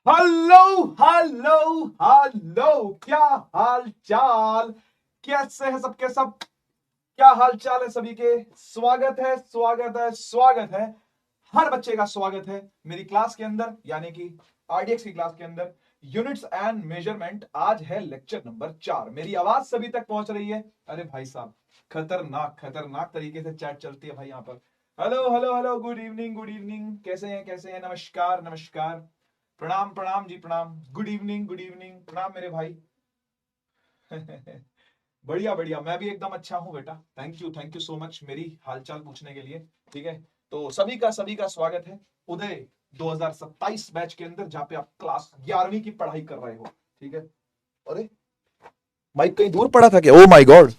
Hello hello hello, क्या हाल चाल, कैसे हैं सबके सब? क्या हाल चाल है सभी के? स्वागत है स्वागत है स्वागत है, हर बच्चे का स्वागत है मेरी क्लास के अंदर, यानी कि आरडीएक्स की क्लास के अंदर। यूनिट्स एंड मेजरमेंट, आज है लेक्चर नंबर 4। मेरी आवाज सभी तक पहुंच रही है? अरे भाई साहब, खतरनाक खतरनाक तरीके से चैट चलती है भाई यहाँ पर। Hello hello hello, good evening good evening, कैसे हैं? नमस्कार नमस्कार, प्रणाम प्रणाम जी प्रणाम, गुड इवनिंग प्रणाम मेरे भाई। बढ़िया बढ़िया, मैं भी एकदम अच्छा हूं बेटा। थैंक यू सो मच मेरी हालचाल पूछने के लिए। ठीक है, तो सभी का स्वागत है उदय 2027 बैच के अंदर, जहां पे आप क्लास 11वीं की पढ़ाई कर रहे हो। ठीक है, अरे माइक कहीं दूर पड़ा था क्या? ओ माय गॉड,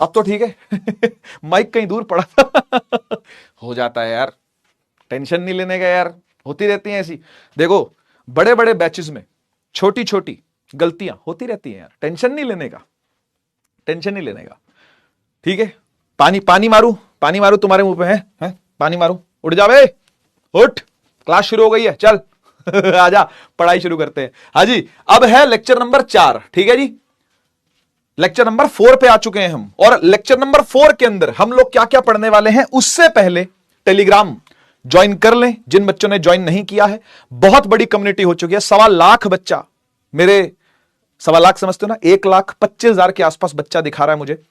अब तो ठीक है। माइक कहीं दूर पड़ा था। हो जाता है यार, टेंशन नहीं लेने का यार, होती रहती हैं ऐसी। देखो, बड़े बड़े बैचेस में छोटी छोटी गलतियां होती रहती हैं यार, टेंशन नहीं लेने का, टेंशन नहीं लेने का। ठीक है, पानी मारू तुम्हारे मुंह पे है? पानी मारू, उठ जा बे, उठ, क्लास शुरू हो गई है, चल। आजा, पढ़ाई शुरू करते हैं। हाँ जी, अब है लेक्चर नंबर 4। ठीक है जी, लेक्चर नंबर 4 पे आ चुके हैं हम, और लेक्चर नंबर 4 के अंदर हम लोग क्या क्या पढ़ने वाले हैं, उससे पहले टेलीग्राम ज्वाइन कर लें जिन बच्चों ने ज्वाइन नहीं किया है। बहुत बड़ी कम्युनिटी हो चुकी है, 1.25 लाख बच्चा, मेरे 1.25 लाख समझते हो ना, 1,25,000 के आसपास बच्चा दिखा रहा है मुझे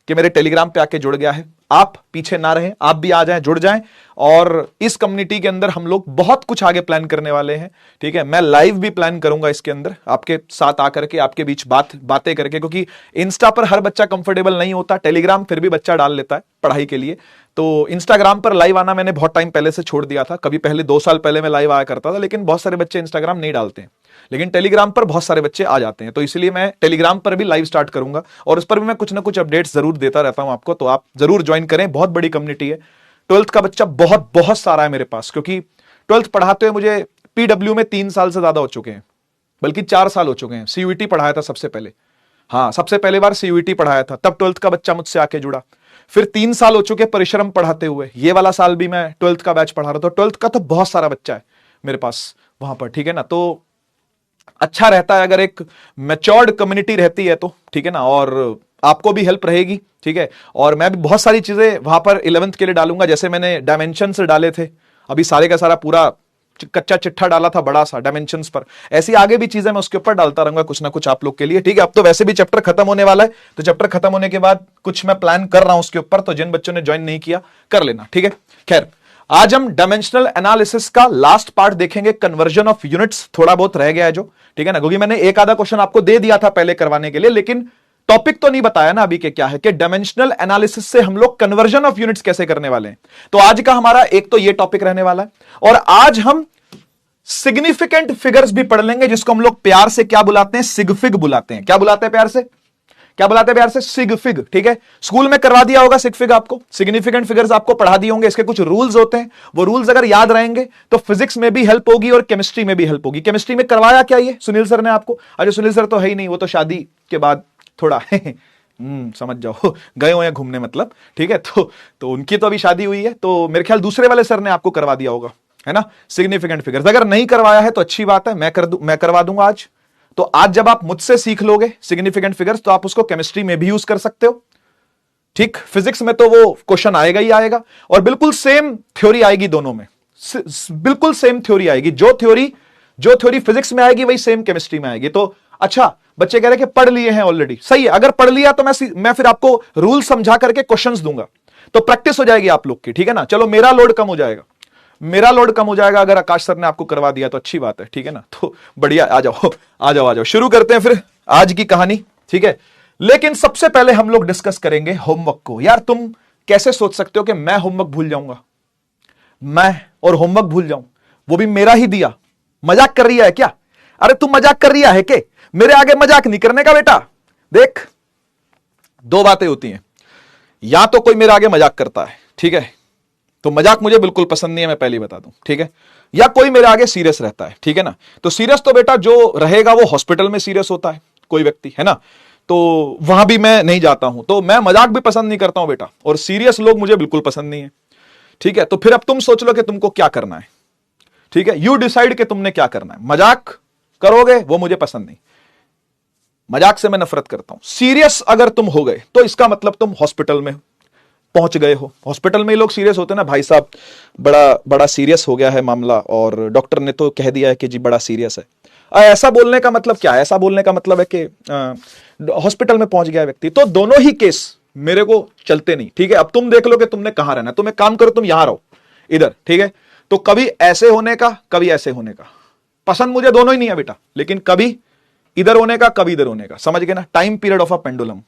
कि मेरे टेलीग्राम पे आके जुड़ गया है। आप पीछे ना रहें, आप भी आ जाएं, जुड़ जाएं, और इस कम्युनिटी के अंदर हम लोग बहुत कुछ आगे प्लान करने वाले हैं। ठीक है, मैं लाइव भी प्लान करूंगा इसके अंदर, आपके साथ आकर के, आपके बीच बातें करके, क्योंकि इंस्टा पर हर बच्चा कंफर्टेबल नहीं होता, टेलीग्राम फिर भी बच्चा डाल लेता है पढ़ाई के लिए। तो इंस्टाग्राम पर लाइव आना मैंने बहुत टाइम पहले से छोड़ दिया था, कभी पहले 2 साल पहले मैं लाइव आया करता था, लेकिन बहुत सारे बच्चे इंस्टाग्राम नहीं डालते हैं, लेकिन टेलीग्राम पर बहुत सारे बच्चे आ जाते हैं, तो इसलिए मैं टेलीग्राम पर भी लाइव स्टार्ट करूंगा, और उस पर भी मैं कुछ ना कुछ अपडेट्स जरूर देता रहता हूं आपको, तो आप जरूर ज्वाइन करें। बहुत बड़ी कम्युनिटी है, 12th का बच्चा बहुत बहुत सारा है मेरे पास, क्योंकि 12th पढ़ाते हुए मुझे पीडब्ल्यू में 3 साल से ज्यादा हो चुके हैं, बल्कि 4 साल हो चुके हैं। सीयूईटी पढ़ाया था सबसे पहले, हाँ सबसे पहले बार सीयूईटी पढ़ाया था, तब 12th का बच्चा मुझसे आके जुड़ा। फिर 3 साल हो चुके परिश्रम पढ़ाते हुए, ये वाला साल भी मैं 12th का बैच पढ़ा रहा था। 12th का तो बहुत सारा बच्चा है मेरे पास वहां पर। ठीक है ना, तो अच्छा रहता है अगर एक मैच्योर्ड कम्युनिटी रहती है तो, ठीक है ना, और आपको भी हेल्प रहेगी। ठीक है, और मैं भी बहुत सारी चीजें वहां पर 11th के लिए डालूंगा, जैसे मैंने डायमेंशंस डाले थे, अभी सारे का सारा पूरा कच्चा चिट्ठा डाला था बड़ा सा डायमेंशंस पर, ऐसी आगे भी चीजें मैं उसके ऊपर डालता रहूंगा कुछ ना कुछ आप लोग के लिए। ठीक है, अब तो वैसे भी चैप्टर खत्म होने वाला है, तो चैप्टर खत्म होने के बाद कुछ मैं प्लान कर रहा हूं उसके ऊपर, तो जिन बच्चों ने ज्वाइन नहीं किया कर लेना। ठीक है, खैर आज हम डायमेंशनल एनालिसिस का लास्ट पार्ट देखेंगे, कन्वर्जन ऑफ यूनिट्स थोड़ा बहुत रह गया है जो, ठीक है ना, क्योंकि मैंने एक आधा क्वेश्चन आपको दे दिया था पहले करवाने के लिए, लेकिन टॉपिक तो नहीं बताया ना अभी के क्या है, कि डायमेंशनल एनालिसिस से हम लोग कन्वर्जन ऑफ यूनिट्स कैसे करने वाले हैं। तो आज का हमारा एक तो ये टॉपिक रहने वाला है, और आज हम सिग्निफिकेंट फिगर्स भी पढ़ लेंगे, जिसको हम लोग प्यार से क्या बुलाते हैं, सिगफिग बुलाते हैं। क्या बुलाते हैं प्यार से? क्या बुलाते हैं प्यार से? सिगफिग। ठीक है, स्कूल में करवा दिया होगा सिगफिग आपको, सिग्निफिकेंट फिगर्स आपको पढ़ा दिए होंगे। इसके कुछ रूल्स होते हैं, वो रूल्स अगर याद रहेंगे तो फिजिक्स में भी हेल्प होगी और केमिस्ट्री में भी हेल्प होगी। केमिस्ट्री में करवाया क्या ये सुनील सर ने आपको? अरे सुनील सर तो है ही नहीं, वो तो शादी के बाद थोड़ा समझ जाओ, गए हो या घूमने मतलब। ठीक है, तो उनकी तो अभी शादी हुई है, तो मेरे ख्याल दूसरे वाले सर ने आपको करवा दिया होगा, है ना, सिग्निफिकेंट फिगर्स। अगर नहीं करवाया है तो अच्छी बात है, मैं करवा दूंगा आज। तो आज जब आप मुझसे सीख लोगे सिग्निफिकेंट फिगर्स, तो आप उसको केमिस्ट्री में भी यूज कर सकते हो। ठीक, फिजिक्स में तो वो क्वेश्चन आएगा ही आएगा, और बिल्कुल सेम थ्योरी आएगी दोनों में, बिल्कुल सेम थ्योरी आएगी। जो थ्योरी फिजिक्स में आएगी वही सेम केमिस्ट्री में आएगी। तो अच्छा, बच्चे कह रहे हैं कि पढ़ लिए हैं ऑलरेडी, सही है। अगर पढ़ लिया तो मैं फिर आपको रूल समझा करके क्वेश्चंस दूंगा, तो प्रैक्टिस हो जाएगी आप लोग की। ठीक है ना, चलो मेरा लोड कम हो जाएगा, अगर आकाश सर ने आपको करवा दिया तो अच्छी बात है। ठीक है ना, तो बढ़िया, आ जाओ, शुरू करते हैं फिर आज की कहानी। ठीक है, लेकिन सबसे पहले हम लोग डिस्कस करेंगे होमवर्क को। यार तुम कैसे सोच सकते हो कि मैं होमवर्क भूल जाऊंगा, मैं और होमवर्क भूल जाऊं, वो भी मेरा ही दिया? मजाक कर रही है क्या? अरे तू मजाक कर रही है के? मेरे आगे मजाक नहीं करने का बेटा। देख, 2 बातें होती हैं, या तो कोई मेरे आगे मजाक करता है, ठीक है, तो मजाक मुझे बिल्कुल पसंद नहीं है, मैं पहले ही बता दूं। ठीक है, या कोई मेरे आगे सीरियस रहता है, ठीक है ना। तो सीरियस तो बेटा जो रहेगा वो हॉस्पिटल में सीरियस होता है कोई व्यक्ति, है ना, तो वहां भी मैं नहीं जाता हूं। तो मैं मजाक भी पसंद नहीं करता हूं बेटा, और सीरियस लोग मुझे बिल्कुल पसंद नहीं है। ठीक है, तो फिर अब तुम सोच लो कि तुमको क्या करना है। ठीक है, यू डिसाइड कि तुमने क्या करना है। मजाक करोगे वो मुझे पसंद नहीं, मजाक से मैं नफरत करता हूं। सीरियस अगर तुम हो गए तो इसका मतलब तुम हॉस्पिटल में पहुंच गए हो। हॉस्पिटल में ही लोग सीरियस होते हैं ना, भाई साहब बड़ा बड़ा सीरियस हो गया है मामला और डॉक्टर ने तो कह दिया है कि जी बड़ा सीरियस है। ऐसा बोलने का मतलब क्या है? ऐसा बोलने का मतलब है कि हॉस्पिटल में पहुंच गया व्यक्ति। तो दोनों ही केस मेरे को चलते नहीं, ठीक है। अब तुम देख लो कि तुमने कहां रहना, तुम एक काम करो, तुम यहां रहो इधर, ठीक है। तो कभी ऐसे होने का, कभी ऐसे होने का, पसंद मुझे दोनों ही नहीं है बेटा, लेकिन कभी इधर होने का, कभी इधर होने का, समझ गए ना? Time period of a pendulum.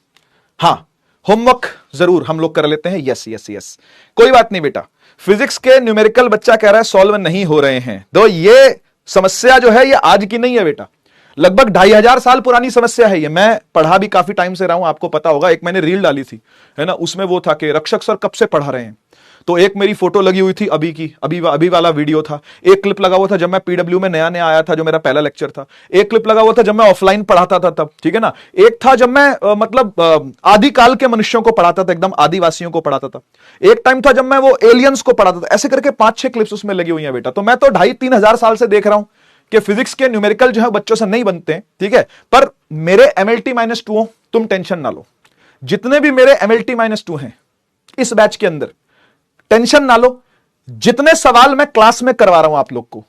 हाँ, होमवर्क जरूर हम लोग कर लेते हैं, यस यस यस, कोई बात नहीं बेटा। फिजिक्स के न्यूमेरिकल बच्चा कह रहा है सॉल्व नहीं हो रहे हैं, तो ये समस्या जो है ये आज की नहीं है बेटा, लगभग 2500 साल पुरानी समस्या है ये। मैं पढ़ा भी काफी टाइम से रहा हूं, आपको पता होगा। एक मैंने रील डाली थी, है ना, उसमें वो था कि रक्षक सर कब से पढ़ा रहे हैं। तो एक मेरी फोटो लगी हुई थी अभी की, अभी वाला वीडियो था। एक क्लिप लगा हुआ था जब मैं पीडब्ल्यू में नया नया आया था, जो मेरा पहला लेक्चर था। एक क्लिप लगा हुआ था जब मैं ऑफलाइन पढ़ाता था तब, ठीक है ना। एक था जब मैं मतलब आदिकाल के मनुष्यों को पढ़ाता था, एकदम आदिवासियों को पढ़ाता था। एक टाइम था जब मैं वो एलियंस को पढ़ाता था। ऐसे करके 5-6 क्लिप्स उसमें लगी हुई है बेटा। तो मैं तो 2500-3000 हजार साल से देख रहा हूं कि फिजिक्स के न्यूमेरिकल जो है बच्चों से नहीं बनते हैं, ठीक है। पर मेरे MLT-2 हो, तुम टेंशन ना लो। जितने भी मेरे MLT-2 हैं इस बैच के अंदर, टेंशन ना लो। जितने सवाल मैं क्लास में करवा रहा हूं आप लोग को,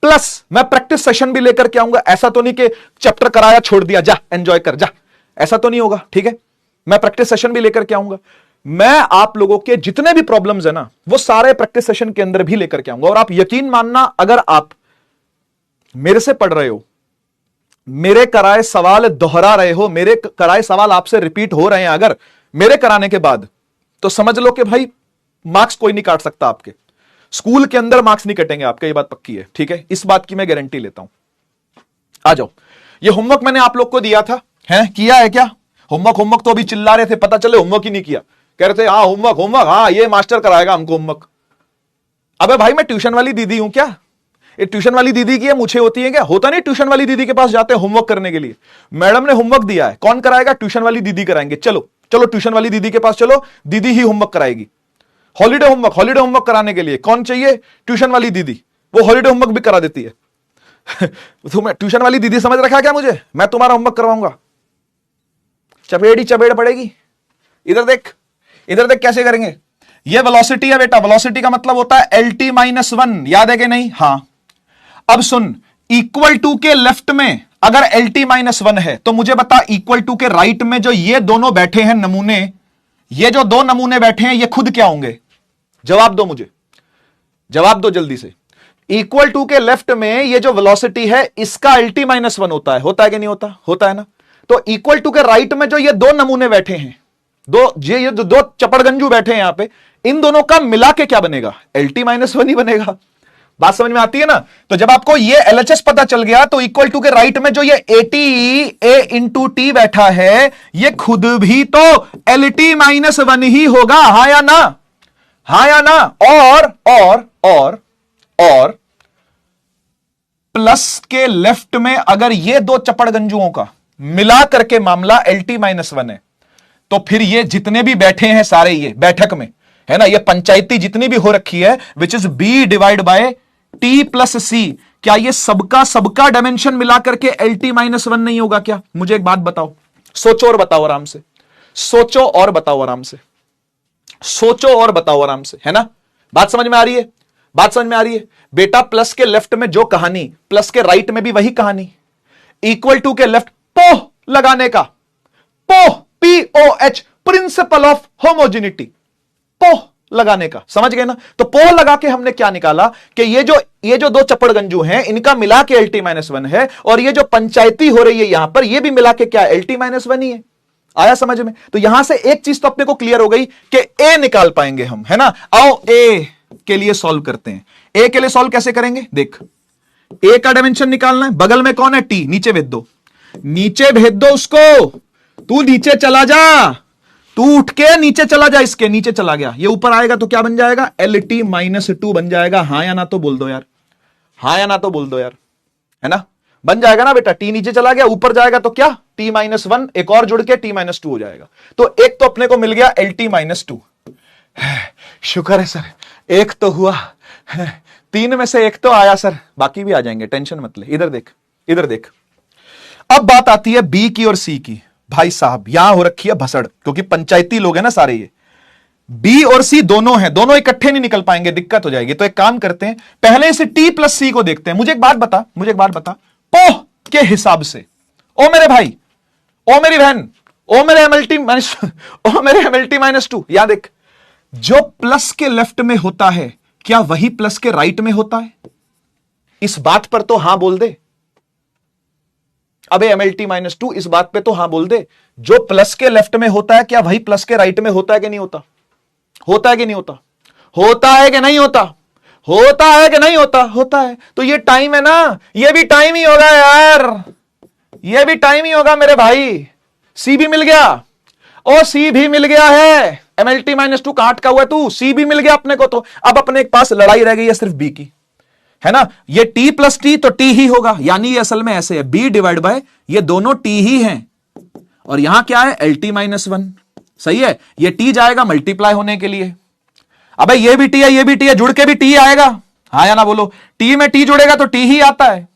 प्लस मैं प्रैक्टिस सेशन भी लेकर के आऊंगा। ऐसा तो नहीं कि चैप्टर कराया छोड़ दिया, जा एंजॉय कर जा, ऐसा तो नहीं होगा, ठीक है। मैं प्रैक्टिस सेशन भी लेकर के आऊंगा। मैं आप लोगों के जितने भी प्रॉब्लम्स है ना, वो सारे प्रैक्टिस सेशन के अंदर भी लेकर के आऊंगा। और आप यकीन मानना, अगर आप मेरे से पढ़ रहे हो, मेरे कराए सवाल दोहरा रहे हो, मेरे कराए सवाल आपसे रिपीट हो रहे हैं अगर मेरे कराने के बाद, तो समझ लो कि भाई मार्क्स कोई नहीं काट सकता आपके। स्कूल के अंदर मार्क्स नहीं कटेंगे आपके, ये बात पक्की है, ठीक है। इस बात की मैं गारंटी लेता हूं। आ जाओ, ये होमवर्क मैंने आप लोग को दिया था, है किया है क्या? होमवर्क तो अभी चिल्ला रहे थे, पता चले होमवर्क ही नहीं किया, कह रहे थे हाँ होमवर्क, हाँ ये मास्टर कराएगा हमको होमवर्क। अबे भाई मैं ट्यूशन वाली दीदी हूं क्या? ये ट्यूशन वाली दीदी की है, मुझे होती है क्या? होता नहीं, ट्यूशन वाली दीदी के पास जाते हैं होमवर्क करने के लिए। मैडम ने होमवर्क दिया है, कौन कराएगा? ट्यूशन वाली दीदी कराएंगे। चलो चलो ट्यूशन वाली दीदी के पास चलो, दीदी ही होमवर्क कराएगी। हॉलीडे होमवर्क कराने के लिए कौन चाहिए? ट्यूशन वाली दीदी, वो हॉलीडे होमवर्क भी करा देती है। तुम्हें ट्यूशन वाली दीदी समझ रखा क्या मुझे? मैं तुम्हारा होमवर्क करवाऊंगा, चपेड़ पड़ेगी। इधर देख कैसे करेंगे। ये वेलोसिटी है बेटा, वेलोसिटी का मतलब होता है LT-1, याद है कि नहीं? हां, अब सुन, इक्वल टू के लेफ्ट में अगर LT-1 है तो मुझे बता इक्वल टू के राइट में जो ये दोनों बैठे हैं नमूने, ये जो दो नमूने बैठे हैं, ये खुद क्या होंगे? जवाब दो मुझे, जवाब दो जल्दी से। इक्वल टू के लेफ्ट में ये जो वेलोसिटी है इसका LT-1 होता है कि नहीं होता? होता है ना। तो इक्वल टू के राइट में जो ये दो नमूने बैठे हैं, ये दो चपड़गंजू बैठे हैं यहां पे, इन दोनों का मिला के क्या बनेगा? LT-1 ही बनेगा। बात समझ में आती है ना? तो जब आपको ये LHS पता चल गया तो इक्वल टू के राइट में जो ये AT बैठा है, ये खुद भी तो LT-1 ही होगा, हां या ना? हां या ना? और प्लस के लेफ्ट में अगर ये दो चपड़गंजुओं का मिला करके मामला LT-1 है, तो फिर ये जितने भी बैठे हैं सारे, ये बैठक में है ना, ये पंचायती जितनी भी हो रखी है, which is B divide by T+C, क्या ये सबका डायमेंशन मिलाकर के LT-1 नहीं होगा क्या? मुझे एक बात बताओ, सोचो और बताओ आराम से, सोचो और बताओ आराम से, सोचो और बताओ आराम से, है ना? बात समझ में आ रही है? बात समझ में आ रही है बेटा? प्लस के लेफ्ट में जो कहानी, प्लस के राइट में भी वही कहानी। इक्वल टू के लेफ्ट पोह लगाने का, पोह POH, प्रिंसिपल ऑफ होमोजेनिटी, पोह लगाने का, समझ गए ना? तो पोह लगा के हमने क्या निकाला कि ये जो दो चपड़गंजू हैं इनका मिला के LT-1 है, और ये जो पंचायती हो रही है यहां पर, ये भी मिला के क्या LT-1 ही है। आया समझ में? तो यहां से एक चीज तो अपने को क्लियर हो गई कि A निकाल पाएंगे हम, है ना? आओ A के लिए सॉल्व करते हैं। A के लिए सॉल्व कैसे करेंगे? देख, A का डायमेंशन निकालना है, बगल में कौन है? T, नीचे भेज दो, नीचे भेज दो उसको। तू नीचे चला जा, तू उठ के नीचे चला जा, इसके नीचे चला गया, ये ऊपर आएगा तो क्या बन जाएगा? LT-2 बन जाएगा। हां या ना तो बोल दो यार, हां या ना तो बोल दो यार, है ना? बन जाएगा ना बेटा? T नीचे चला गया, ऊपर जाएगा तो क्या? T-1, एक और जुड़ के T-2 हो जाएगा। तो एक तो अपने को मिल गया LT-2। शुक्र है सर, एक तो हुआ, 3 में से 1 तो आया सर, बाकी भी आ जाएंगे, टेंशन मत ले। इधर देख, इधर देख। अब बात आती है बी की और सी की। भाई साहब यहां हो रखी है भसड़, क्योंकि पंचायती लोग हैं ना सारे, ये बी और सी दोनों हैं, दोनों इकट्ठे नहीं निकल पाएंगे, दिक्कत हो जाएगी। तो एक काम करते हैं, पहले इसे टी प्लस सी को देखते हैं। मुझे एक बात बता, पोह के हिसाब से, ओ मेरे भाई, ओ मेरी बहन, ओ मेरे एमएलटी -2, यहां देख, जो प्लस के लेफ्ट में होता है क्या वही प्लस के राइट में होता है? इस बात पर तो हां बोल दे। अबे MLT -2, इस बात पे तो हां बोल दे। जो प्लस के लेफ्ट में होता है क्या वही प्लस के राइट में होता है कि नहीं होता? होता है कि नहीं होता? होता है कि नहीं होता? होता है कि नहीं होता? होता है। तो ये टाइम है ना, ये भी टाइम ही होगा यार, ये भी टाइम ही होगा मेरे भाई। सी भी मिल गया, ओ सी भी मिल गया है। MLT -2 काट का हुआ है तू, सी भी मिल गया अपने को। तो अब अपने पास लड़ाई रह गई है सिर्फ बी की, है ना। ये टी प्लस टी तो टी ही होगा, यानी ये असल में ऐसे है, बी डिवाइड बाय ये दोनों टी ही हैं, और यहां क्या है LT -1, सही है। ये टी जाएगा मल्टीप्लाई होने के लिए। अबे ये भी टी है, ये भी टी है, जुड़ के भी टी आएगा, हाँ या ना बोलो। टी में टी जुड़ेगा तो टी ही आता है।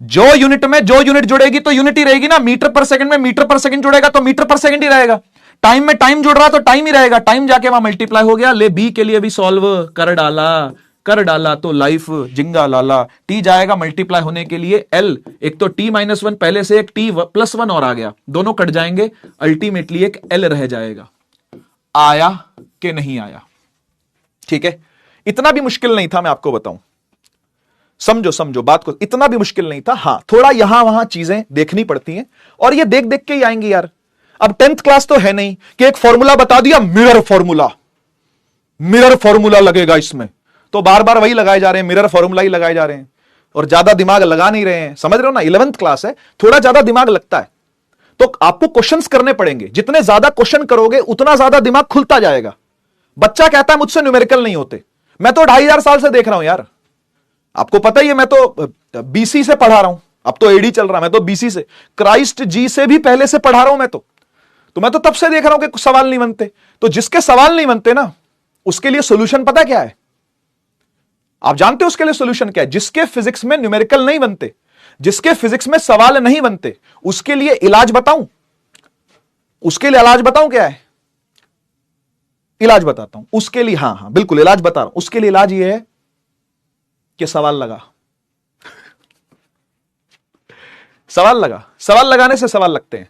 जो यूनिट में जो यूनिट जुड़ेगी तो यूनिट ही रहेगी ना। मीटर पर सेकंड में मीटर पर सेकंड जुड़ेगा तो मीटर पर सेकंड ही रहेगा। टाइम में टाइम जुड़ रहा तो टाइम ही रहेगा, टाइम जाके वहां मल्टीप्लाई हो गया। ले बी के लिए भी सॉल्व कर डाला तो लाइफ जिंगा लाला। टी जाएगा मल्टीप्लाई होने के लिए एल, एक तो टी -1 पहले से, एक टी +1 और आ गया, दोनों कट जाएंगे, अल्टीमेटली एक एल रह जाएगा। आया कि नहीं आया? ठीक है, इतना भी मुश्किल नहीं था, मैं आपको बताऊं, समझो बात को, इतना भी मुश्किल नहीं था। हां थोड़ा यहां वहां चीजें देखनी पड़ती हैं, और ये देख देख के ही आएंगी यार। अब 10th क्लास तो है नहीं कि एक फॉर्मूला बता दिया, मिरर फॉर्मूला लगेगा इसमें, तो बार बार वही लगाए जा रहे हैं, मिरर फॉर्मूला ही लगाए जा रहे हैं, और ज्यादा दिमाग लगा नहीं रहे हैं। समझ रहे हो ना, 11th क्लास है, थोड़ा ज्यादा दिमाग लगता है। तो आपको क्वेश्चंस करने पड़ेंगे, जितने ज्यादा क्वेश्चन करोगे उतना ज्यादा दिमाग खुलता जाएगा। बच्चा कहता है मुझसे न्यूमेरिकल नहीं होते, मैं तो 2500 साल से देख रहा हूं यार, आपको पता ही है। मैं तो BC से पढ़ा रहा हूं, अब तो AD चल रहा है, मैं तो BC से, क्राइस्ट जी से भी पहले से पढ़ा रहा हूं मैं तो मैं तो तब से देख रहा हूं कि कुछ सवाल नहीं बनते। तो जिसके सवाल नहीं बनते ना, उसके लिए सोल्यूशन पता क्या है? आप जानते हो उसके लिए सोल्यूशन क्या है? जिसके फिजिक्स में न्यूमेरिकल नहीं बनते, जिसके फिजिक्स में सवाल नहीं बनते, उसके लिए इलाज बताऊं? उसके लिए इलाज बताऊं क्या है? इलाज बताता हूं उसके लिए, हाँ बिल्कुल इलाज बता रहा हूं। उसके लिए इलाज यह है कि सवाल लगाने से सवाल लगते हैं,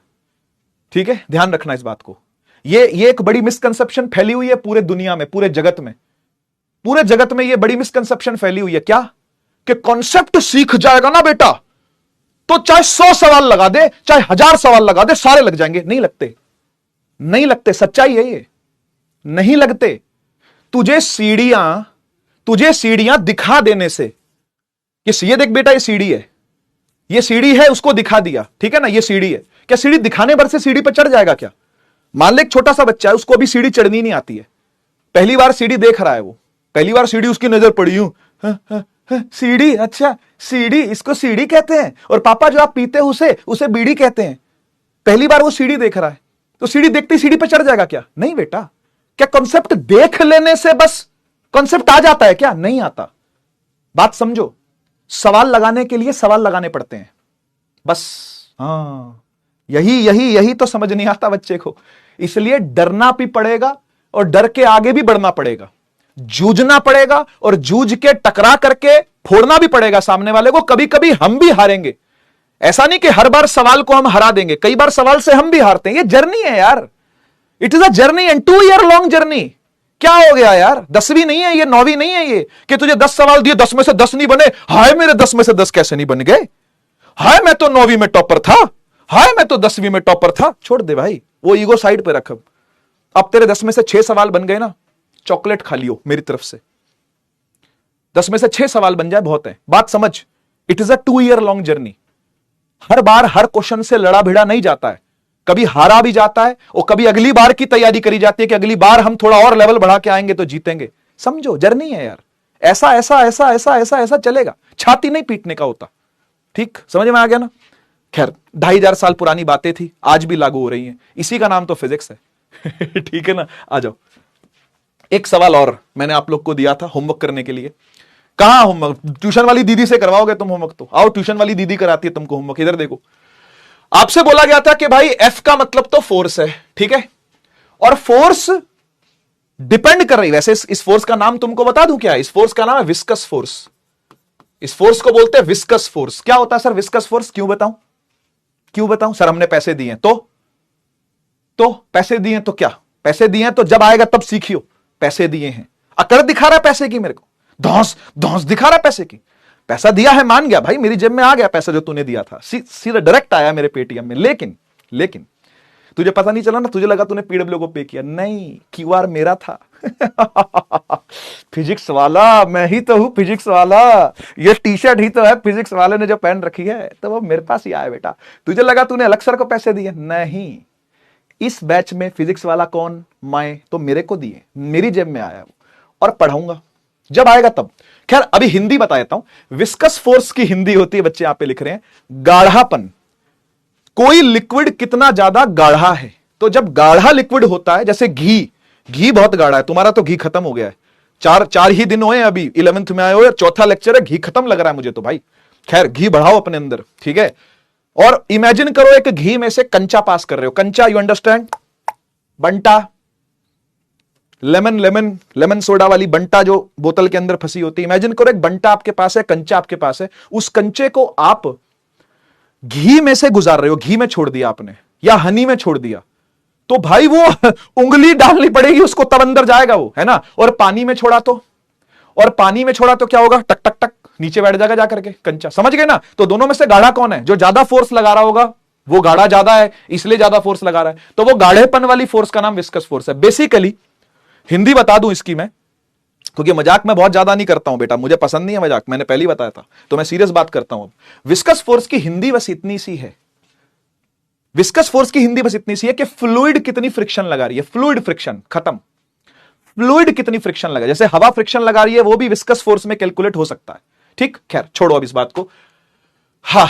ठीक है, ध्यान रखना इस बात को। ये एक बड़ी मिसकंसेप्शन फैली हुई है पूरे दुनिया में, पूरे जगत में ये बड़ी मिसकंसेप्शन फैली हुई है। क्या कि कॉन्सेप्ट सीख जाएगा ना बेटा तो चाहे 100 सवाल लगा दे, चाहे 1000 सवाल लगा दे, सारे लग जाएंगे। नहीं लगते, सच्चाई है ये, नहीं लगते। तुझे सीढ़ियां दिखा देने से, ये देख बेटा, ये सीढ़ी है, उसको दिखा दिया, ठीक है ना, ये सीढ़ी है। क्या सीढ़ी दिखाने भर से सीढ़ी पर चढ़ जाएगा क्या? मान ले एक छोटा सा बच्चा है, उसको अभी सीढ़ी चढ़नी नहीं आती है, पहली बार सीढ़ी देख रहा है, वो पहली बार सीढ़ी उसकी नजर पड़ी हूं, सीढ़ी, अच्छा सीढ़ी, इसको सीढ़ी कहते हैं, और पापा जो आप पीते हैं उसे बीड़ी कहते हैं। पहली बार वो सीढ़ी देख रहा है, तो सीढ़ी देखते ही सीढ़ी पर चढ़ जाएगा क्या? नहीं बेटा। क्या कॉन्सेप्ट देख लेने से बस कॉन्सेप्ट आ जाता है क्या? नहीं आता। बात समझो, सवाल लगाने के लिए सवाल लगाने पड़ते हैं बस। हाँ, यही तो समझ नहीं आता बच्चे को। इसलिए डरना भी पड़ेगा, और डर के आगे भी बढ़ना पड़ेगा, जूझना पड़ेगा, और जूझ के टकरा करके फोड़ना भी पड़ेगा सामने वाले को। कभी कभी हम भी हारेंगे, ऐसा नहीं कि हर बार सवाल को हम हरा देंगे, कई बार सवाल से हम भी हारते हैं। ये जर्नी है यार, it is a journey and 2 year long journey. क्या हो गया यार, 10वीं नहीं है ये, 9वीं नहीं है ये, कि तुझे 10 सवाल दिए, 10 में से 10 नहीं बने। हाय मेरे 10 में से 10 कैसे नहीं बन गए? हाय मैं तो 9वीं में टॉपर था, हाय मैं तो 10वीं में टॉपर था। छोड़ दे भाई, वो ईगो साइड पे रख। अब तेरे 10 में से 6 सवाल बन गए ना, चॉकलेट खा लियो मेरी तरफ से। 10 में से 6 सवाल बन जाए बहुत है। बात समझ, it is a 2 year long journey. Her bar her question से लड़ा भिड़ा नहीं जाता है, कभी हारा भी जाता है, और कभी अगली बार की तैयारी करी जाती है कि अगली बार हम थोड़ा और लेवल बढ़ा के आएंगे तो जीतेंगे। समझो, जर्नी है यार, ऐसा ऐसा ऐसा ऐसा ऐसा ऐसा चलेगा, छाती नहीं पीटने का होता। ठीक, समझ में आ गया ना? खैर, 2500 साल पुरानी बातें थी, आज भी लागू हो रही हैं, इसी का नाम तो फिजिक्स है। ठीक है ना? आ जाओ, एक सवाल और मैंने आप लोग को दिया था होमवर्क करने के लिए। कहां होमवर्क? ट्यूशन वाली दीदी से करवाओगे तुम होमवर्क? तो आओ, ट्यूशन वाली दीदी कराती है तुमको होमवर्क। इधर देखो, आपसे बोला गया था कि भाई एफ का मतलब तो फोर्स है, ठीक है, और फोर्स डिपेंड कर रही, वैसे इस फोर्स का नाम तुमको बता दूं क्या है? इस फोर्स का नाम है विस्कस फोर्स। इस फोर्स को बोलते हैं विस्कस फोर्स। क्या होता है सर विस्कस फोर्स? क्यों बताऊं? क्यों बताऊं सर? हमने पैसे दिए तो पैसे दिए तो क्या? पैसे दिए तो जब आएगा तब सीखियो। पैसे दिए हैं, अकड़ दिखा रहा है पैसे की मेरे को, धौंस धौंस दिखा रहा है पैसे की। पैसा दिया है, मान गया भाई, मेरी जेब में आ गया पैसा जो तूने दिया था, सीधा डायरेक्ट आया मेरे पेटीएम में। लेकिन तुझे पता नहीं चला ना, तुझे लगा तूने पीडब्ल्यू को पे किया। नहीं, क्यूआर मेरा था। फिजिक्स वाला, मैं ही तो हूं फिजिक्स वाला। ये टी शर्ट ही तो है फिजिक्स वाले ने जो पहन रखी है, तो वो मेरे पास ही आया बेटा। तुझे लगा तूने अलग सर को पैसे दिए? नहीं, इस बैच में फिजिक्स वाला कौन? मैं, तो मेरे को दिए, मेरी जेब में आया वो, और पढ़ाऊंगा जब आएगा तब। खैर अभी हिंदी बता देता हूं। विस्कस फोर्स की हिंदी होती है, बच्चे यहां पे लिख रहे हैं, गाढ़ापन। कोई लिक्विड कितना ज्यादा गाढ़ा है, तो जब गाढ़ा लिक्विड होता है, जैसे घी बहुत गाढ़ा है, तुम्हारा तो घी खत्म हो गया है, चार ही दिन हुए अभी 11th में आए हो, चौथा लेक्चर है, घी खत्म लग रहा है मुझे तो भाई। खैर घी बढ़ाओ अपने अंदर, ठीक है। और इमेजिन करो एक घी में से कंचा पास कर रहे हो, कंचा, यू अंडरस्टैंड? बंटा, लेमन सोडा वाली बंटा जो बोतल के अंदर फंसी होती है। इमेजिन करो एक बंटा आपके पास है, कंचा आपके पास है, उस कंचे को आप घी में से गुजार रहे हो, घी में छोड़ दिया आपने या हनी में छोड़ दिया, तो भाई वो उंगली डालनी पड़ेगी उसको, तब अंदर जाएगा वो, है ना। और पानी में छोड़ा तो क्या होगा? टक टक टक नीचे बैठ जाएगा जाकर के कंचा, समझ गए ना। तो दोनों में से गाढ़ा कौन है? जो ज्यादा फोर्स लगा रहा होगा, वो गाढ़ा ज्यादा है इसलिए ज्यादा फोर्स लगा रहा है, तो वो गाढ़ेपन वाली फोर्स का नाम विस्कस फोर्स है। बेसिकली हिंदी बता दूं इसकी मैं, क्योंकि मजाक मैं बहुत ज्यादा नहीं करता हूं बेटा, मुझे पसंद नहीं है मजाक, मैंने पहले ही बताया था, तो मैं सीरियस बात करता हूं। अब विस्कस फोर्स की हिंदी बस इतनी सी है, विस्कस फोर्स की हिंदी बस इतनी सी है कि फ्लूइड कितनी फ्रिक्शन लगा रही है, फ्लूइड फ्रिक्शन, खत्म। फ्लूइड कितनी फ्रिक्शन लगा, जैसे हवा फ्रिक्शन लगा रही है, वो भी विस्कस फोर्स में कैलकुलेट हो सकता है, ठीक। खैर छोड़ो अब इस बात को। हा,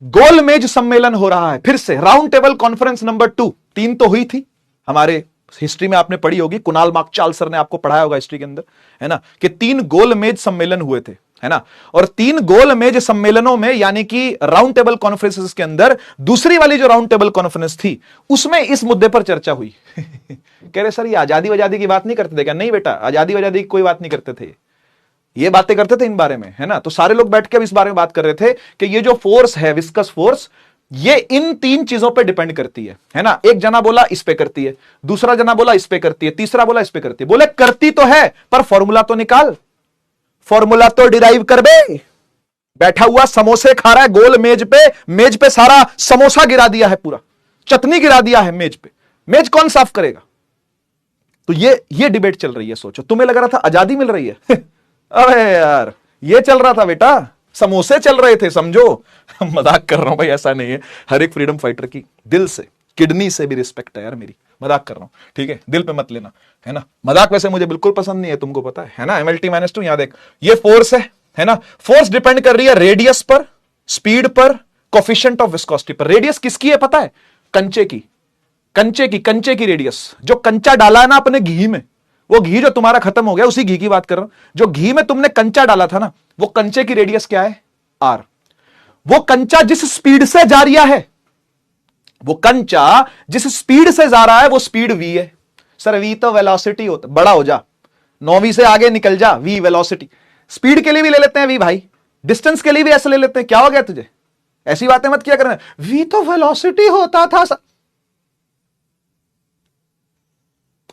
गोलमेज सम्मेलन हो रहा है फिर से, राउंड टेबल कॉन्फ्रेंस नंबर 2। 3 तो हुई थी हमारे हिस्ट्री में, आपने पढ़ी होगी, कुणाल मार्कचाल सर ने आपको पढ़ाया होगा हिस्ट्री के अंदर, है ना, कि 3 गोलमेज सम्मेलन हुए थे, है ना। और 3 गोलमेज सम्मेलनों में, यानी कि राउंड टेबल कॉन्फ्रेंसेस के अंदर, दूसरी वाली जो राउंड टेबल कॉन्फ्रेंस थी उसमें इस मुद्दे पर चर्चा हुई। कह रहे सर ये आजादी वजादी की बात नहीं करते थे क्या? नहीं बेटा, आजादी वजादी की कोई बात नहीं करते थे, ये बातें करते थे इन बारे में, है ना। तो सारे लोग बैठ के इस बारे में बात कर रहे थे कि ये जो फोर्स है विस्कस फोर्स, ये इन 3 चीजों पे डिपेंड करती है ना। एक जना बोला इस पे करती है, दूसरा जना बोला इस पे करती है, तीसरा बोला इस पे करती है। बोले करती तो है, पर फॉर्मूला तो निकाल, फॉर्मूला तो डिराइव कर बे। बैठा हुआ समोसे खा रहा है गोल मेज पे सारा समोसा गिरा दिया है, पूरा चटनी गिरा दिया है मेज पे, मेज कौन साफ करेगा? तो ये डिबेट चल रही है। सोचो, तुम्हें लग रहा था आजादी मिल रही है। अरे यार, ये चल रहा था बेटा, समोसे चल रहे थे, समझो। मजाक कर रहा हूं भाई, ऐसा नहीं है। हर एक फ्रीडम फाइटर की दिल से, किडनी से भी रिस्पेक्ट है यार मेरी, मजाक कर रहा हूं, ठीक है, दिल पे मत लेना, है ना। मजाक वैसे मुझे बिल्कुल पसंद नहीं है, तुमको पता है ना। MLT-2 यहां देख, ये फोर्स है ना। फोर्स डिपेंड कर रही है रेडियस पर, स्पीड पर, कोफिशिएंट ऑफ विस्कोसिटी पर। रेडियस किसकी है पता है? कंचे की रेडियस। जो कंचा डाला है ना अपने घी में, वो घी जो तुम्हारा खत्म हो गया, उसी घी की बात कर रहा हूं। जो घी में तुमने कंचा डाला था ना, वो कंचे की रेडियस क्या है? R। वो कंचा जिस स्पीड से जा रहा है, वो कंचा जिस स्पीड से जा रहा है, वो स्पीड v है। सर v तो वेलोसिटी होता, बड़ा हो जा, 9वीं से आगे निकल जा, v वेलोसिटी। स्पीड के लिए भी ले लेते हैं v भाई, डिस्टेंस के लिए भी ऐसे ले लेते हैं। क्या हो गया तुझे? ऐसी बातें मत किया करना, v तो वेलोसिटी होता था।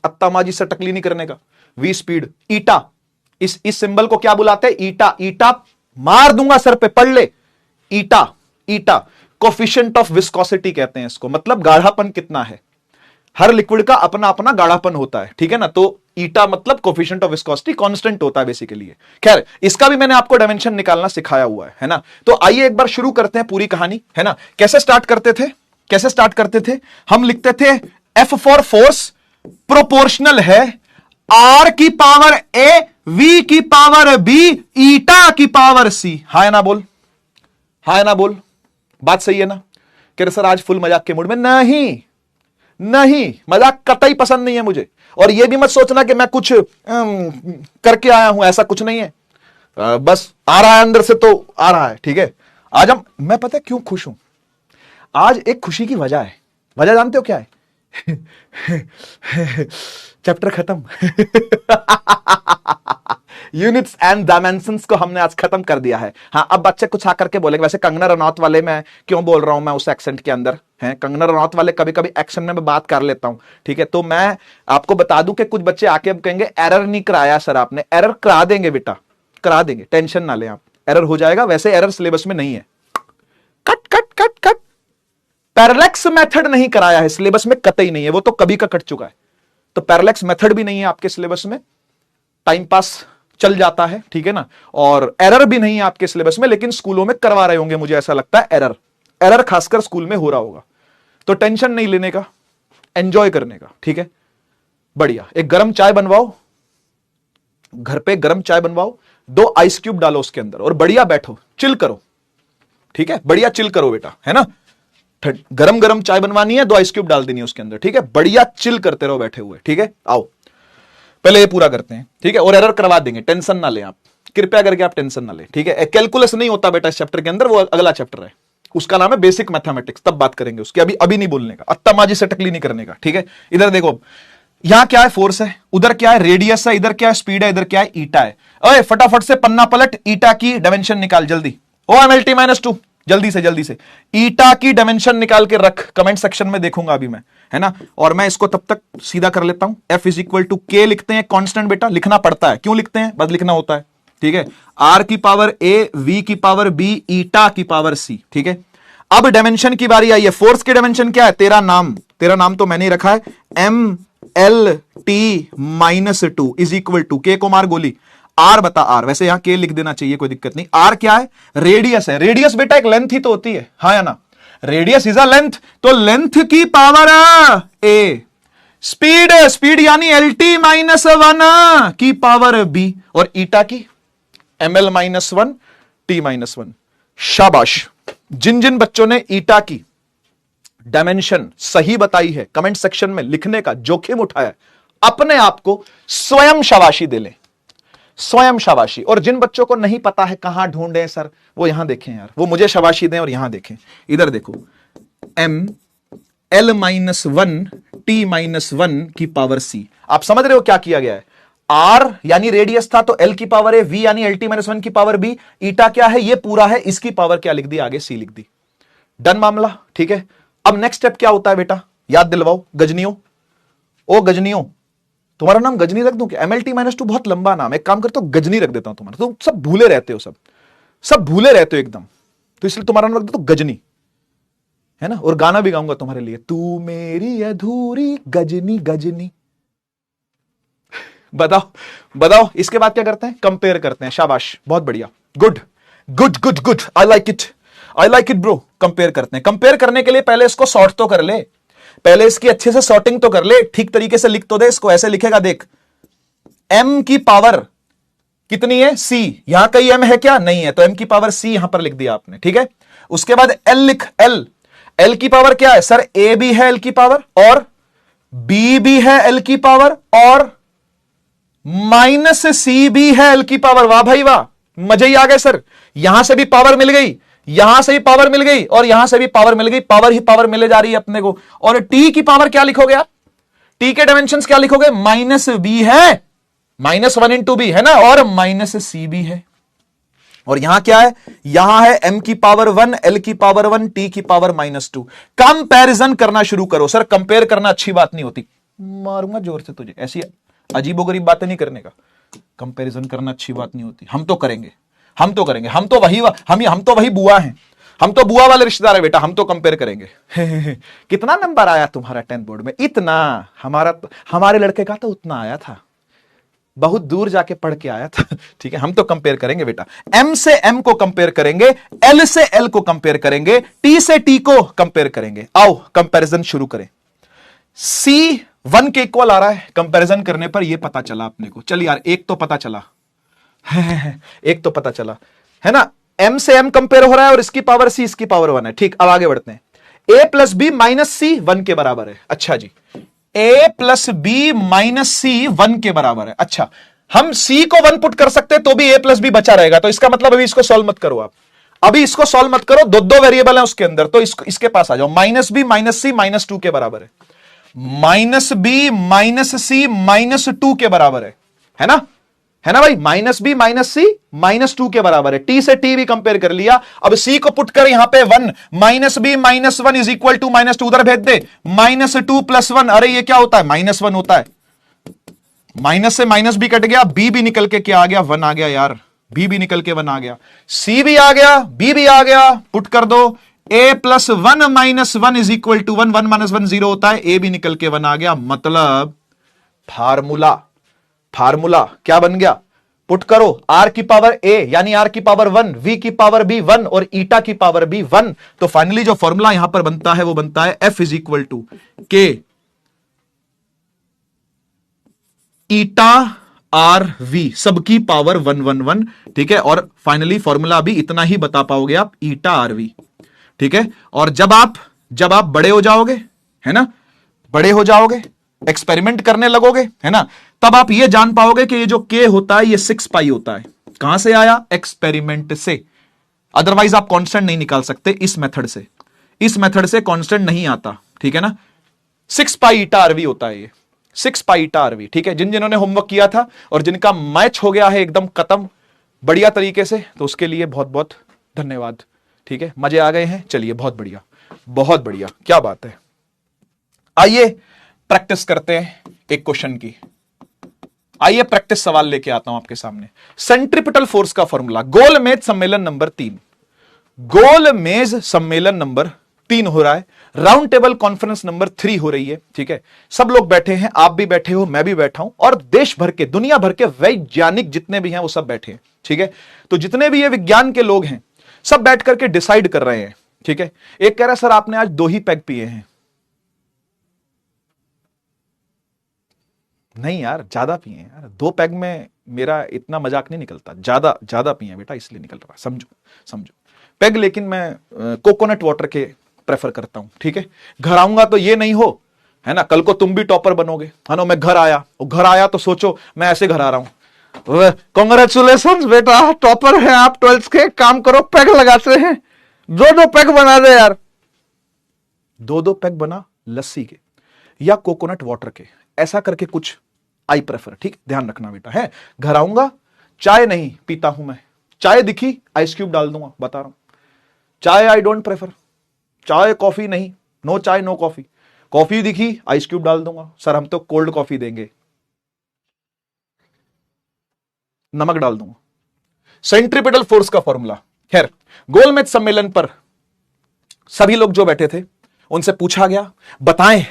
अत्तामाजी से टकली नहीं करने का। वी स्पीड, ईटा, इस सिंबल को क्या बुलाते हैं? ईटा। ईटा मार दूंगा सर पे, पढ़ ले। ईटा कोफिशिएंट ऑफ विस्कोसिटी कहते हैं इसको, मतलब गाढ़ापन कितना है। हर लिक्विड का अपना अपना गाढ़ापन होता है, ठीक है ना। तो ईटा मतलब कोफिशिएंट ऑफ विस्कोसिटी, कांस्टेंट होता है बेसिकली। खैर, इसका भी मैंने आपको डायमेंशन निकालना सिखाया हुआ है ना। तो आइए एक बार शुरू करते हैं पूरी कहानी, है ना। कैसे स्टार्ट करते थे? हम लिखते थे F फॉर फोर्स प्रोपोर्शनल है R की पावर A, V की पावर B, ईटा की पावर C। हाँ ना बोल, बात सही है ना। कह रहे सर आज फुल मजाक के मूड में। नहीं, मजाक कतई पसंद नहीं है मुझे। और यह भी मत सोचना कि मैं कुछ करके आया हूं, ऐसा कुछ नहीं है। बस आ रहा है अंदर से तो आ रहा है, ठीक है। आज मैं पता है क्यों खुश हूं आज, एक खुशी की वजह है। वजह जानते हो क्या है? चैप्टर खत्म। यूनिट्स एंड डायमेंशंस को हमने आज खत्म कर दिया है। हाँ, अब बच्चे कुछ आकर के बोलेंगे, वैसे कंगना रनौत वाले मैं क्यों बोल रहा हूं, मैं उस एक्सेंट के अंदर है, कंगना रनौत वाले कभी कभी एक्शन में मैं बात कर लेता हूं, ठीक है। तो मैं आपको बता दूं कि कुछ बच्चे आके अब कहेंगे एरर नहीं कराया सर आपने। एरर करा देंगे बेटा, करा देंगे, टेंशन ना लें आप, एरर हो जाएगा। वैसे एरर सिलेबस में नहीं है। Cut cut cut cut, parallax method नहीं कराया है सिलेबस में, कतई नहीं है, वो तो कभी का कट चुका है। तो पैरेलैक्स मेथड भी नहीं है आपके सिलेबस में, टाइम पास चल जाता है, ठीक है ना। और एरर भी नहीं है आपके सिलेबस में, लेकिन स्कूलों में करवा रहे होंगे, मुझे ऐसा लगता है एरर, एरर खासकर स्कूल में हो रहा होगा। तो टेंशन नहीं लेने का, एंजॉय करने का, ठीक है। बढ़िया, एक गर्म चाय बनवाओ, घर पे गर्म चाय बनवाओ, 2 आइस क्यूब डालो उसके अंदर और बढ़िया बैठो, चिल करो, ठीक है। बढ़िया चिल करो बेटा, है ना। गरम गरम चाय बनवानी है, 2 आइस क्यूब डाल देनी है उसके अंदर, ठीक है। बढ़िया चिल करते रहो बैठे हुए, ठीक है। आओ पहले ये पूरा करते हैं, ठीक है। और एरर करवा देंगे, टेंशन ना लें आप, कृपया करके आप टेंशन ना लें, ठीक है। कैलकुलस नहीं होता बेटा इस चैप्टर के अंदर, वो अगला चैप्टर है, उसका नाम है बेसिक मैथमेटिक्स, तब बात करेंगे उसकी, अभी नहीं बोलने का, अत्तामाजी से टकली नहीं करने का, ठीक है। इधर देखो, यहां क्या है, फोर्स है, उधर क्या है, रेडियस है, इधर क्या है, स्पीड है, इधर क्या है, ईटा है। ओए फटाफट से पन्ना पलट, ईटा की डायमेंशन निकाल जल्दी। ओ MLT -2, जल्दी से ईटा की डायमेंशन निकाल के रख, कमेंट सेक्शन में देखूंगा अभी मैं, है ना। और मैं इसको तब तक सीधा कर लेता हूं। F = K लिखते हैं, कांस्टेंट बेटा, लिखना पड़ता है, क्यों लिखते हैं, बस लिखना होता है, ठीक है। R की पावर A, V की पावर B, ईटा की पावर C, ठीक है। अब डायमेंशन की बारी आई है। फोर्स की डायमेंशन क्या है, तेरा नाम तो मैंने ही रखा है, MLT -2 = K को मार गोली, आर बता आर, वैसे यहां के लिख देना चाहिए, कोई दिक्कत नहीं। आर क्या है, रेडियस है। रेडियस बेटा एक लेंथ ही तो होती है, हाँ या ना। रेडियस इज अ लेंथ, तो लेंथ की पावर ए। स्पीड यानी LT -1 की पावर बी, और ईटा की ML -1 T -1। शाबाश, जिन जिन बच्चों ने ईटा की डायमेंशन सही बताई है, कमेंट सेक्शन में लिखने का जोखिम उठाया, अपने आप को स्वयं शाबाशी दे लें, स्वयं शाबाशी। और जिन बच्चों को नहीं पता है कहां ढूंढें सर, वो यहां देखें यार, वो मुझे शाबाशी दें और यहां देखें, इधर देखो, ML -1 T -1 की पावर C। आप समझ रहे हो क्या किया गया है। R यानी रेडियस था, तो L की पावर है, V यानी LT -1 की पावर B, ईटा क्या है, ये पूरा है, इसकी पावर क्या लिख दी, आगे C लिख दी, डन मामला, ठीक है। अब नेक्स्ट स्टेप क्या होता है बेटा, याद दिलवाओ, गजनियों, ओ गजनियों, तुम्हारा नाम गजनी रख दूं क्या? MLT -2 बहुत लंबा नाम है, एक काम करता हूं गजनी रख देता हूं तुम्हारा, तुम सब भूले रहते हो, सब भूले रहते हो एकदम, तो इसलिए तुम्हारा नाम रख देता हूं गजनी, है ना। और गाना भी गाऊंगा तुम्हारे लिए, तू मेरी अधूरी गजनी गजनी। बताओ इसके बाद क्या करते हैं, कंपेयर करते हैं। शाबाश, बहुत बढ़िया, good, I like it bro. Compare करते हैं। कंपेयर करने के लिए पहले इसको सॉर्ट तो कर ले, पहले इसकी अच्छे से सॉर्टिंग तो कर ले, ठीक तरीके से लिख तो दे इसको। ऐसे लिखेगा, देख, M की पावर कितनी है, C, यहां कहीं M है क्या, नहीं है, तो M की पावर C यहां पर लिख दिया आपने, ठीक है। उसके बाद L लिख, L की पावर क्या है सर, A भी है L की पावर, और B भी है L की पावर, और -C भी है L की पावर। वाह भाई वाह, मजे ही आ गए सर। यहां से भी पावर मिल गई, यहां से भी पावर मिल गई, और यहां से भी पावर मिल गई, पावर ही पावर मिले जा रही है अपने को। और T की पावर क्या लिखोगे आप, T के डायमेंशंस क्या लिखोगे, -B है, -1 × B है ना, और -C भी है। और यहां क्या है, यहां है M की पावर 1, L की पावर 1, T की पावर -2। कंपैरिजन करना शुरू करो सर। कंपेयर करना अच्छी बात नहीं होती, मारूंगा जोर से तुझे, ऐसी अजीबोगरीब बातें नहीं करने का। कंपैरिजन करना अच्छी बात नहीं होती, हम तो करेंगे, हम तो वही बुआ हैं, हम तो बुआ वाले रिश्तेदार है बेटा, हम तो कंपेयर करेंगे। कितना नंबर आया तुम्हारा 10th बोर्ड में, इतना, हमारे लड़के का तो उतना आया था, बहुत दूर जाके पढ़ के आया था, ठीक है। हम तो कंपेयर करेंगे बेटा, M से M को कंपेयर करेंगे, L से L को कंपेयर करेंगे, T से T को कंपेयर करेंगे। आओ कंपैरिजन शुरू करें। C 1 के इक्वल आ रहा है, कंपैरिजन करने पर यह पता चला अपने को, चल यार एक तो पता चला, एक तो पता चला, है ना। M से M कंपेयर हो रहा है, और इसकी पावर C, इसकी पावर 1 है, ठीक। अब आगे बढ़ते हैं। A + B - C 1 के बराबर है, अच्छा जी, A + B - C 1 के बराबर है, अच्छा। हम सी को 1 पुट कर सकते हैं तो भी ए प्लस बी बचा रहेगा। तो इसका मतलब अभी इसको सॉल्व मत करो आप, अभी इसको सॉल्व मत करो, दो वेरिएबल है उसके अंदर, तो इसके पास आ जाओ। माइनस बी माइनस सी माइनस 2 के बराबर है, माइनस बी माइनस सी माइनस 2 के बराबर है ना, है ना भाई। माइनस बी माइनस सी माइनस 2 के बराबर है। टी से टी भी कंपेयर कर लिया, अब सी को पुट कर यहां पे 1, minus B minus 1 is equal to minus 2, उधर भेज दे, माइनस 2 प्लस 1, अरे ये क्या होता है, माइनस 1 होता है। माइनस से माइनस भी कट गया, बी भी निकल के क्या आ गया, 1 आ गया यार, बी भी निकल के 1 आ गया, सी भी आ गया, बी भी आ गया, पुट कर दो, a plus 1 minus 1 is equal to 1, 1 minus 1 0 होता है, a भी निकल के 1 आ गया। मतलब फार्मूला क्या बन गया, पुट करो, r की पावर a यानी r की पावर 1, v की पावर b 1 और ईटा की पावर b 1। तो फाइनली जो फॉर्मूला यहां पर बनता है वो बनता है f is equal to k eta R V, सबकी पावर 1 1 1, ठीक है। और फाइनली फॉर्मूला भी इतना ही बता पाओगे आप, ईटा आर वी, ठीक है। और जब आप बड़े हो जाओगे, है ना, बड़े हो जाओगे, एक्सपेरिमेंट करने लगोगे, है ना, तब आप ये जान पाओगे कि ये जो k होता है ये 6 पाई होता है। कहां से आया, एक्सपेरिमेंट से। अदरवाइज आप कांस्टेंट नहीं निकाल सकते इस मेथड से कांस्टेंट नहीं आता, ठीक है ना। 6 पाई ईटा आरवी होता है ये, 6 पाई ईटा आरवी, ठीक है। जिन्होंने होमवर्क किया था और जिनका मैच हो गया है एकदम खत्म बढ़िया तरीके से, तो उसके लिए बहुत बहुत धन्यवाद, ठीक है। मजे आ गए हैं, चलिए बहुत बढ़िया, बहुत बढ़िया, क्या बात है। आइए प्रैक्टिस करते हैं एक क्वेश्चन की। आइए प्रैक्टिस सवाल लेके आता हूं आपके सामने। सेंट्रीपिटल फोर्स का फॉर्मूला, गोलमेज सम्मेलन नंबर 3, गोलमेज सम्मेलन नंबर 3 हो रहा है, राउंड टेबल कॉन्फ्रेंस नंबर 3 हो रही है, ठीक है। सब लोग बैठे हैं, आप भी बैठे हो, मैं भी बैठा हूं, और देश भर के, दुनिया भर के वैज्ञानिक जितने भी हैं वो सब बैठे हैं, ठीक है। तो जितने भी ये विज्ञान के लोग हैं सब बैठ करके डिसाइड कर रहे हैं, ठीक है। एक कह रहा है सर आपने आज 2 ही पैग पिए हैं। नहीं यार, ज्यादा पिए हैं यार, 2 पैग में मेरा इतना मजाक नहीं निकलता, ज्यादा पिए बेटा, इसलिए निकल रहा है, समझो पैग। लेकिन मैं कोकोनट वाटर के प्रेफर करता हूं, ठीक है। घर आऊंगा तो ये नहीं हो, है ना, कल को तुम भी टॉपर बनोगे, है ना। मैं घर आया तो सोचो मैं ऐसे घर आ रहा हूं, कांग्रेचुलेशन बेटा, टॉपर है आप 12th के, काम करो, पैग लगाते हैं, 2 पैग बना दे यार, 2 पैग बना लस्सी के या कोकोनट वाटर के, ऐसा करके कुछ आई प्रेफर, ठीक, ध्यान रखना बेटा, है। घर आऊंगा, चाय नहीं पीता हूं मैं, चाय दिखी आइस क्यूब डाल दूंगा, बता रहा हूं। चाय आई डोंट प्रेफर, चाय कॉफी नहीं, नो चाय नो कॉफी, कॉफी दिखी आइस क्यूब डाल दूंगा, सर हम तो कोल्ड कॉफी देंगे, नमक डाल दूंगा। सेंट्रीपिटल फोर्स का फॉर्मूला, खैर गोलमेज सम्मेलन पर सभी लोग जो बैठे थे उनसे पूछा गया, बताएं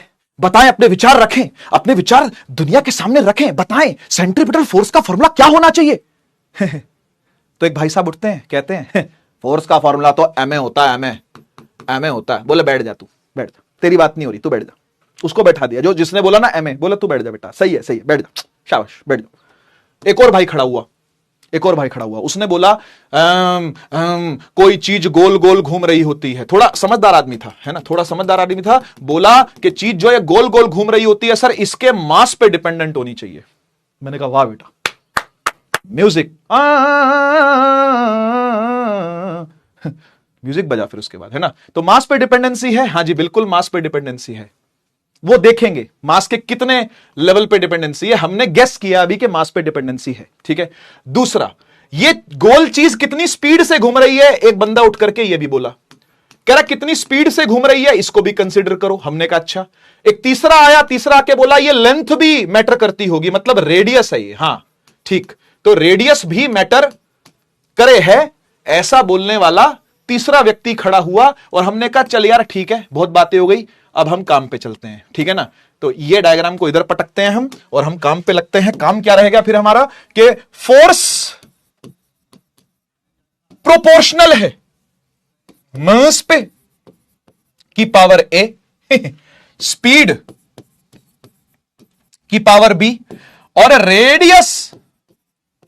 अपने विचार रखें, अपने विचार दुनिया के सामने रखें, बताएं सेंट्रीपिटल फोर्स का फॉर्मूला क्या होना चाहिए। तो एक भाई साहब उठते हैं, कहते हैं फोर्स का फॉर्मूला तो एमए होता है, एमए होता है। बोले बैठ जा, तू बैठ जा, तेरी बात नहीं हो रही, तू बैठ जा। उसको बैठा दिया, जो जिसने बोला ना एमए, बोला तू बैठ जा बेटा, सही है बैठ जा, शाबाश बैठ जा। एक और भाई खड़ा हुआ, उसने बोला कोई चीज गोल गोल घूम रही होती है। थोड़ा समझदार आदमी था, है ना, थोड़ा समझदार आदमी था, बोला कि चीज जो है गोल गोल घूम रही होती है सर, इसके मास पे डिपेंडेंट होनी चाहिए। मैंने कहा वाह बेटा, म्यूजिक म्यूजिक बजा फिर उसके बाद, है ना। तो मास पे डिपेंडेंसी है, हाँ जी बिल्कुल मास पे डिपेंडेंसी है। वो देखेंगे मास के कितने लेवल पे डिपेंडेंसी है, हमने गेस किया अभी कि मास पे डिपेंडेंसी है, ठीक है। दूसरा, ये गोल चीज कितनी स्पीड से घूम रही है, एक बंदा उठ करके ये भी बोला, कह रहा कितनी स्पीड से घूम रही है, इसको भी कंसीडर करो। हमने कहा अच्छा। एक तीसरा आके बोला ये लेंथ भी मैटर करती होगी, मतलब रेडियस है ये, हाँ ठीक, तो रेडियस भी मैटर करे है, ऐसा बोलने वाला तीसरा व्यक्ति खड़ा हुआ। और हमने कहा चल यार ठीक है, बहुत बातें हो गई, अब हम काम पे चलते हैं, ठीक है ना। तो ये डायग्राम को इधर पटकते हैं हम और हम काम पे लगते हैं। काम क्या रहेगा फिर हमारा, कि फोर्स प्रोपोर्शनल है मास पे की पावर ए, स्पीड की पावर बी और रेडियस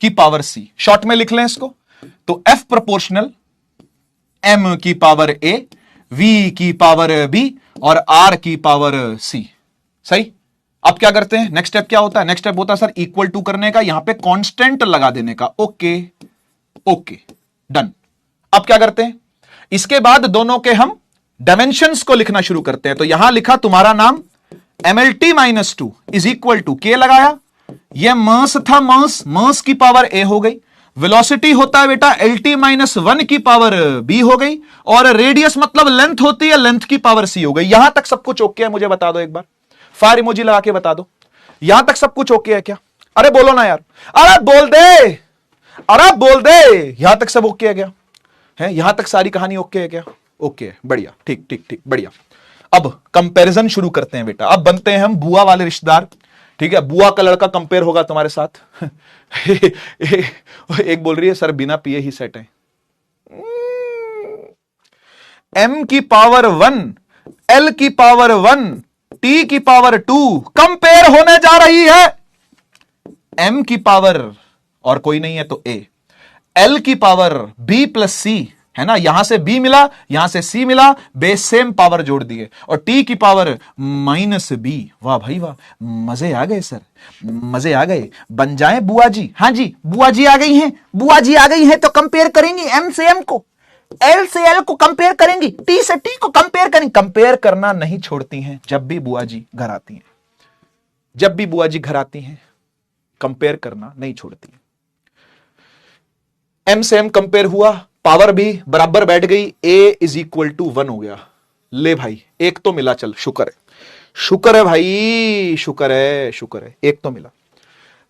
की पावर सी। शॉर्ट में लिख लें इसको, तो एफ प्रोपोर्शनल एम की पावर ए, वी की पावर बी और आर की पावर सी। सही, अब क्या करते हैं, नेक्स्ट स्टेप क्या होता है, नेक्स्ट स्टेप होता है सर इक्वल टू करने का, यहां पे कांस्टेंट लगा देने का। Okay okay done. अब क्या करते हैं, इसके बाद दोनों के हम डायमेंशंस को लिखना शुरू करते हैं। तो यहां लिखा तुम्हारा नाम MLT minus 2 is equal to K लगाया, यह मास था, मास की पावर A हो गई, वेलोसिटी होता है बेटा LT माइनस 1 की पावर B हो गई, और रेडियस मतलब लेंथ होती है, लेंथ की पावर C हो गई। यहां तक सब कुछ ओके है, मुझे बता दो एक बार, फायर इमोजी लगा के बता दो, यहां तक सब कुछ ओके है क्या? अरे बोलो ना यार, अरे बोल दे, अरे बोल दे, यहां तक सब ओके है क्या? है यहां तक सारी कहानी ओके है क्या? ओके है, बढ़िया, ठीक ठीक ठीक, बढ़िया। अब कंपैरिजन शुरू करते हैं बेटा, अब बनते हैं हम बुआ वाले रिश्तेदार। ठीक है, बुआ का लड़का कंपेयर होगा तुम्हारे साथ। एक बोल रही है सर बिना पिए ही सेट है। M की पावर 1, L की पावर 1, T की पावर 2 कंपेयर होने जा रही है। M की पावर और कोई नहीं है तो A, L की पावर B प्लस C है ना, यहां से B मिला, यहां से C मिला, बेस सेम पावर जोड़ दिए, और T की पावर माइनस B। वाह भाई वाह, मजे आ गए सर, मजे आ गए। बन जाए बुआ जी, हाँ जी बुआ जी आ गई हैं, बुआ जी आ गई हैं, तो कंपेयर करेंगी M से M को, L से L को कंपेयर करेंगी, T से T को कंपेयर करेंगी। कंपेयर करना नहीं छोड़ती हैं जब भी बुआ जी घर आती हैं, जब भी बुआ जी घर आती हैं कंपेयर करना नहीं छोड़ती हैं। M से M कंपेयर हुआ, पावर भी बराबर बैठ गई, A इज इक्वल टू 1 हो गया। ले भाई एक तो मिला, चल शुक्र है, शुक्र है भाई, शुक्र है, शुक्र है, एक तो मिला।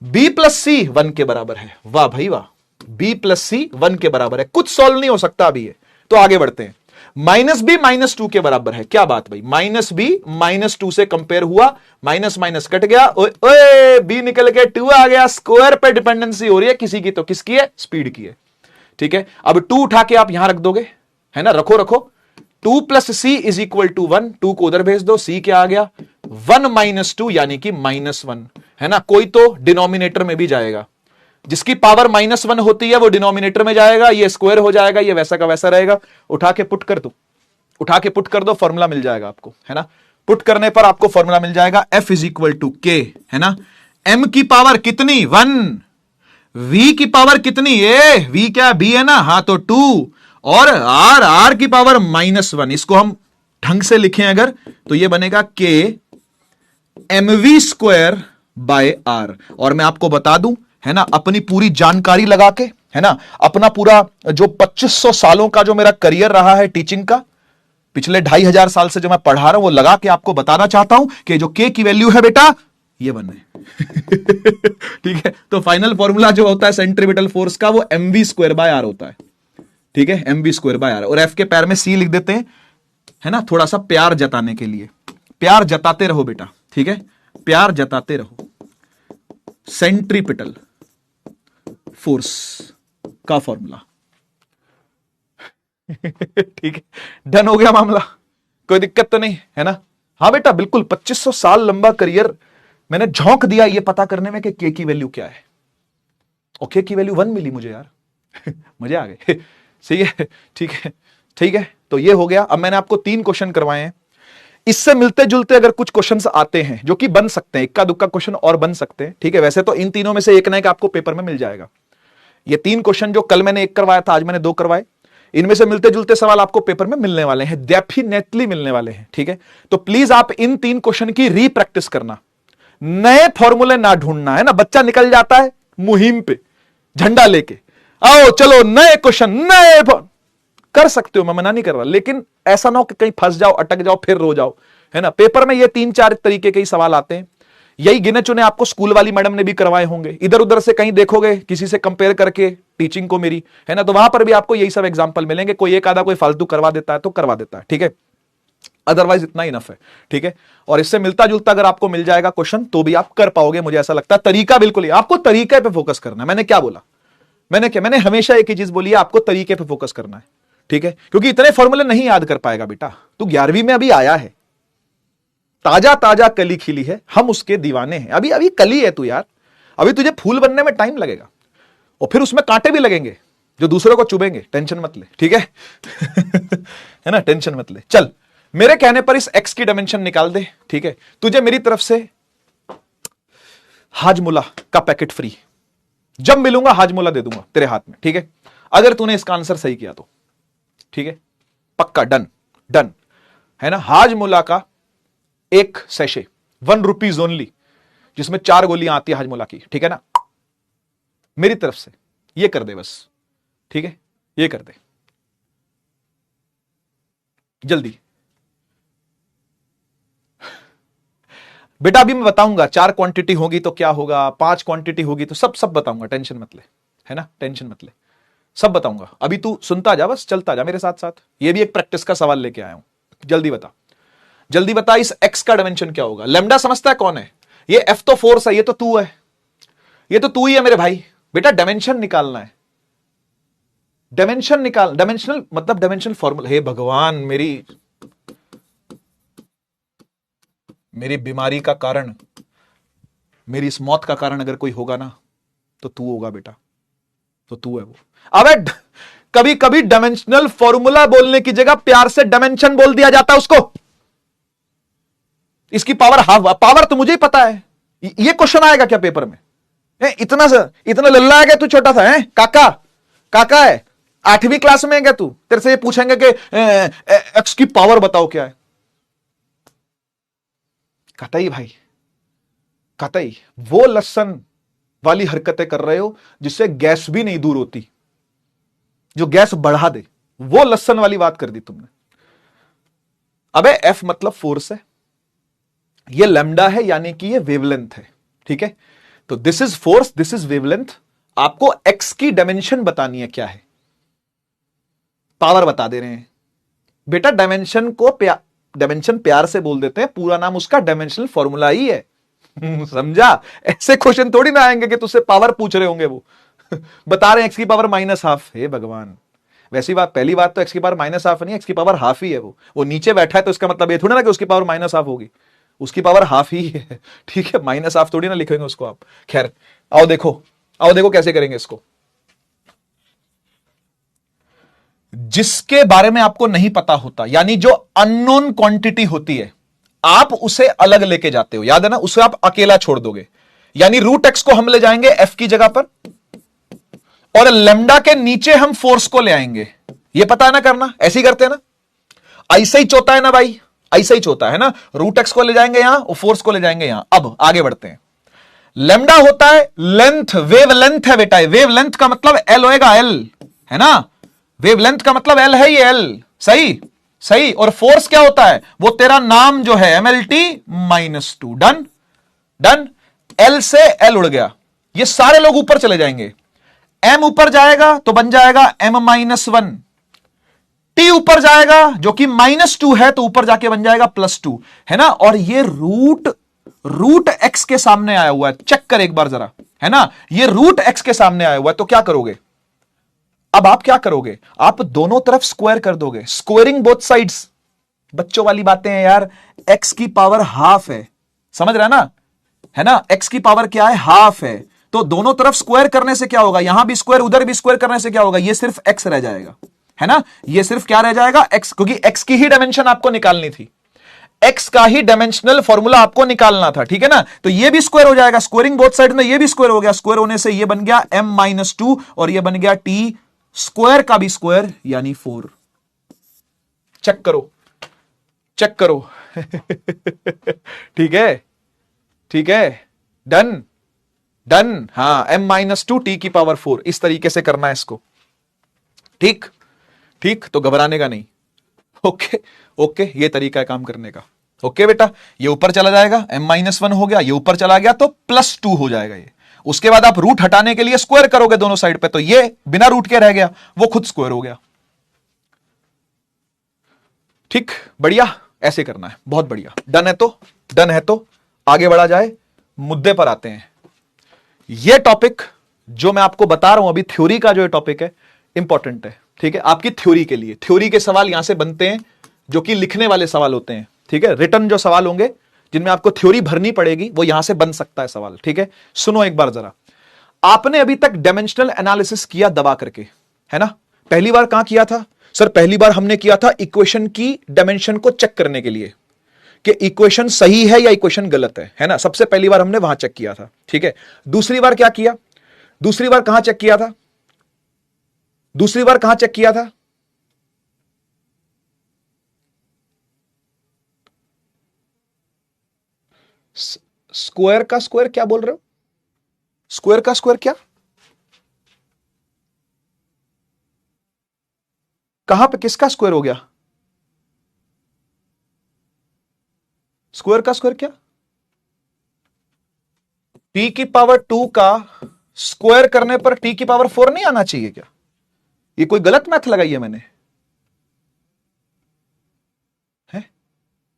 B प्लस C 1 के बराबर है, वाह भाई वाह, B प्लस C 1 के बराबर है, कुछ सॉल्व नहीं हो सकता अभी है, तो आगे बढ़ते हैं। माइनस B माइनस 2 के बराबर है, क्या बात भाई, माइनस B माइनस 2 से कंपेयर हुआ, माइनस माइनस कट गया, ओए B निकल के 2 आ गया, स्क्वायर पे डिपेंडेंसी हो रही है किसी की, तो किसकी है, स्पीड की है। ठीक है, अब 2 उठा के आप यहां रख दोगे, है ना, रखो रखो, 2 plus C is equal to 1, 2 को उधर भेज दो, C क्या आ गया 1 माइनस 2 यानी कि -1, है ना, कोई तो डिनोमिनेटर में भी जाएगा, जिसकी पावर -1 होती है वो डिनोमिनेटर में जाएगा, ये स्क्वायर हो जाएगा, ये वैसा का वैसा रहेगा, उठा के पुट कर दो, उठा के पुट कर दो, फॉर्मूला मिल जाएगा आपको, है ना, पुट करने पर आपको फॉर्मूला मिल जाएगा F is equal to K, है ना, M की पावर कितनी 1, V की पावर कितनी, ए V क्या B है ना, हाँ तो 2, और R की पावर -1, इसको हम ढंग से लिखें अगर तो ये बनेगा K mv square by R। और मैं आपको बता दूं, है ना, अपनी पूरी जानकारी लगा के, है ना, अपना पूरा जो 2500 सालों का जो मेरा करियर रहा है टीचिंग का, पिछले 2500 साल से जो मैं पढ़ा रहा हूं वो लगा के आपको बताना चाहता हूं कि जो K की वैल्यू है बेटा ये बन रहे। ठीक है, तो फाइनल फॉर्मूला जो होता है सेंट्रीपिटल फोर्स का वो mv स्क्वायर बाय R होता है। ठीक है, mv स्क्वायर बाय R, और F के पैर में C लिख देते हैं, है ना, थोड़ा सा प्यार जताने के लिए, प्यार जताते रहो बेटा, ठीक है, प्यार जताते रहो। सेंट्रीपिटल फोर्स का फॉर्मूला। ठीक है, डन हो गया मामला, कोई दिक्कत तो नहीं है ना। हाँ बेटा बिल्कुल, 2500 साल लंबा करियर मैंने झोंक दिया ये पता करने में कि K की वैल्यू क्या है, और K की वैल्यू 1 मिली मुझे यार। मजे आ गए। सही है, ठीक है, ठीक है, तो ये हो गया। अब मैंने आपको 3 क्वेश्चन करवाए हैं, इससे मिलते जुलते अगर कुछ क्वेश्चंस आते हैं जो कि बन सकते हैं, इक्का दुक्का क्वेश्चन और बन सकते हैं। ठीक है, वैसे तो इन तीनों में से एक ना एक आपको पेपर में मिल जाएगा। ये 3 क्वेश्चन जो कल मैंने 1 करवाया था, आज मैंने 2 करवाए, इनमें से मिलते जुलते सवाल आपको पेपर में मिलने वाले हैं, डेफिनेटली मिलने वाले हैं। ठीक है, तो प्लीज आप इन 3 क्वेश्चन की रीप्रैक्टिस करना, नए फॉर्मूले ना ढूंढना, है ना। बच्चा निकल जाता है मुहिम पे झंडा लेके, आओ चलो नए क्वेश्चन, नए कर सकते हो, मैं मना नहीं कर रहा, लेकिन ऐसा ना हो कि कहीं फंस जाओ, अटक जाओ, फिर रो जाओ, है ना। पेपर में ये 3-4 तरीके के ही सवाल आते हैं, यही गिने चुने आपको स्कूल वाली मैडम ने भी करवाए होंगे। इधर उधर से कहीं देखोगे किसी से कंपेयर करके टीचिंग को मेरी, है ना, तो वहां पर भी आपको यही सब एग्जांपल मिलेंगे। कोई एक आधा कोई फालतू करवा देता है तो करवा देता है, ठीक है, अदरवाइज इतना इनफ है। ठीक है, और इससे मिलता जुलता अगर आपको मिल जाएगा क्वेश्चन तो भी आप कर पाओगे, मुझे ऐसा लगता है। तरीका बिल्कुल ही, आपको तरीके पे फोकस करना है। मैंने क्या बोला, मैंने हमेशा एक ही चीज बोली है, आपको तरीके पे फोकस करना है। ठीक है, क्योंकि इतने फॉर्मूले नहीं याद कर पाएगा बेटा, तू 11वीं में अभी आया है, ताजा ताजा कली खिली है, हम उसके दीवाने हैं। अभी अभी कली है तू यार, अभी तुझे फूल बनने में टाइम लगेगा, और फिर उसमें कांटे भी लगेंगे जो दूसरों को चुभेंगे, टेंशन मत ले, ठीक है। है ना, टेंशन मत ले। चल, मेरे कहने पर इस x की डायमेंशन निकाल दे, ठीक है। तुझे मेरी तरफ से हाजमोला का पैकेट फ्री। जब मिलूंगा हाजमोला दे दूंगा तेरे हाथ में, ठीक है, अगर तूने इसका आंसर सही किया तो, ठीक है, पक्का, डन डन है ना। हाजमोला का एक सैशे, ₹1 ओनली, जिसमें 4 गोलियां आती है हाजमोला की, ठीक है ना, मेरी तरफ से ये कर दे बस, ठीक है, ये कर दे जल्दी। बेटा अभी मैं बताऊंगा 4 क्वांटिटी होगी तो क्या होगा, 5 क्वांटिटी होगी तो सब बताऊंगा, टेंशन मत ले, है ना, टेंशन मत ले, सब बताऊंगा। अभी तू सुनता जा, बस चलता जा मेरे साथ साथ। ये भी एक प्रैक्टिस का सवाल लेके आया हूं, जल्दी बता, जल्दी बता, इस एक्स का डायमेंशन क्या होगा। लैम्डा समझता है कौन है, ये एफ तो फोर्स है, ये तो तू है, ये तो तू ही है मेरे भाई। बेटा डायमेंशन निकालना है, डायमेंशन निकाल, डायमेंशनल मतलब डायमेंशनल फॉर्मूला। हे भगवान, मेरी बीमारी का कारण, मेरी इस मौत का कारण अगर कोई होगा ना तो तू होगा बेटा, तो तू है वो। अबे कभी कभी डायमेंशनल फॉर्मूला बोलने की जगह प्यार से डायमेंशन बोल दिया जाता है उसको। इसकी पावर हाफ, पावर तो मुझे ही पता है। ये क्वेश्चन आएगा क्या पेपर में? इतना लल्ला है क्या तू, छोटा सा है, काका काका है, 8वीं क्लास में है क्या तू? तेरे से ये पूछेंगे कि एक्स की पावर बताओ क्या है। कतई भाई, कतई वो लसन वाली हरकतें कर रहे हो जिससे गैस भी नहीं दूर होती, जो गैस बढ़ा दे, वो लसन वाली बात कर दी तुमने। अबे एफ मतलब फोर्स है, ये लैम्डा है यानी कि ये वेवलेंथ है, ठीक है। तो this is force, this is wavelength. आपको एक्स की डायमेंशन बतानी है क्या है, पावर बता दे रहे हैं बेटा। डायमेंशन को डायमेंशन प्यार से बोल देते हैं, पूरा नाम उसका डायमेंशनल फॉर्मूला ही है। समझा? ऐसे क्वेश्चन थोड़ी ना आएंगे कि तुझसे पावर पूछ रहे होंगे वो। बता रहे हैं एक्स की पावर -12। हे भगवान, वैसी बात, पहली बात तो एक्स की पावर -12 नहीं, एक्स की पावर हाफ ही है। वो नीचे बैठा है तो इसका मतलब ये थोड़ी ना कि उसकी पावर -12 होगी, उसकी पावर हाफ ही है, ठीक है। -12 थोड़ी ना लिखेंगे उसको आप। खैर आओ देखो कैसे करेंगे इसको। जिसके बारे में आपको नहीं पता होता, यानी जो अननोन क्वांटिटी होती है, आप उसे अलग लेके जाते हो, याद है ना, उसे आप अकेला छोड़ दोगे। यानी √x को हम ले जाएंगे एफ की जगह पर, और लैम्डा के नीचे हम फोर्स को ले आएंगे। ये पता है ना करना, ऐसे ही करते हैं ना, ऐसे ही चोता है ना भाई, ऐसे ही चोता है ना। √x को ले जाएंगे यहां और फोर्स को ले जाएंगे यहां। अब आगे बढ़ते हैं। लैम्डा होता है लेंथ, वेव लेंथ है बेटा। वेव लेंथ का मतलब एल होएगा, एल है ना, वेव लेंथ का मतलब एल है, ये एल, सही सही। और फोर्स क्या होता है, वो तेरा नाम जो है MLT-2, डन डन। एल से एल उड़ गया, ये सारे लोग ऊपर चले जाएंगे। एम ऊपर जाएगा तो बन जाएगा M-1, टी ऊपर जाएगा जो कि -2 है तो ऊपर जाके बन जाएगा +2, है ना। और ये रूट एक्स के सामने आया हुआ है, चेक कर एक बार जरा, है ना, ये √x के सामने आया हुआ है। तो क्या करोगे, अब आप क्या करोगे, आप दोनों तरफ स्क्वायर कर दोगे, स्क्वायरिंग बोथ साइड्स। बच्चों वाली बातें हैं यार, x की पावर हाफ है, समझ रहा है ना, x की पावर क्या है, हाफ है। तो दोनों तरफ स्क्वायर करने से क्या होगा, यहां भी स्क्वायर उधर भी स्क्वायर करने से क्या होगा, ये सिर्फ x रह जाएगा, है ना, ये सिर्फ क्या रह जाएगा, x, क्योंकि x की ही डायमेंशन आपको निकालनी थी, x का ही डायमेंशनल फॉर्मूला आपको निकालना था, ठीक है ना। तो ये भी स्क्वायर हो जाएगा, स्क्वायरिंग बोथ साइड में, ये भी स्क्वायर हो गया, स्क्वायर होने से ये बन गया M-2 और ये बन गया t स्क्वायर का भी स्क्वायर यानी 4। चेक करो चेक करो। ठीक है, डन डन। हाँ, M-2 t की पावर 4, इस तरीके से करना है इसको, ठीक ठीक। तो घबराने का नहीं, ओके, ये तरीका है काम करने का। ओके बेटा, ये ऊपर चला जाएगा, M-1 हो गया, ये ऊपर चला गया तो +2 हो जाएगा ये। उसके बाद आप रूट हटाने के लिए स्क्वायर करोगे दोनों साइड पे, तो ये बिना रूट के रह गया, वो खुद स्क्वायर हो गया, ठीक, बढ़िया, ऐसे करना है, बहुत बढ़िया। डन है तो आगे बढ़ा जाए, मुद्दे पर आते हैं। ये टॉपिक जो मैं आपको बता रहा हूं अभी, थ्योरी का जो टॉपिक है, इंपॉर्टेंट है, ठीक है, आपकी थ्योरी के लिए। थ्योरी के सवाल यहां से बनते हैं जो कि लिखने वाले सवाल होते हैं, ठीक है। रिटर्न जो सवाल होंगे जिनमें आपको थ्योरी भरनी पड़ेगी, वो यहां से बन सकता है सवाल, ठीक है। सुनो एक बार जरा, आपने अभी तक डायमेंशनल एनालिसिस किया दबा करके, है ना। पहली बार कहां किया था सर? पहली बार हमने किया था इक्वेशन की डायमेंशन को चेक करने के लिए कि इक्वेशन सही है या इक्वेशन गलत है ना। सबसे पहली बार हमने वहां चेक किया था, ठीक है। दूसरी बार क्या किया, दूसरी बार कहां चेक किया था, दूसरी बार कहां चेक किया था, स्क्वायर का स्क्वायर क्या बोल रहे हो, स्क्वायर का स्क्वायर क्या, कहां पे किसका स्क्वायर हो गया, स्क्वायर का स्क्वायर क्या, टी की पावर 2 का स्क्वायर करने पर टी की पावर 4 नहीं आना चाहिए क्या? ये कोई गलत मैथ लगाई है मैंने, है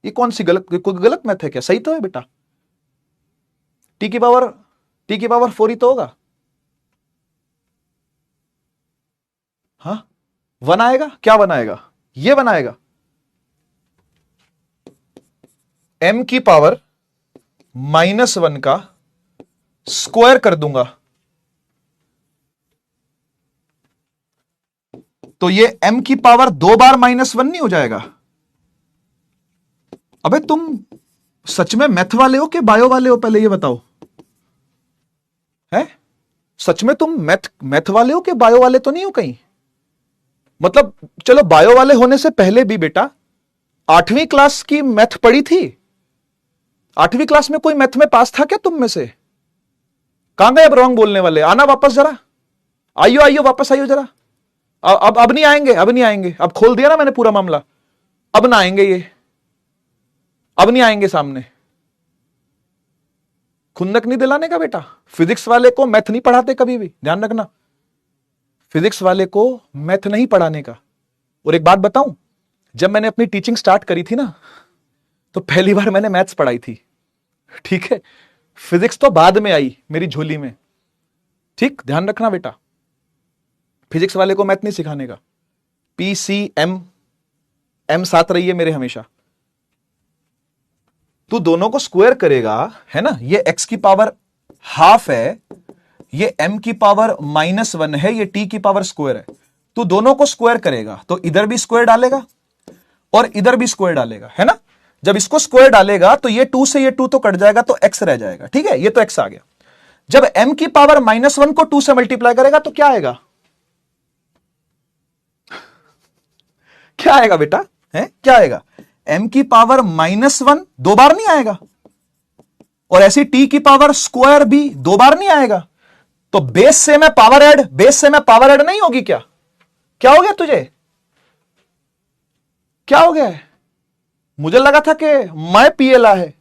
ये कौन सी गलत, कोई गलत मैथ है क्या? सही तो है बेटा, टी की पावर 4 ही तो होगा। हाँ, 1 आएगा, क्या बनाएगा, ये बनाएगा m की पावर -1 का स्क्वायर कर दूंगा तो ये m की पावर 2 बार -1 नहीं हो जाएगा? अबे तुम सच में मैथ वाले हो कि बायो वाले हो, पहले ये बताओ, है सच में तुम मैथ वाले हो कि बायो वाले तो नहीं हो कहीं? मतलब चलो बायो वाले होने से पहले भी बेटा 8वीं क्लास की मैथ पढ़ी थी, 8वीं क्लास में कोई मैथ में पास था क्या तुम में से? कहां गए अब रॉन्ग बोलने वाले, आना वापस जरा, आइयो आइयो वापस आइयो जरा। अब नहीं आएंगे, अब नहीं आएंगे, अब खोल दिया ना मैंने पूरा मामला, अब ना आएंगे ये, अब नहीं आएंगे सामने। खुंदक नहीं दिलाने का बेटा, फिजिक्स वाले को मैथ नहीं पढ़ाते कभी भी, ध्यान रखना, फिजिक्स वाले को मैथ नहीं पढ़ाने का। और एक बात बताऊं, जब मैंने अपनी टीचिंग स्टार्ट करी थी ना, तो पहली बार मैंने मैथ्स पढ़ाई थी, ठीक है, फिजिक्स तो बाद में आई मेरी झोली में, ठीक, ध्यान रखना बेटा, फिजिक्स वाले को मैथ नहीं सिखाने का। PCM M साथ रही है मेरे हमेशा। तू दोनों को स्क्वायर करेगा, है ना, ये x की पावर हाफ है, ये m की पावर -1 है, ये t की पावर स्क्वायर है। तू दोनों को स्क्वायर करेगा तो इधर भी स्क्वायर डालेगा और इधर भी स्क्वायर डालेगा, है ना। जब इसको स्क्वायर डालेगा तो ये 2 से ये 2 तो कट जाएगा तो x रह जाएगा, ठीक है, ये तो x आ गया। जब m की पावर -1 को 2 से मल्टीप्लाई करेगा तो क्या आएगा, क्या आएगा बेटा, है क्या आएगा, m की पावर -1 2 बार नहीं आएगा, और ऐसी t की पावर स्क्वायर भी 2 बार नहीं आएगा। तो बेस से मैं पावर ऐड नहीं होगी क्या? क्या हो गया तुझे, क्या हो गया है? मुझे लगा था कि मैं पीएला है,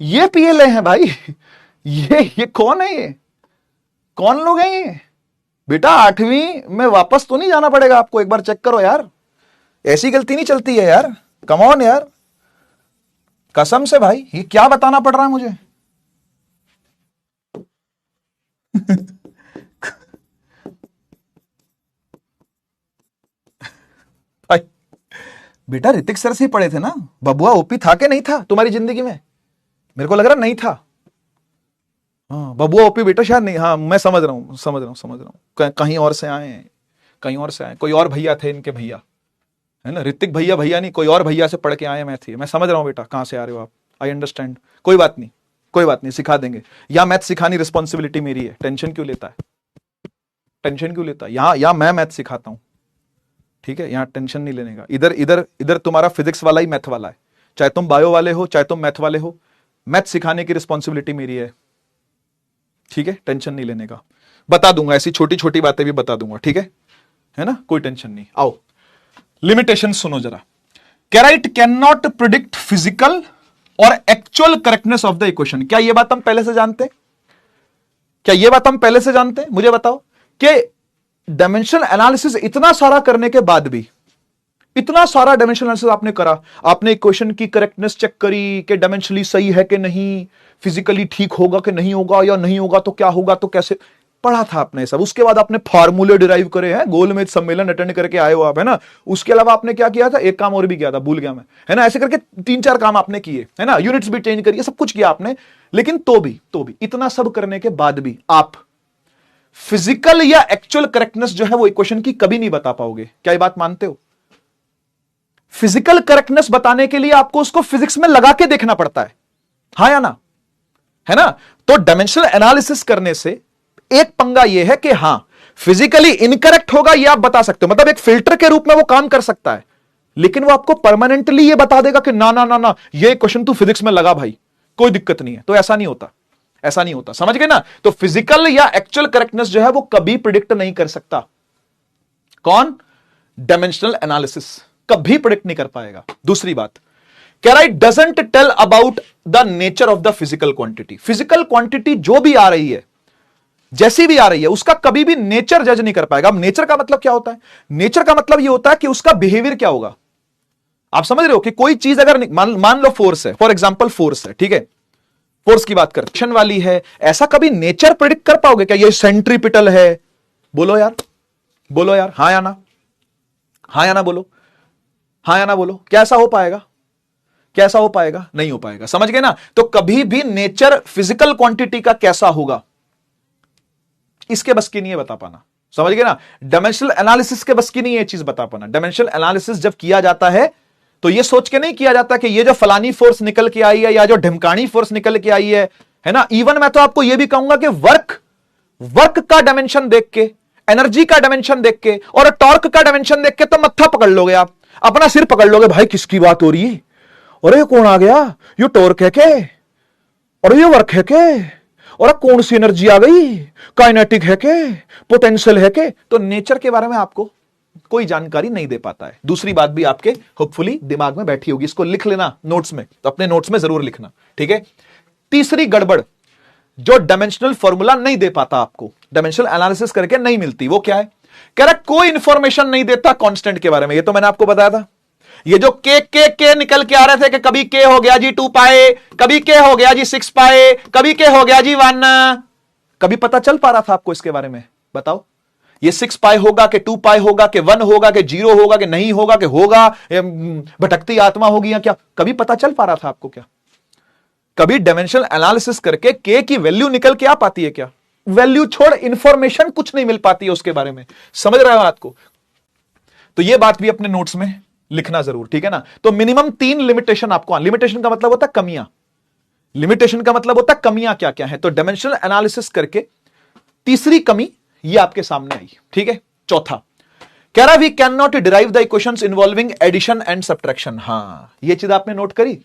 ये पीएलए है भाई, ये कौन है, ये कौन लोग हैं ये? बेटा 8वीं में वापस तो नहीं जाना पड़ेगा आपको, एक बार चेक करो यार, ऐसी गलती नहीं चलती है यार, कम ऑन यार, कसम से भाई, ये क्या बताना पड़ रहा है मुझे? भाई बेटा ऋतिक सर से ही पढ़े थे ना, बबुआ ओपी था कि नहीं था तुम्हारी जिंदगी में? मेरे को लग रहा नहीं था। हाँ बबुआ ओपी बेटा शायद नहीं, हाँ मैं समझ रहा हूँ, कहीं और से आए हैं, कहीं और से आए, कोई और भैया थे इनके भैया, है ना, ऋतिक भैया नहीं, कोई और भैया से पढ़ के आए मैथ, मैं समझ रहा हूँ बेटा कहां से आ रहे हो आप, आई अंडरस्टैंड, कोई बात नहीं, सिखा देंगे। या मैथ सिखानी रिस्पॉन्सिबिलिटी मेरी है, टेंशन क्यों लेता है, यहां मैं मैथ सिखाता हूं, ठीक है, यहां टेंशन नहीं लेने का। इधर तुम्हारा फिजिक्स वाला ही मैथ वाला है, चाहे तुम बायो वाले हो चाहे तुम मैथ वाले हो, मैथ सिखाने की रिस्पॉन्सिबिलिटी मेरी है, ठीक है, टेंशन नहीं लेने का। बता दूंगा, ऐसी छोटी छोटी बातें भी बता दूंगा, ठीक है ना, कोई टेंशन नहीं। आओ लिमिटेशन सुनो जरा। कह रहा it can not predict physical और actual correctness of the equation. क्या ये बात हम पहले से जानते, मुझे बताओ कि डायमेंशनल एनालिसिस इतना सारा करने के बाद भी, इतना सारा डायमेंशनल एनालिसिस आपने करा, आपने इक्वेशन की करेक्टनेस चेक करी कि डायमेंशनली सही है कि नहीं, फिजिकली ठीक होगा कि नहीं होगा, या नहीं होगा तो क्या होगा, तो कैसे पढ़ा था आपने सब। उसके बाद आपने फार्मूले डिराइव करे हैं, गोलमेज सम्मेलन अटेंड करके आए हो आप, है ना। उसके अलावा आपने क्या किया था, एक काम और भी किया था, भूल गया मैं, है ना। ऐसे करके 3-4 काम आपने किए, है ना, यूनिट्स भी चेंज करिए, सब कुछ किया आपने। लेकिन तो भी इतना सब करने के बाद भी आप फिजिकल या एक्चुअल करेक्टनेस जो है वो इक्वेशन की कभी नहीं बता पाओगे। क्या ये बात मानते हो? फिजिकल करेक्टनेस बताने के लिए आपको उसको फिजिक्स में लगा के देखना पड़ता है, हाँ या ना, है ना। तो डायमेंशनल एनालिसिस करने से एक पंगा यह है कि हां फिजिकली इनकरेक्ट होगा, यह आप बता सकते हो, मतलब एक फिल्टर के रूप में वो काम कर सकता है, लेकिन वो आपको परमानेंटली ये बता देगा कि ना ना ना ना ये क्वेश्चन तू फिजिक्स में लगा भाई, कोई दिक्कत नहीं है। तो ऐसा नहीं होता, ऐसा नहीं होता, समझ गए ना। तो फिजिकल या एक्चुअल करेक्टनेस जो है वो कभी प्रिडिक्ट नहीं कर सकता कौन, डायमेंशनल एनालिसिस कभी प्रिडिक्ट नहीं कर पाएगा। दूसरी बात कह रहा है doesn't tell about the nature of the physical quantity, physical quantity जो भी आ रही है, जैसी भी आ रही है, उसका कभी भी नेचर जज नहीं कर पाएगा। अब नेचर का मतलब क्या होता है, नेचर का मतलब यह होता है कि उसका बिहेवियर क्या होगा। आप समझ रहे हो कि कोई चीज अगर मान लो फोर्स है, फॉर एग्जांपल फोर्स है, ठीक है, फोर्स की बात करते हैं, वाली है, ऐसा कभी नेचर प्रेडिक्ट कर पाओगे क्या, ये सेंट्रीपिटल है, बोलो यार, बोलो यार, हां या ना, हां या ना बोलो, हां या ना बोलो, क्या ऐसा हो पाएगा, कैसा हो पाएगा, नहीं हो पाएगा, समझ गए ना। तो कभी भी नेचर फिजिकल क्वांटिटी का कैसा होगा इसके बस की नहीं है बता पाना, समझ गए ना। डायमेंशनल एनालिसिस के बस की नहीं है ये चीज बता पाना। डायमेंशनल एनालिसिस जब किया जाता है तो ये सोच के नहीं किया जाता कि ये जो फलानी फोर्स निकल के आई है या जो ढिमकानी फोर्स निकल के आई है ना। इवन मैं तो आपको ये भी कहूंगा कि वर्क का डायमेंशन देख के, एनर्जी का डायमेंशन देख के और टॉर्क का डायमेंशन देख के तो मत्था पकड़ लोगे, आप अपना सिर पकड़ लोगे, भाई किसकी बात हो रही है, अरे ये कौन आ गया, ये टॉर्क है के, और ये वर्क है के, और कौन सी एनर्जी आ गई, काइनेटिक है के, पोटेंशियल है के। तो नेचर के बारे में आपको कोई जानकारी नहीं दे पाता है। दूसरी बात भी आपके होपफुली दिमाग में बैठी होगी, इसको लिख लेना नोट्स में, तो अपने नोट्स में जरूर लिखना, ठीक है। तीसरी गड़बड़ जो डायमेंशनल फॉर्मूला नहीं दे पाता आपको, डायमेंशनल एनालिसिस करके नहीं मिलती, वो क्या है, कह रहा कोई इंफॉर्मेशन नहीं देता कांस्टेंट के बारे में। ये तो मैंने आपको बताया था, ये जो के निकल के आ रहे थे कि कभी के हो गया जी 2 पाए, कभी के हो गया जी 6 पाए, कभी के हो गया जी 1, कभी पता चल पा रहा था आपको इसके बारे में, बताओ। ये 6 पाए होगा कि 2 पाए होगा कि 1 होगा कि 0 होगा कि नहीं होगा कि होगा, भटकती आत्मा होगी या क्या, कभी पता चल पा रहा था आपको क्या। कभी डायमेंशनल एनालिसिस करके के की वैल्यू निकल के आ पाती है क्या, वैल्यू छोड़ इंफॉर्मेशन कुछ नहीं मिल पाती है उसके बारे में, समझ रहे हो बात को। तो ये बात भी अपने नोट्स में लिखना जरूर, ठीक है ना। तो मिनिमम 3 लिमिटेशन आपको, लिमिटेशन का मतलब होता है कमियां, लिमिटेशन का मतलब होता है कमियां क्या क्या है। तो डायमेंशनल एनालिसिस करके तीसरी कमी ये आपके सामने आई, ठीक है। चौथा कह रहा we can not derive the equations involving addition and subtraction. हां ये चीज आपने नोट करी,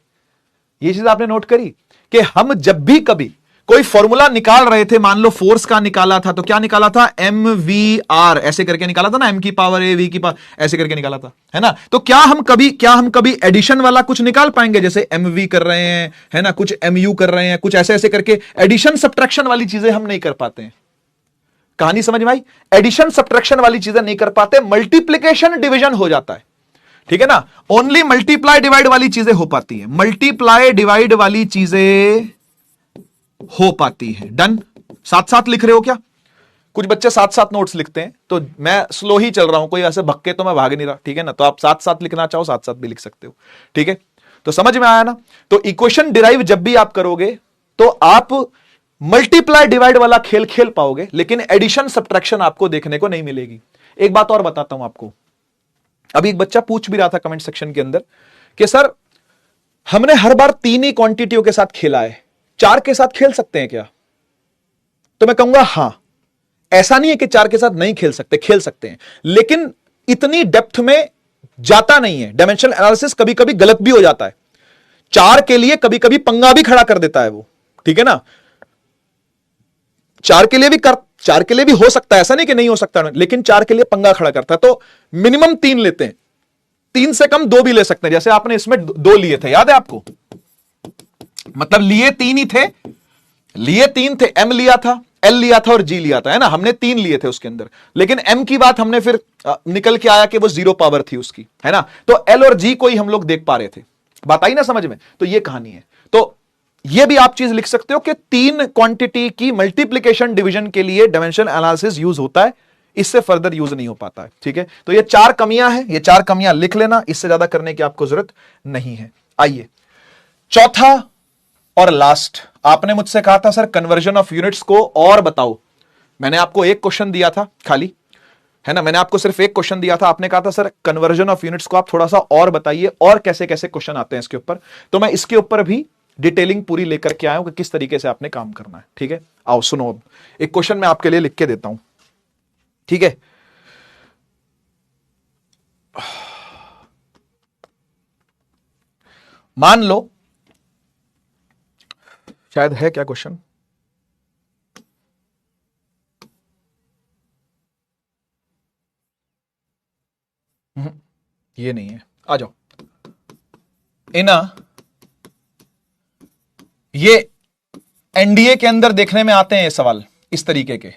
ये चीज आपने नोट करी कि हम जब भी कभी कोई फॉर्मूला निकाल रहे थे, मान लो फोर्स का निकाला था, तो क्या निकाला था, MVR ऐसे करके निकाला था ना, M की पावर A V की पावर ऐसे करके निकाला था, है ना। तो क्या हम कभी एडिशन वाला कुछ निकाल पाएंगे, जैसे MV कर रहे हैं, है ना, कुछ MU कर रहे हैं, कुछ ऐसे ऐसे करके एडिशन सब्ट्रैक्शन वाली चीजें हम नहीं कर पाते हैं। कहानी समझ में आई, एडिशन सब्ट्रैक्शन वाली चीजें नहीं कर पाते, मल्टीप्लीकेशन डिवीजन हो जाता है, ठीक है ना। ओनली मल्टीप्लाई डिवाइड वाली चीजें हो पाती है, मल्टीप्लाई डिवाइड वाली चीजें हो पाती है। डन, साथ साथ लिख रहे हो क्या, कुछ बच्चे साथ साथ नोट्स लिखते हैं, तो मैं स्लो ही चल रहा हूं, कोई ऐसे भक्के तो मैं भाग नहीं रहा, ठीक है ना। तो आप साथ साथ लिखना चाहो साथ साथ भी लिख सकते हो, ठीक है। तो समझ में आया ना। तो इक्वेशन डिराइव जब भी आप करोगे तो आप मल्टीप्लाई डिवाइड वाला खेल खेल पाओगे, लेकिन एडिशन सब्ट्रैक्शन आपको देखने को नहीं मिलेगी। एक बात और बताता हूं आपको, अभी एक बच्चा पूछ भी रहा था कमेंट सेक्शन के अंदर कि सर हमने हर बार 3 ही क्वांटिटियों के साथ खेला है, 4 के साथ खेल सकते हैं क्या। तो मैं कहूंगा हां, ऐसा नहीं है कि 4 के साथ नहीं खेल सकते, खेल सकते हैं, लेकिन इतनी डेप्थ में जाता नहीं है। डायमेंशनल एनालिसिस कभी कभी गलत भी हो जाता है, 4 के लिए कभी कभी पंगा भी खड़ा कर देता है वो, ठीक है ना। 4 के लिए भी हो सकता है, ऐसा नहीं कि नहीं हो सकता, लेकिन 4 के लिए पंगा खड़ा करता है। तो मिनिमम 3 लेते हैं, 3 से कम 2 भी ले सकते हैं, जैसे आपने इसमें 2 लिए थे, याद है आपको, मतलब लिए 3 ही थे, लिए 3 थे, M लिया था, L लिया था और G लिया था, है ना। हमने 3 लिए थे उसके अंदर, लेकिन M की बात हमने फिर निकल के आया कि वो 0 पावर थी उसकी, है ना। तो L और G को ही हम लोग देख पा रहे थे, बात आई ना समझ में। तो ये कहानी है। तो ये भी आप चीज लिख सकते हो कि 3 क्वांटिटी की मल्टीप्लीकेशन डिवीजन के लिए डायमेंशनल एनालिसिस यूज होता है, इससे फर्दर यूज नहीं हो पाता है, ठीक है। तो ये 4 कमियां हैं, ये 4 कमियां लिख लेना, इससे ज्यादा करने की आपको जरूरत नहीं है। आइए चौथा और लास्ट, आपने मुझसे कहा था सर कन्वर्जन ऑफ यूनिट्स को और बताओ। मैंने आपको एक क्वेश्चन दिया था खाली, है ना। मैंने आपको सिर्फ एक क्वेश्चन दिया था, आपने कहा था सर कन्वर्जन ऑफ यूनिट्स को आप थोड़ा सा और बताइए, और कैसे कैसे क्वेश्चन आते हैं इसके ऊपर, तो मैं इसके ऊपर भी डिटेलिंग पूरी लेकर के आया हूं कि किस तरीके से आपने काम करना है। ठीक है, आओ सुनो, अब एक क्वेश्चन मैं आपके लिए लिख के देता हूं। ठीक है, मान लो, शायद है क्या क्वेश्चन, ये नहीं है, आ जाओ। ये एनडीए के अंदर देखने में आते हैं ये सवाल इस तरीके के।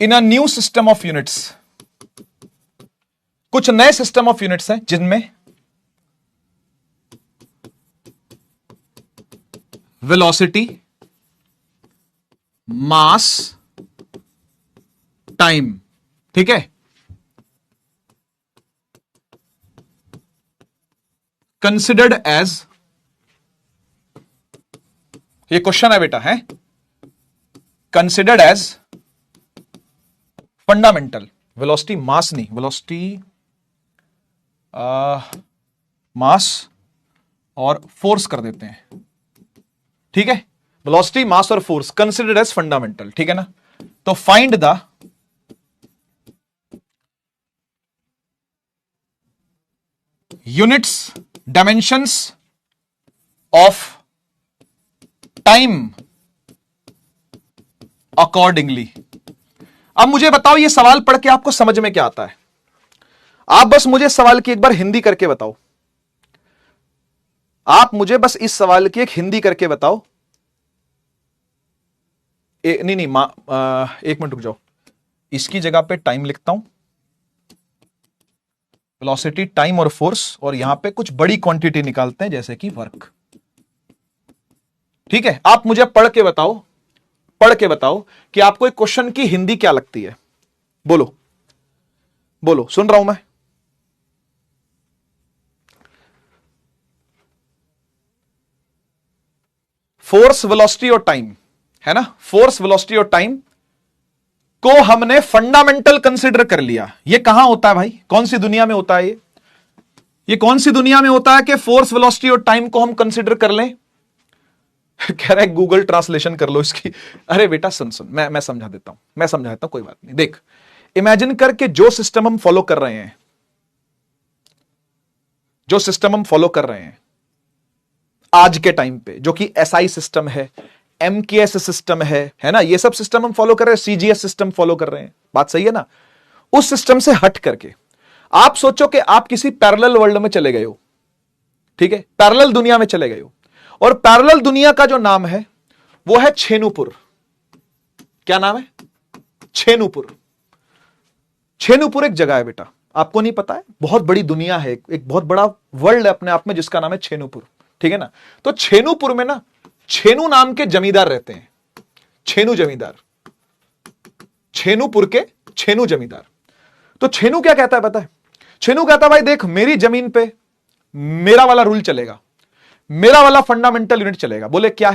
In a new system of units, कुछ नए सिस्टम ऑफ यूनिट्स हैं जिनमें वेलोसिटी, मास, टाइम, ठीक है, कंसिडर्ड एज, ये क्वेश्चन है बेटा, है considered as fundamental. Velocity mass नहीं, वेलोसिटी मास और फोर्स कर देते हैं। ठीक है, वेलोसिटी मास और फोर्स कंसिडर्ड एज फंडामेंटल, ठीक है ना। तो find the units, dimensions of time accordingly. अब मुझे बताओ ये सवाल पढ़ के आपको समझ में क्या आता है? आप बस मुझे सवाल की एक बार हिंदी करके बताओ। आप मुझे बस इस सवाल की एक हिंदी करके बताओ। नहीं नहीं एक मिनट रुक जाओ, इसकी जगह पे टाइम लिखता हूं, वेलोसिटी, टाइम और फोर्स, और यहां पे कुछ बड़ी क्वांटिटी निकालते हैं जैसे कि वर्क। ठीक है, आप मुझे पढ़ के बताओ कि आपको एक क्वेश्चन की हिंदी क्या लगती है। बोलो बोलो, सुन रहा हूं मैं। फोर्स, वेलोसिटी और टाइम, है ना, फोर्स, वेलोसिटी और टाइम को हमने फंडामेंटल कंसीडर कर लिया। ये कहां होता है भाई, कौन सी दुनिया में होता है ये कौन सी दुनिया में होता है कि फोर्स, वेलोसिटी और टाइम को हम कंसीडर कर लें? कह रहा है गूगल ट्रांसलेशन कर लो इसकी। अरे बेटा सुन मैं समझा देता हूं, कोई बात नहीं। देख, इमेजिन करके जो सिस्टम हम फॉलो कर रहे हैं आज के टाइम पे, जो कि एसआई सिस्टम है, एमकेएस सिस्टम है ना, ये सब सिस्टम हम फॉलो कर रहे हैं, सीजीएस सिस्टम फॉलो कर रहे हैं, बात सही है ना। उस सिस्टम से हट करके आप सोचो कि आप किसी पैरेलल वर्ल्ड में चले गए हो। ठीक है, पैरेलल दुनिया में चले गए हो, और पैरेलल दुनिया का जो नाम है वो है छेनूपुर। क्या नाम है? छेनूपुर। छेनूपुर एक जगह है बेटा, आपको नहीं पता है, बहुत बड़ी दुनिया है, एक बहुत बड़ा वर्ल्ड है अपने आप में जिसका नाम है छेनूपुर। ठीक है ना, तो छेनूपुर में ना छेनू नाम के जमींदार रहते हैं। छेनू जमींदार, छेनूपुर के छेनू जमींदार। तो छेनू क्या कहता है पता है? छेनू कहता है भाई देख, मेरी जमीन पे मेरा वाला रूल चलेगा, मेरा वाला फंडामेंटल यूनिट चलेगा। बोले क्या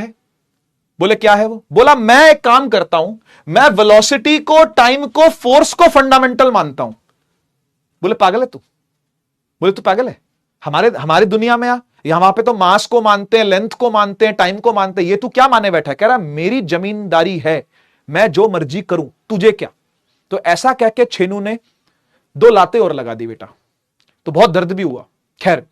है वो? बोला मैं एक काम करता हूं, मैं वेलोसिटी को, टाइम को, फोर्स को फंडामेंटल मानता हूं। बोले पागल है तू? बोले तू पागल है? हमारे दुनिया में यहां वहां पे तो मास को मानते हैं, लेंथ को मानते हैं, टाइम को मानते हैं, ये तू क्या माने बैठा है? कह रहा मेरी जमींदारी है, मैं जो मर्जी करूं, तुझे क्या? तो ऐसा कह के छेनू ने 2 लाते और लगा दी बेटा। तो बहुत दर्द भी हुआ। खैर,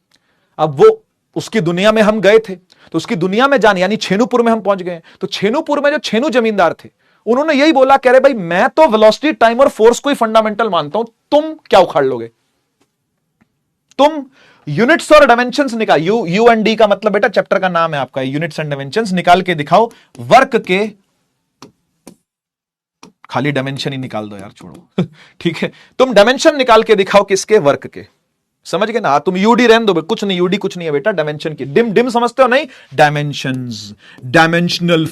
अब वो उसकी दुनिया में हम गए थे, तो उसकी दुनिया में जाने, यानी छेनूपुर में हम पहुंच गए। तो छेनूपुर में जो छेनू जमींदार थे, उन्होंने यही बोला, कह रहे भाई मैं तो वेलोसिटी, टाइम और फोर्स को ही फंडामेंटल मानता हूं, तुम क्या उखाड़ लोगे? तुम यूनिट्स और डायमेंशंस निकाल, यू एंड डी का मतलब बेटा चैप्टर का नाम है आपका, यूनिट्स एंड डायमेंशंस निकाल के दिखाओ वर्क के। खाली डायमेंशन ही निकाल दो यार, छोड़ो। ठीक है, तुम डायमेंशन निकाल के दिखाओ किसके? वर्क के। समझ गए ना? तुम यूडी रहने दो, कुछ नहीं, यूडी कुछ नहीं है बेटा, डायमेंशन की। डिम समझते हो? नहीं, डायमेंशंस, डायमेंशनल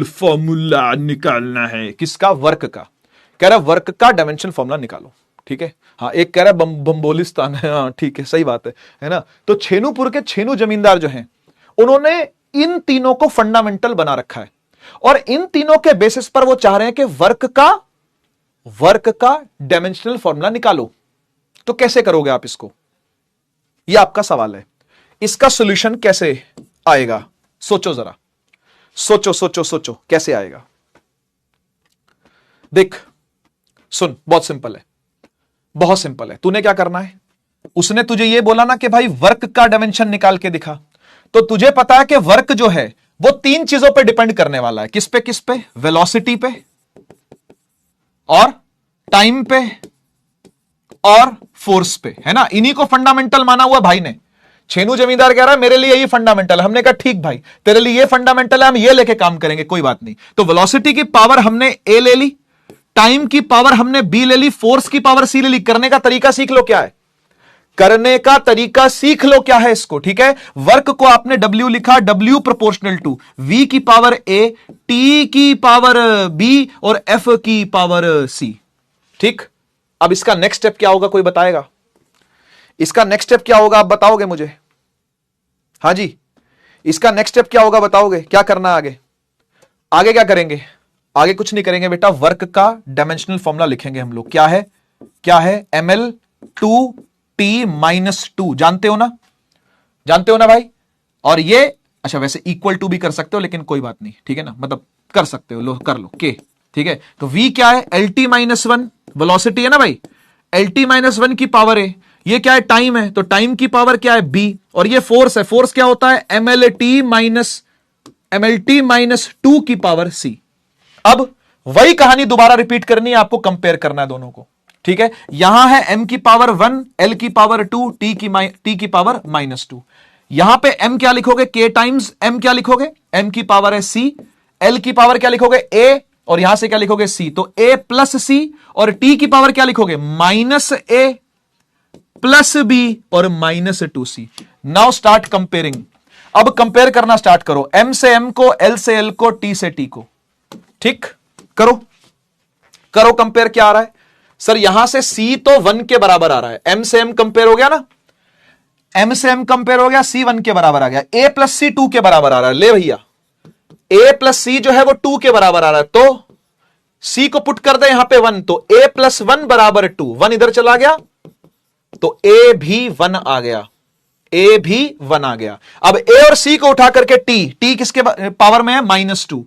फॉर्मूला निकालना है किसका? वर्क का। कह रहा वर्क का डायमेंशन फॉर्मूला निकालो। ठीक है, हाँ, एक कह रहा है बम्बोलिस्तान है, हाँ ठीक है, सही बात है ना। तो छेनूपुर के छेनू जमींदार जो हैं, उन्होंने इन तीनों को फंडामेंटल बना रखा है, और इन तीनों के बेसिस पर वो चाह रहे हैं कि वर्क का वर्क का डायमेंशनल फॉर्मूला निकालो। तो कैसे करोगे आप इसको, यह आपका सवाल है। इसका सॉल्यूशन कैसे आएगा, सोचो जरा, सोचो सोचो सोचो कैसे आएगा। देख सुन, बहुत सिंपल है, बहुत सिंपल है। तूने क्या करना है, उसने तुझे यह बोला ना कि भाई वर्क का डायमेंशन निकाल के दिखा, तो तुझे पता है कि वर्क जो है वो तीन चीजों पे डिपेंड करने वाला है। किस पे, किस पे? वेलोसिटी पे और टाइम पे और फोर्स पे, है ना। इन्हीं को फंडामेंटल माना हुआ भाई ने। छेनू जमींदार कह रहा है मेरे लिए यही फंडामेंटल है। हमने कहा ठीक भाई, तेरे लिए ये फंडामेंटल है, हम ये लेके काम करेंगे, कोई बात नहीं। तो वेलोसिटी की पावर हमने ए ले ली, टाइम की पावर हमने बी ले ली, फोर्स की पावर सी ले ली। करने का तरीका सीख लो क्या है, करने का तरीका सीख लो क्या है इसको, ठीक है। वर्क को आपने W लिखा, W प्रोपोर्शनल टू V की पावर A, T की पावर B और F की पावर C, ठीक। अब इसका नेक्स्ट स्टेप क्या होगा, कोई बताएगा? इसका नेक्स्ट स्टेप क्या होगा, आप बताओगे मुझे? हां जी, इसका नेक्स्ट स्टेप क्या होगा, बताओगे? क्या करना है आगे? आगे क्या करेंगे? आगे कुछ नहीं करेंगे बेटा, वर्क का डायमेंशनल फॉर्मूला लिखेंगे हम लोग। क्या है, क्या है? ML2T-2, जानते हो ना, जानते हो ना भाई। और ये अच्छा, वैसे इक्वल टू भी कर सकते हो, लेकिन कोई बात नहीं, ठीक है ना, मतलब कर सकते हो, लो कर लो के, ठीक है। तो V क्या है? LT-1 वेलोसिटी है ना भाई, LT-1 की पावर है। ये क्या है? टाइम है, तो टाइम की पावर क्या है? B। और ये फोर्स है, फोर्स क्या होता है? MLT-2 की पावर C। अब वही कहानी दोबारा रिपीट करनी है आपको, कंपेयर करना है दोनों को, ठीक है। यहां है m की पावर 1, L की पावर 2, T की पावर -2। यहां पे m क्या लिखोगे? K टाइम्स m क्या लिखोगे? m की पावर है C, L की पावर क्या लिखोगे? A, और यहां से क्या लिखोगे? C। तो A प्लस C, और T की पावर क्या लिखोगे? -A प्लस B और -2C। Now start comparing. अब कंपेयर करना स्टार्ट करो, m से m को, L से L को, T से T को, ठीक। करो करो कंपेयर। क्या आ रहा है सर? यहां से C तो 1 के बराबर आ रहा है, m से m कंपेयर हो गया ना, m से m कंपेयर हो गया, C 1 के बराबर आ गया, A प्लस C 2 के बराबर आ रहा है। ले भैया, A प्लस C जो है वो 2 के बराबर आ रहा है, तो C को पुट कर दे यहां पे 1, तो A प्लस 1 बराबर 2, 1 इधर चला गया, तो A भी 1 आ गया, A भी 1 आ गया। अब A और C को उठा करके T किसके पावर में है? -2,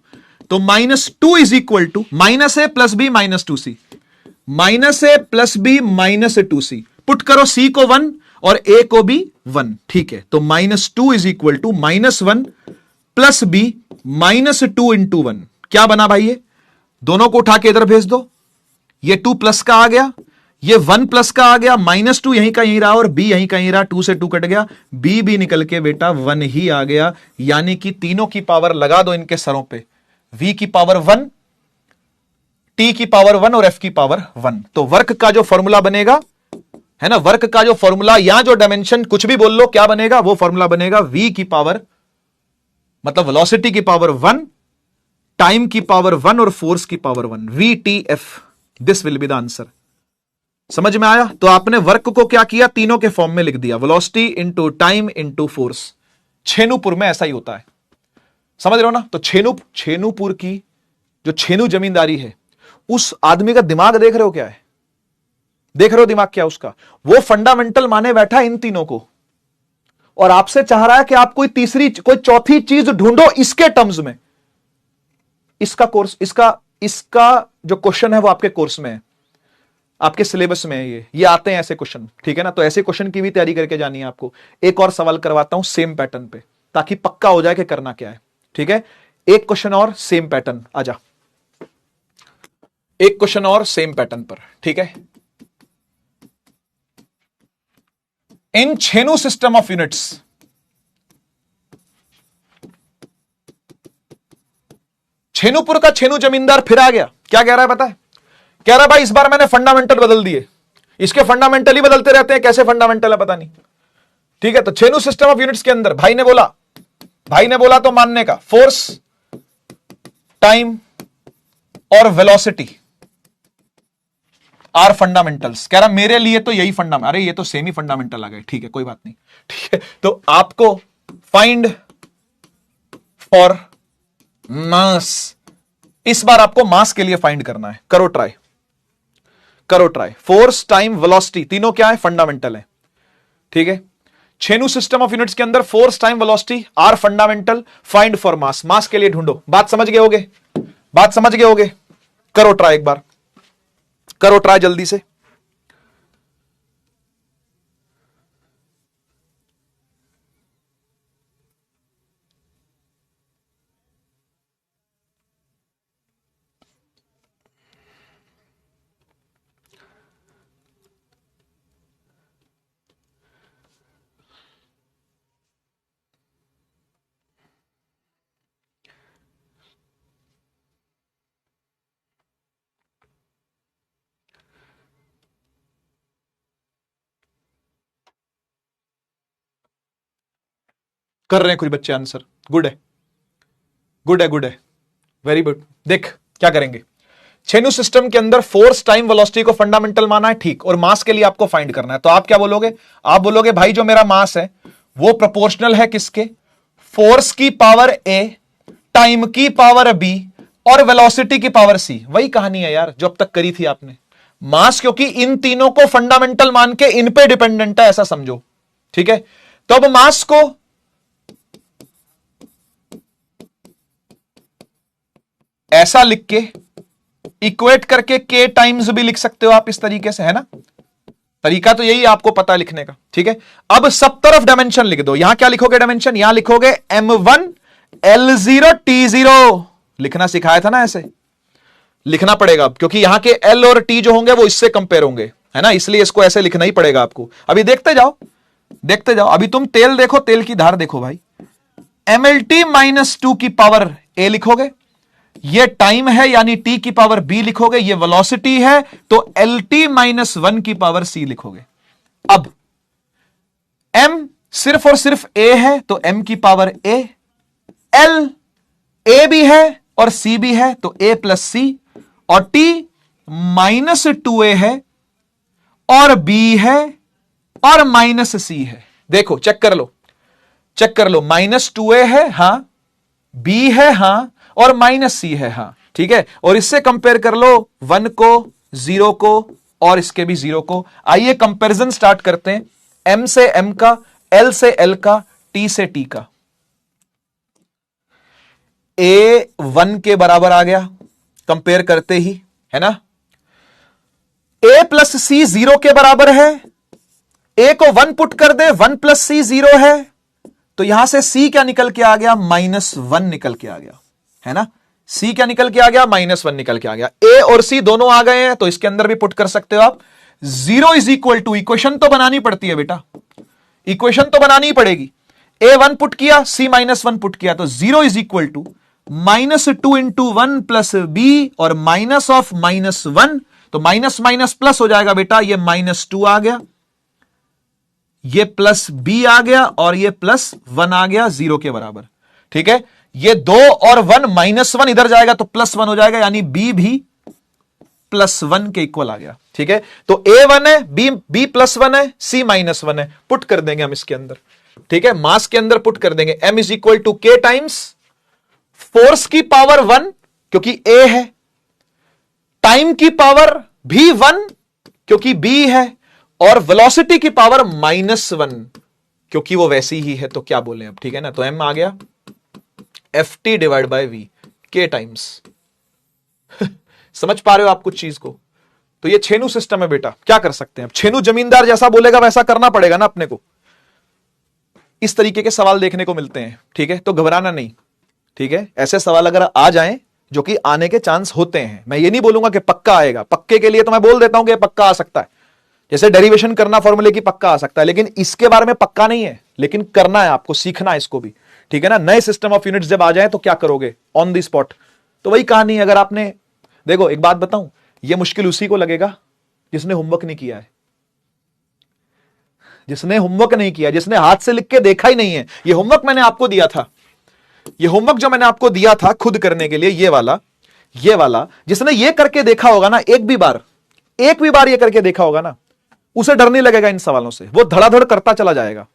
तो -2 is equal to -A plus B -2C, -A plus B -2C। Put करो C को 1 और A को भी 1, ठीक है। तो -2 is equal to -1 plus B -2 into 1। क्या बना भाई? ये दोनों को उठा के इधर भेज दो, ये 2 प्लस का आ गया, ये 1 प्लस का आ गया, -2 यहीं का यहीं रहा और B यहीं का यहीं रहा, 2 से 2 कट गया, B भी निकल के बेटा 1 ही आ गया। यानी कि तीनों की पावर लगा दो इनके सरों पे, V की पावर 1, T की पावर 1 और F की पावर 1। तो वर्क का जो फॉर्मूला बनेगा, है ना, वर्क का जो फॉर्मूला, यहां जो डायमेंशन कुछ भी बोल लो, क्या बनेगा? वो फॉर्मूला बनेगा V की पावर, मतलब वेलोसिटी की पावर 1, टाइम की पावर 1 और फोर्स की power 1, VTF। This will be the answer. समझ में आया? तो आपने वर्क को क्या किया? तीनों के फॉर्म में लिख दिया, velocity into time into force. छेनूपुर में ऐसा ही होता है, समझ रहे हो ना। तो छेनूपुर की जो छेनू जमींदारी है, उस आदमी का दिमाग देख रहे हो क्या है? देख रहे हो दिमाग क्या उसका? वो फंडामेंटल माने बैठा इन तीनों को, और आपसे चाह रहा है कि आप कोई तीसरी, कोई चौथी चीज ढूंढो इसके टर्म्स में। इसका कोर्स, इसका जो क्वेश्चन है वो आपके कोर्स में है, आपके सिलेबस में है, ये आते हैं ऐसे क्वेश्चन, ठीक है ना। तो ऐसे क्वेश्चन की भी तैयारी करके जानी है आपको। एक और सवाल करवाता हूं सेम पैटर्न पे, ताकि पक्का हो जाए कि करना क्या है, ठीक है। एक क्वेश्चन और सेम पैटर्न, आजा, एक क्वेश्चन और सेम पैटर्न पर, ठीक है। इन छेनू सिस्टम ऑफ यूनिट्स, छेनूपुर का छेनू जमींदार फिर आ गया। क्या कह रहा है पता है? कह रहा है भाई इस बार मैंने फंडामेंटल बदल दिए। इसके फंडामेंटल ही बदलते रहते हैं, कैसे फंडामेंटल है पता नहीं, ठीक है। तो छेनू सिस्टम ऑफ यूनिट्स के अंदर भाई ने बोला तो मानने का, फोर्स, टाइम और वेलोसिटी आर फंडामेंटल्स। कह रहा मेरे लिए तो यही फंडामेंटल, अरे ये तो सेम ही फंडामेंटल आ गए, ठीक है कोई बात नहीं, ठीक है। तो आपको फाइंड फॉर मास, इस बार आपको मास के लिए फाइंड करना है, करो ट्राई। करो ट्राई। फोर्स टाइम वेलोसिटी तीनों क्या है, फंडामेंटल है। ठीक है, छेनू सिस्टम ऑफ यूनिट्स के अंदर force time velocity are fundamental, find for mass, mass के लिए ढूंढो। बात समझ गए होगे, बात समझ गए होगे। करो ट्राई, एक बार करो ट्राई जल्दी से। कर रहे हैं कुछ बच्चे आंसर, गुड है, गुड है, गुड है, वेरी गुड। देख क्या करेंगे, छेनू सिस्टम के अंदर फोर्स टाइम वेलोसिटी को फंडामेंटल माना है, ठीक, और मास के लिए आपको फाइंड करना है। तो आप क्या बोलोगे, आप बोलोगे भाई जो मेरा मास है वो प्रोपोर्शनल है किसके, फोर्स की पावर ए, टाइम की पावर बी और वेलोसिटी की पावर सी। वही कहानी है यार जो अब तक करी थी आपने। मास क्योंकि इन तीनों को फंडामेंटल मान के इन पे डिपेंडेंट है, ऐसा समझो। ठीक है, तो अब मास को ऐसा लिख के इक्वेट करके के टाइम्स भी लिख सकते हो आप इस तरीके से, है ना। तरीका तो यही है, आपको पता लिखने का। ठीक है, अब सब तरफ डायमेंशन लिख दो। यहां क्या लिखोगे डायमेंशन, यहां लिखोगे m1 L0 T0। लिखना सिखाया था ना, ऐसे लिखना पड़ेगा अब, क्योंकि यहां के L और T जो होंगे वो इससे कंपेयर होंगे, है ना, इसलिए इसको ऐसे लिखना ही पड़ेगा आपको। अभी देखते जाओ, देखते जाओ। अभी तुम तेल देखो, तेल की धार देखो भाई, MLT -2 की पावर A लिखोगे, ये टाइम है यानी T की पावर B लिखोगे, ये वेलोसिटी है तो LT -1 की पावर C लिखोगे। अब M सिर्फ और सिर्फ A है तो M की पावर A, L A भी है और C भी है तो A + C, और T -2A है और B है और -C है। देखो चेक कर लो, चेक कर लो, -2A है हां, B है हां, और -C है हां। ठीक है, और इससे कंपेयर कर लो 1 को, 0 को और इसके भी 0 को। आइए कंपैरिजन स्टार्ट करते हैं, M से M का, L से L का, T से T का। A 1 के बराबर आ गया कंपेयर करते ही, है ना। A + C 0 के बराबर है, A को 1 पुट कर दे, 1 + C 0 है, तो यहां से C क्या निकल के आ गया, -1 निकल के आ गया, है ना। C क्या निकल के आ गया, -1 निकल के आ गया। A और C दोनों आ गए हैं तो इसके अंदर भी पुट कर सकते हो आप। 0 = इक्वेशन तो बनानी पड़ती है बेटा, इक्वेशन तो बनानी ही पड़ेगी। A 1 पुट किया, C -1 पुट किया, तो 0 = -2 × 1 + B और -1, तो माइनस प्लस हो जाएगा बेटा, ये -2 आ गया, ये +B आ गया और ये +1 आ गया 0 के बराबर। ठीक है, ये 2 और 1, -1 इधर जाएगा तो +1 हो जाएगा, यानी B भी +1 के इक्वल आ गया। ठीक है, तो A 1 है, B +1 है, C -1 है, पुट कर देंगे हम इसके अंदर। ठीक है, मास के अंदर पुट कर देंगे, M = K टाइम्स फोर्स की पावर 1 क्योंकि A है, टाइम की पावर भी 1 क्योंकि B है, और वेलोसिटी की पावर -1 क्योंकि वो वैसी ही है। तो क्या बोले अब, ठीक है ना, तो M आ गया FT/V, K टाइम्स। समझ पा रहे हो आप कुछ चीज को। तो ये छेनू सिस्टम है बेटा, क्या कर सकते हैं अब, छेनू जमींदार जैसा बोलेगा वैसा करना पड़ेगा ना अपने को। इस तरीके के सवाल देखने को मिलते हैं। ठीक है, तो घबराना नहीं। ठीक है, ऐसे सवाल अगर आ जाएं, जो कि आने के चांस होते हैं, मैं ये नहीं बोलूंगा कि पक्का आएगा, पक्के के लिए तो मैं बोल देता हूं कि पक्का आ सकता है, जैसे डेरिवेशन करना फॉर्मूले की पक्का आ सकता है, लेकिन इसके बारे में पक्का नहीं है, लेकिन करना है आपको, सीखना है इसको भी। ठीक है ना, नए सिस्टम ऑफ यूनिट्स जब आ जाए तो क्या करोगे, ऑन द स्पॉट। तो वही कहानी है, अगर आपने, देखो एक बात बताऊं, यह मुश्किल उसी को लगेगा जिसने होमवर्क नहीं किया है, जिसने होमवर्क नहीं किया, जिसने हाथ से लिख के देखा ही नहीं है। ये होमवर्क मैंने आपको दिया था, ये होमवर्क जो मैंने आपको दिया था खुद करने के लिए, ये वाला जिसने ये करके देखा होगा ना, एक भी बार ये करके देखा होगा ना, उसे डर नहीं लगेगा इन सवालों से, वो धड़ाधड़ करता चला जाएगा।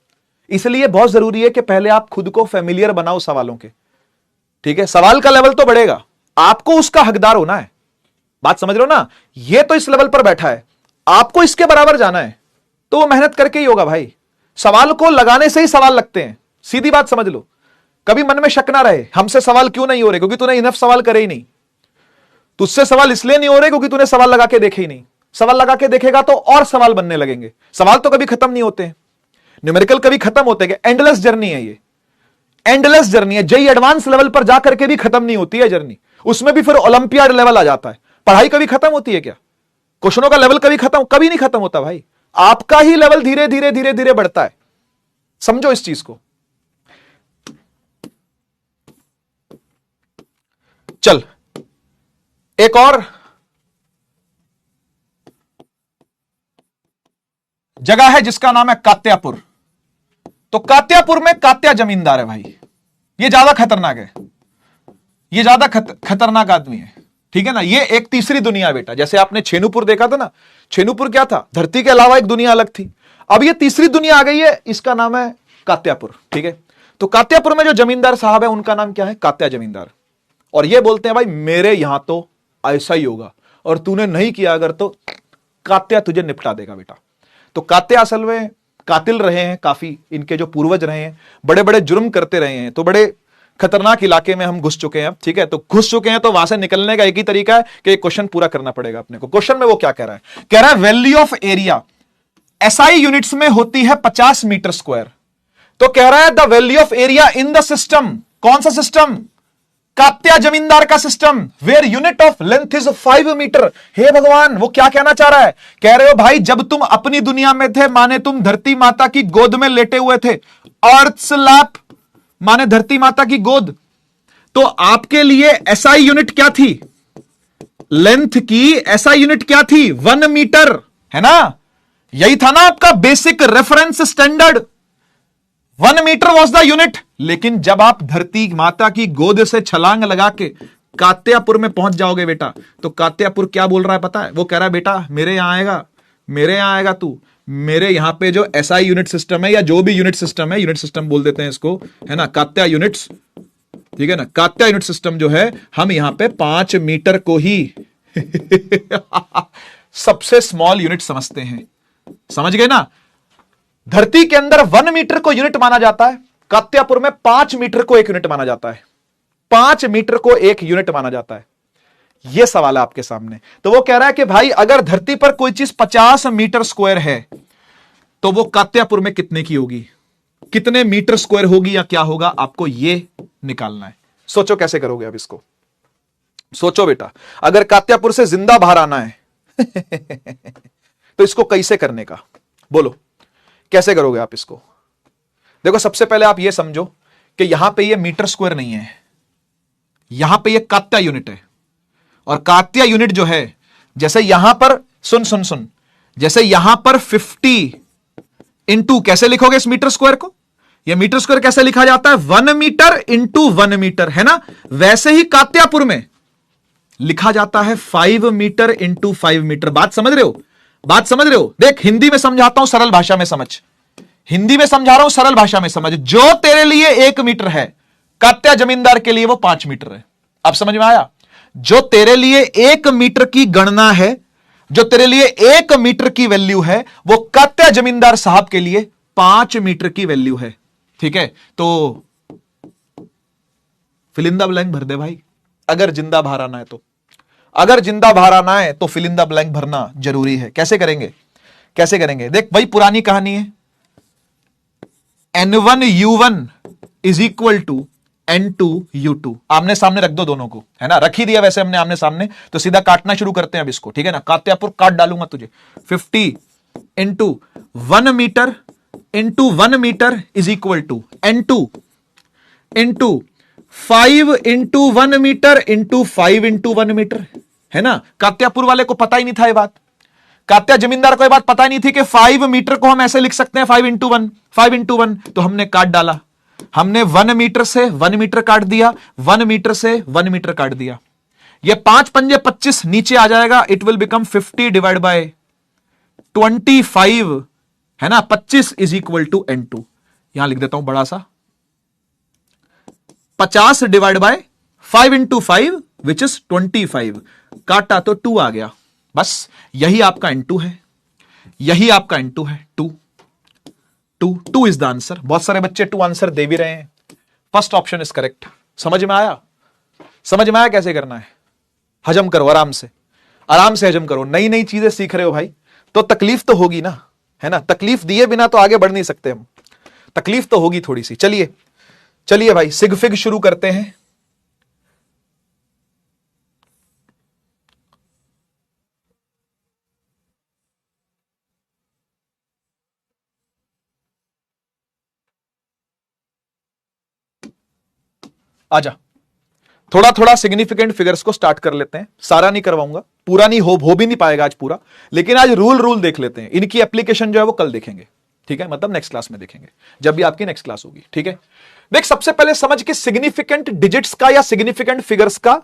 इसलिए बहुत जरूरी है कि पहले आप खुद को फेमिलियर बनाओ सवालों के। ठीक है, सवाल का लेवल तो बढ़ेगा, आपको उसका हकदार होना है। बात समझ रहे हो ना? ये तो इस लेवल पर बैठा है, आपको इसके बराबर जाना है तो वो मेहनत करके ही होगा भाई। सवाल को लगाने से ही सवाल लगते हैं, सीधी बात समझ लो। कभी मन में शक ना रहे हमसे सवाल क्यों नहीं हो रहे, क्योंकि तूने इनफ सवाल करे ही नहीं। तुझसे सवाल इसलिए नहीं हो रहे क्योंकि तूने सवाल लगा के देखे ही नहीं। सवाल लगा के देखेगा तो और सवाल बनने लगेंगे। सवाल तो कभी खत्म नहीं होते, न्यूमेरिकल कभी खत्म होते हैं? एंडलेस जर्नी है ये, एंडलेस जर्नी है। जेई एडवांस लेवल पर जाकर के भी खत्म नहीं होती है जर्नी, उसमें भी फिर ओलंपियाड लेवल आ जाता है। पढ़ाई कभी खत्म होती है क्या? क्वेश्चनों का लेवल कभी नहीं खत्म होता भाई। आपका ही लेवल धीरे धीरे धीरे धीरे बढ़ता है, समझो इस चीज को। चल एक और जगह है जिसका नाम है कात्यापुर। तो कात्यापुर में कात्या जमींदार है भाई, ये ज्यादा खतरनाक है, ये ज्यादा खतरनाक आदमी है, ठीक है ना। ये एक तीसरी दुनिया बेटा। जैसे आपने छेनूपुर देखा था ना, छेनूपुर क्या था? धरती के अलावा एक दुनिया अलग थी। अब ये तीसरी दुनिया आ गई है, इसका नाम है कात्यापुर, ठीक है। तो कात्यापुर में जो जमींदार साहब है उनका नाम क्या है? कात्या जमींदार। और ये बोलते हैं भाई मेरे यहां तो ऐसा ही होगा, और तूने नहीं किया अगर तो कात्या तुझे निपटा देगा बेटा। तो कात्या असल में कातिल रहे हैं काफी, इनके जो पूर्वज रहे हैं बड़े बड़े जुर्म करते रहे हैं। तो बड़े खतरनाक इलाके में हम घुस चुके हैं, ठीक है। तो घुस चुके हैं तो वहां से निकलने का एक ही तरीका है कि क्वेश्चन पूरा करना पड़ेगा अपने को। क्वेश्चन में वो क्या कह रहा है? कह रहा है value of area SI units में होती है 50 मीटर स्क्वायर। तो कह रहा है the value of area in the system, कौन सा सिस्टम? कात्या जमींदार का system, where unit of length is 5 metre. हे भगवान, वो क्या कहना चाह रहा है? कह रहे हो भाई जब तुम अपनी दुनिया में थे, माने तुम धरती माता की गोद में लेटे हुए थे, अर्थ्स लैप माने धरती माता की गोद, तो आपके लिए एसआई यूनिट क्या थी? लेंथ की एसआई यूनिट क्या थी? 1 मीटर, है ना? यही था ना आपका basic reference standard, 1 metre was the unit. लेकिन जब आप धरती माता की गोद से छलांग लगा के कात्यापुर में पहुंच जाओगे बेटा, तो कात्यापुर क्या बोल रहा है पता है? वो कह रहा है बेटा मेरे यहां आएगा, मेरे यहां आएगा तू, मेरे यहां पे जो एसआई यूनिट सिस्टम है या जो भी यूनिट सिस्टम है, यूनिट सिस्टम बोल देते हैं इसको, है ना, कात्या यूनिट्स, ठीक है ना। कात्या यूनिट सिस्टम जो है हम यहां पे 5 मीटर को ही सबसे स्मॉल यूनिट समझते हैं, समझ गए ना। धरती के अंदर 1 मीटर को यूनिट माना जाता है, कात्यापुर में 5 मीटर को एक यूनिट माना जाता है, 5 मीटर को एक यूनिट माना जाता है। यह सवाल है आपके सामने। तो वो कह रहा है कि भाई अगर धरती पर कोई चीज 50 मीटर स्क्वायर है तो वो कात्यापुर में कितने की होगी, कितने मीटर स्क्वायर होगी या क्या होगा, आपको यह निकालना है। सोचो कैसे करोगे अब इसको, सोचो बेटा। अगर कात्यापुर से जिंदा बाहर आना है तो इसको कैसे करने का, बोलो कैसे करोगे आप इसको? देखो सबसे पहले आप ये समझो कि यहां पे ये मीटर स्क्वायर नहीं है, यहां पे ये कात्या यूनिट है। और कात्या यूनिट जो है, जैसे यहां पर सुन, जैसे यहां पर 50 इंटू, कैसे लिखोगे इस मीटर स्क्वायर को? ये मीटर स्क्वायर कैसे लिखा जाता है? 1 मीटर इंटू 1 मीटर, है ना। वैसे ही कात्यापुर में लिखा जाता है 5 मीटर इंटू 5 मीटर। बात समझ रहे हो? बात समझ रहे हो? देख हिंदी में समझाता हूं, सरल भाषा में समझ, हिंदी में समझा रहा हूं, सरल भाषा में समझ। जो तेरे लिए 1 मीटर है, कात्या जमींदार के लिए वो 5 मीटर है। अब समझ में आया? जो तेरे लिए 1 मीटर की गणना है, जो तेरे लिए 1 मीटर की वैल्यू है, वो कात्या जमींदार साहब के लिए 5 मीटर की वैल्यू है, ठीक है। तो फिल इन द ब्लैंक भर दे भाई, अगर जिंदा बाहर आना है तो। अगर जिंदा बाहर आना है तो फिल इन द ब्लैंक भरना जरूरी है। कैसे करेंगे? कैसे करेंगे? देख वही पुरानी कहानी है, N1U1 is equal to N2U2। आमने सामने रख दो दोनों को, है ना। रख ही दिया वैसे हमने आमने सामने, तो सीधा काटना शुरू करते हैं अब इसको, ठीक है ना। कात्यापुर काट डालूंगा तुझे। 50 into 1 metre into 1 metre is equal to N2 into 5 into 1 metre into 5 into 1 metre, है ना। कात्यापुर वाले को पता ही नहीं था ये बात, कात्या जमींदार को ये बात पता ही नहीं थी कि 5 मीटर को हम ऐसे लिख सकते हैं 5 इंटू 1, 5 इंटू 1। तो हमने काट डाला, हमने 1 मीटर से 1 मीटर काट दिया, 1 मीटर से 1 मीटर काट दिया। ये 5 पंजे 25 नीचे आ जाएगा, it will become 50 divide by 25, है ना। 25 इज इक्वल टू N2। यहां लिख देता हूं बड़ा सा, 50 divide by 5 into 5 which is 25, काटा तो 2 आ गया। बस यही आपका N2 है, यही आपका N2 है। 2 इज द आंसर। बहुत सारे बच्चे 2 आंसर दे भी रहे हैं। First option is correct. समझ में आया? समझ में आया कैसे करना है? हजम करो आराम से, आराम से हजम करो। नई नई चीजें सीख रहे हो भाई, तो तकलीफ तो होगी ना, है ना? तकलीफ दिए बिना तो आगे बढ़ नहीं सकते हम, तकलीफ तो होगी थोड़ी सी। चलिए चलिए भाई, सिग फिग शुरू करते हैं। आजा, थोड़ा थोड़ा सिग्निफिकेंट फिगर्स को स्टार्ट कर लेते हैं। सारा नहीं करवाऊंगा, पूरा नहीं हो भी नहीं पाएगा आज पूरा, लेकिन आज रूल देख लेते हैं। इनकी एप्लीकेशन जो है वो कल देखेंगे, ठीक है? मतलब नेक्स्ट क्लास में देखेंगे, जब भी आपकी नेक्स्ट क्लास होगी, ठीक है? देख, सबसे पहले समझ के सिग्निफिकेंट डिजिट्स का या सिग्निफिकेंट फिगर्स का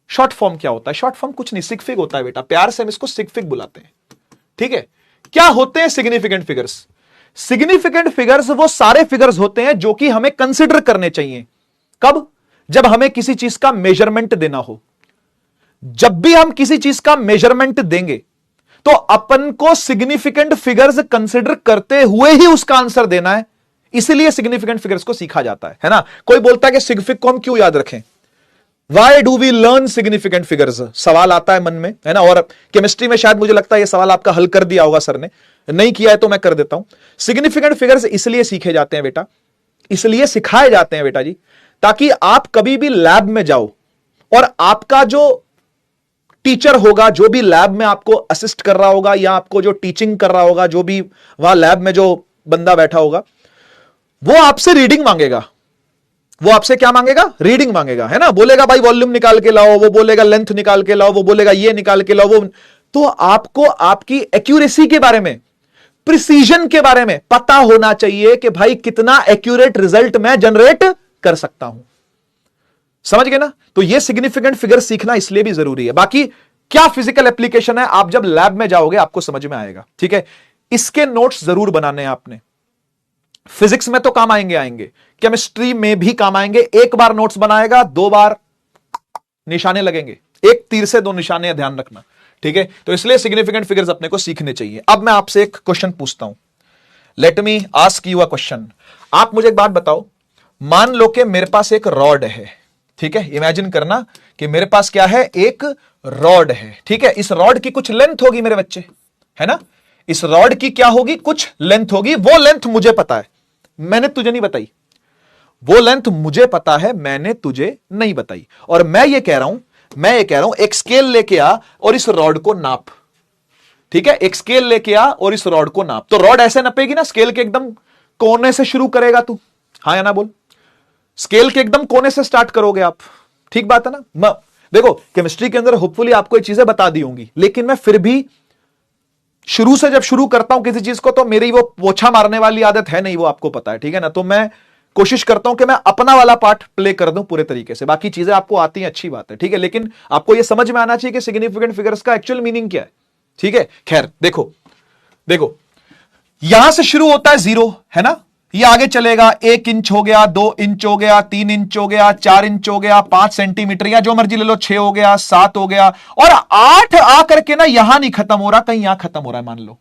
शॉर्ट फॉर्म क्या होता है। शॉर्ट फॉर्म कुछ नहीं, सिग फिग होता है बेटा। प्यार से हम इसको सिग फिग बुलाते हैं, ठीक है? क्या होते हैं सिग्निफिकेंट फिगर्स? सिग्निफिकेंट फिगर्स वो सारे फिगर्स होते हैं जो कि हमें कंसिडर करने चाहिए। कब? जब हमें किसी चीज का मेजरमेंट देना हो। जब भी हम किसी चीज का मेजरमेंट देंगे तो अपन को सिग्निफिकेंट फिगर्स कंसिडर करते हुए ही उसका आंसर देना है। इसलिए सिग्निफिकेंट फिगर्स को सीखा जाता है ना? कोई बोलता है कि सिग्फिक को हम क्यों याद रखें? Why do we learn significant figures? सवाल आता है मन में, है ना? और केमिस्ट्री में शायद मुझे लगता है यह सवाल आपका हल कर दिया होगा सर ने, नहीं किया है तो मैं कर देता हूं। सिग्निफिकेंट फिगर्स इसलिए सीखे जाते हैं बेटा, इसलिए सिखाए जाते हैं बेटा जी, ताकि आप कभी भी लैब में जाओ और आपका जो टीचर होगा, जो भी लैब में आपको असिस्ट कर रहा होगा या आपको जो टीचिंग कर रहा होगा, जो भी वहां लैब में जो बंदा बैठा होगा, वो आपसे रीडिंग मांगेगा। वो आपसे क्या मांगेगा? रीडिंग मांगेगा, है ना? बोलेगा भाई वॉल्यूम निकाल के लाओ, वो बोलेगा लेंथ निकाल के लाओ, वो बोलेगा ये निकाल के लाओ, वो। तो आपको आपकी एक्यूरेसी के बारे में, प्रिसीजन के बारे में पता होना चाहिए कि भाई कितना एक्यूरेट रिजल्ट मैं जनरेट कर सकता हूं। समझ गए ना? तो ये सिग्निफिकेंट फिगर सीखना इसलिए भी जरूरी है। बाकी क्या फिजिकल एप्लीकेशन है, आप जब लैब में जाओगे आपको समझ में आएगा, ठीक है? इसके नोट्स जरूर बनाने हैं आपने। फिजिक्स में तो काम आएंगे, केमिस्ट्री में भी काम आएंगे। एक बार नोट्स बनाएगा, 2 बार निशाने लगेंगे। एक तीर से 2 निशाने, ध्यान रखना, ठीक है? तो इसलिए सिग्निफिकेंट फिगर्स अपने को सीखने चाहिए। अब मैं आपसे एक क्वेश्चन पूछता हूं। Let me ask you a question. आप मुझे एक बात बताओ, मान लो कि मेरे पास एक रॉड है, ठीक है? इमेजिन करना कि मेरे पास क्या है? एक रॉड है, ठीक है? इस रॉड की कुछ लेंथ होगी मेरे बच्चे, है ना? इस रॉड की क्या होगी? कुछ लेंथ होगी। वो लेंथ मुझे पता है, मैंने तुझे नहीं बताई। वो लेंथ मुझे पता है, मैंने तुझे नहीं बताई। और मैं ये कह रहा हूं एक स्केल लेके आ और इस रॉड को नाप, ठीक है? एक स्केल लेके आ और इस रॉड को नाप। तो रॉड ऐसे नपेगी ना, स्केल के एकदम कोने से शुरू करेगा तू, हाँ या ना बोल? स्केल के एकदम कोने से स्टार्ट करोगे आप, ठीक बात है ना? देखो, केमिस्ट्री के अंदर होपफुली आपको ये चीजें बता दी होंगी, लेकिन मैं फिर भी शुरू से जब शुरू करता हूं किसी चीज को, तो मेरी वो पोछा मारने वाली आदत है नहीं, वो आपको पता है, ठीक है ना? तो मैं कोशिश करता हूं कि मैं अपना वाला पार्ट प्ले कर दूं पूरे तरीके से। बाकी चीजें आपको आती हैं, अच्छी बात है, ठीक है? लेकिन आपको यह समझ में आना चाहिए कि सिग्निफिकेंट फिगर्स का एक्चुअल मीनिंग क्या है, ठीक है? खैर, देखो यहां से शुरू होता है 0, है ना? ये आगे चलेगा, 1 इंच हो गया, 2 इंच हो गया, 3 इंच हो गया, 4 इंच हो गया, 5 सेंटीमीटर या जो मर्जी ले लो, 6 हो गया, 7 हो गया, और 8 आकर के ना यहां नहीं खत्म हो रहा, कहीं यहां खत्म हो रहा है, मान लो।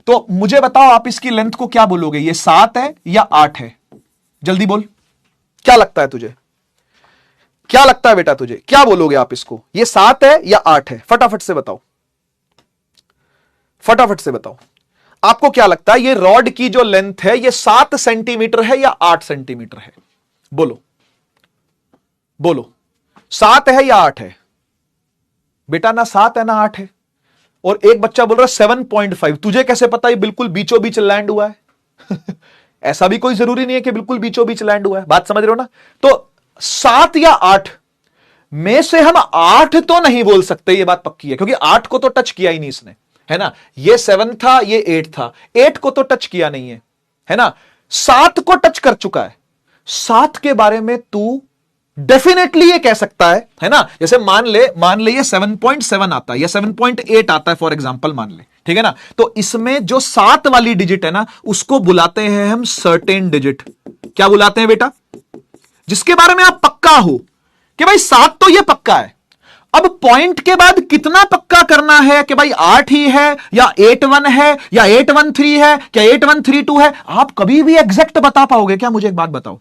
तो मुझे बताओ, आप इसकी लेंथ को क्या बोलोगे? ये 7 है या 8 है? जल्दी बोल, क्या लगता है तुझे? क्या लगता है बेटा तुझे? क्या बोलोगे आप इसको? ये 7 है या 8 है? फटाफट से बताओ, फटाफट से बताओ। आपको क्या लगता है, ये रॉड की जो लेंथ है, ये 7 सेंटीमीटर है या 8 सेंटीमीटर है? बोलो बोलो, 7 है या 8 है? बेटा ना 7 है ना 8 है। और एक बच्चा बोल रहा है 7.5। तुझे कैसे पता ये बिल्कुल बीचों बीच लैंड हुआ है? ऐसा भी कोई जरूरी नहीं है कि बिल्कुल बीचों बीच लैंड हुआ है, बात समझ रहे हो ना? तो 7 या 8 में से हम 8 तो नहीं बोल सकते, ये बात पक्की है, क्योंकि 8 को तो टच किया ही नहीं इसने, है ना? ये 7 था, ये 8 था, 8 को तो टच किया नहीं है ना? 7 को टच कर चुका है। 7 के बारे में तू डेफिनेटली ये कह सकता है ना? जैसे मान ले ये 7.7 आता है या 7.8 आता है फॉर एग्जांपल, मान ले, ठीक है ना? तो इसमें जो 7 वाली डिजिट है ना, उसको बुलाते हैं हम सर्टेन डिजिट। क्या बुलाते हैं बेटा? जिसके बारे में आप पक्का हो कि भाई 7 तो ये पक्का है, अब पॉइंट के बाद कितना पक्का करना है कि भाई 8 ही है या 8-1 है या 8-1-3 है क्या 8-1-3-2 है, आप कभी भी एग्जैक्ट बता पाओगे क्या? मुझे एक बात बताओ,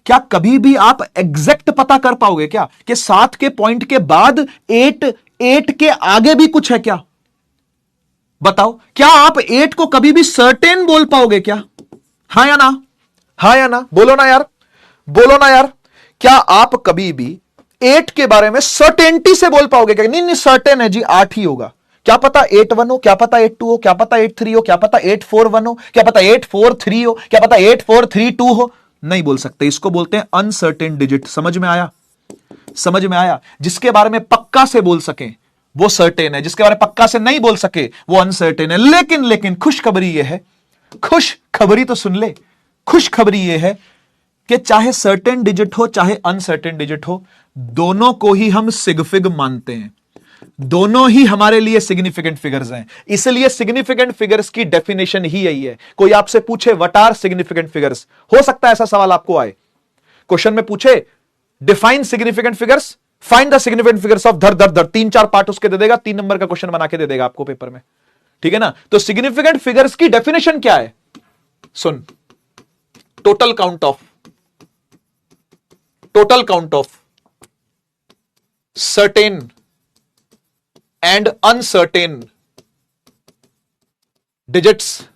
क्या कभी भी आप एग्जैक्ट पता कर पाओगे क्या कि 7 के पॉइंट के बाद 8 के आगे भी कुछ है क्या? बताओ, क्या आप 8 को कभी भी सर्टेन बोल पाओगे क्या? हाँ या ना? हाँ या ना? बोलो ना यार, बोलो ना यार, क्या आप कभी भी 8 के बारे में सर्टेनिटी से बोल पाओगे क्या? नहीं नहीं, सर्टेन है जी 8 ही होगा। क्या पता 8-1 हो, क्या पता 8-2 हो, क्या पता 8-3 हो, क्या पता 8-4-1 हो, क्या पता 8-4-3 हो, क्या पता 8-4-3-2 हो? नहीं बोल सकते, इसको बोलते हैं अनसर्टेन डिजिट। समझ में आया? समझ में आया? जिसके बारे में पक्का से बोल सके वो सर्टेन है, जिसके बारे में पक्का से नहीं बोल सके वो अनसर्टेन है। लेकिन खुशखबरी ये है, खुशखबरी तो सुन ले, खुशखबरी ये है कि चाहे सर्टेन डिजिट हो चाहे अनसर्टेन डिजिट हो, दोनों को ही हम सिग्फिग मानते हैं, दोनों ही हमारे लिए सिग्निफिकेंट फिगर्स हैं। इसलिए सिग्निफिकेंट फिगर्स की डेफिनेशन ही यही है। कोई आपसे पूछे व्हाट आर सिग्निफिकेंट फिगर्स, हो सकता है ऐसा सवाल आपको आए, क्वेश्चन में पूछे define significant figures, find the significant figures of धर धर धर, 3-4 पार्ट उसके दे देगा, 3 नंबर का क्वेश्चन बना के दे देगा आपको पेपर में, ठीक है ना? तो सिग्निफिकेंट फिगर्स की डेफिनेशन क्या है? सुन, total count of certain and uncertain digits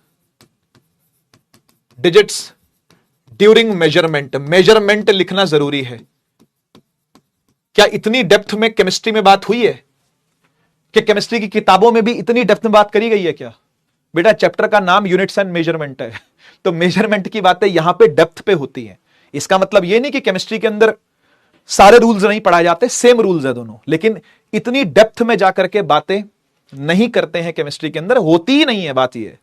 during measurement लिखना जरूरी है। क्या इतनी डेप्थ में केमिस्ट्री में बात हुई है कि केमिस्ट्री की किताबों में भी इतनी डेप्थ में बात करी गई है क्या? बेटा चैप्टर का नाम यूनिट्स एंड मेजरमेंट है, तो मेजरमेंट की बातें यहां पे डेप्थ पे होती हैं। इसका मतलब यह नहीं कि केमिस्ट्री के अंदर सारे रूल्स नहीं पढ़ाए जाते, सेम रूल्स है दोनों, लेकिन इतनी डेप्थ में जाकर के बातें नहीं करते हैं केमिस्ट्री के अंदर, होती ही नहीं है बात ये,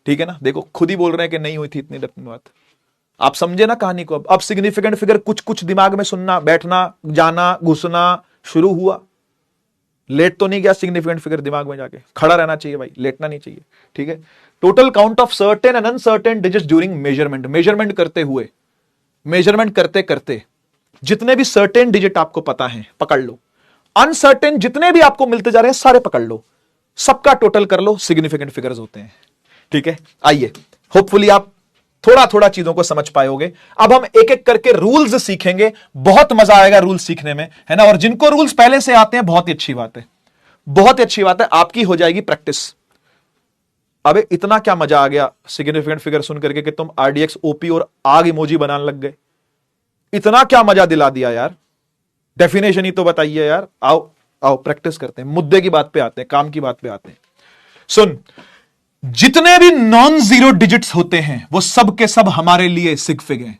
ठीक है ना? देखो खुद ही बोल रहे हैं कि नहीं हुई थी इतनी डेप्थ में बात। आप समझे ना कहानी को? अब सिग्निफिकेंट फिगर कुछ दिमाग में सुनना, बैठना, जाना, घुसना शुरू हुआ। लेट तो नहीं गया सिग्निफिकेंट फिगर दिमाग में जाके, खड़ा रहना चाहिए भाई, लेटना नहीं चाहिए, ठीक है? Total count of certain and uncertain digits during measurement करते करते जितने भी सर्टेन डिजिट आपको पता है पकड़ लो, अनसर्टेन जितने भी आपको मिलते जा रहे हैं सारे पकड़ लो, सबका टोटल कर लो, सिग्निफिकेंट फिगर्स होते हैं, ठीक है? आइए, होपफुली आप थोड़ा थोड़ा चीजों को समझ पाओगे। अब हम एक एक करके रूल्स सीखेंगे, बहुत मजा आएगा रूल्स सीखने में, है ना? और जिनको रूल्स पहले से आते हैं बहुत ही अच्छी बात है, बहुत ही अच्छी बात है, आपकी हो जाएगी प्रैक्टिस। अबे इतना क्या मजा आ गया सिग्निफिकेंट फिगर सुन करके कि तुम RDX OP और आग इमोजी बनाने लग गए। इतना क्या मजा दिला दिया यार, डेफिनेशन ही तो बताइए यार। आओ आओ प्रैक्टिस करते हैं, मुद्दे की बात पे आते हैं, काम की बात पे आते हैं। सुन, जितने भी नॉन जीरो डिजिट्स होते हैं वो सब के सब हमारे लिए सिग्फिग हैं,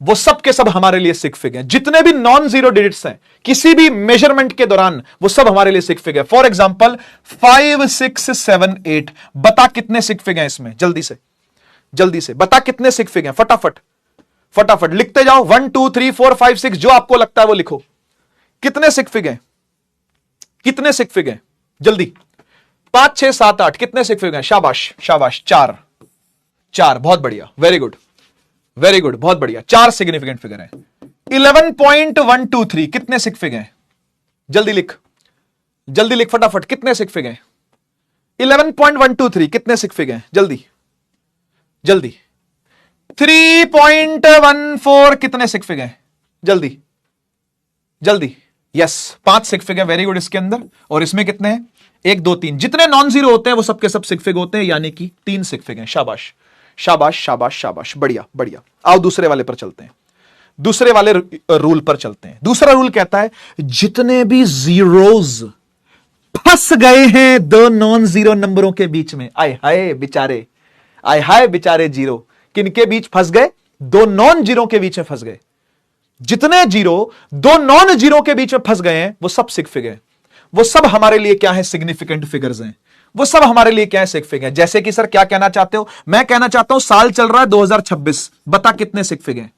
वो सब के सब हमारे लिए सिग्फिग हैं। जितने भी नॉन जीरो डिजिट्स हैं किसी भी मेजरमेंट के दौरान वो सब हमारे लिए सिग्फिग है। फॉर एग्जांपल 5, 6, 7, 8, बता कितने सिग्फिग हैं इसमें? जल्दी से बता कितने सिग्फिग हैं, फटाफट लिखते जाओ। 1, 2, 3, 4, 5, 6 जो आपको लगता है वो लिखो। कितने सिग्फिग हैं? कितने सिग्फिग हैं? जल्दी। 5, 6, 7, 8 कितने सिग्फिग हैं? शाबाश 4, बहुत बढ़िया, वेरी गुड, बहुत बढ़िया, 4 सिग्निफिकेंट फिगर हैं। 11.123 कितने सिग्फिग हैं? जल्दी लिख फटाफट, कितने सिग्फिग हैं? 11.123 कितने सिग्फिग हैं? जल्दी 3.14 कितने सिग्फिग हैं? जल्दी यस, 5 सिग्फिग है, वेरी गुड। इसके अंदर और इसमें कितने हैं? 1, 2, 3 जितने नॉन जीरो होते हैं वो सबके सब सिग्फिग होते हैं, यानी कि 3 सिग्फिग हैं। शाबाश, बढ़िया। आओ दूसरे वाले पर चलते हैं, दूसरे वाले रूल पर चलते हैं। दूसरा रूल कहता है जितने भी जीरोज फंस गए हैं 2 नॉन जीरो नंबरों के बीच में, आय हाय बेचारे जीरो किनके बीच फंस गए? 2 नॉन जीरो के बीच में फंस गए। जितने जीरो 2 नॉन जीरो के बीच में फंस गए हैं वो सब सिग्फिग हैं, वो सब हमारे लिए क्या है? सिग्निफिकेंट फिगर्स हैं, वो सब हमारे लिए क्या है? सिग्फिग है। जैसे कि सर क्या कहना चाहते हो? मैं कहना चाहता हूं साल चल रहा है 2026, बता कितने सिग्फिग हैं?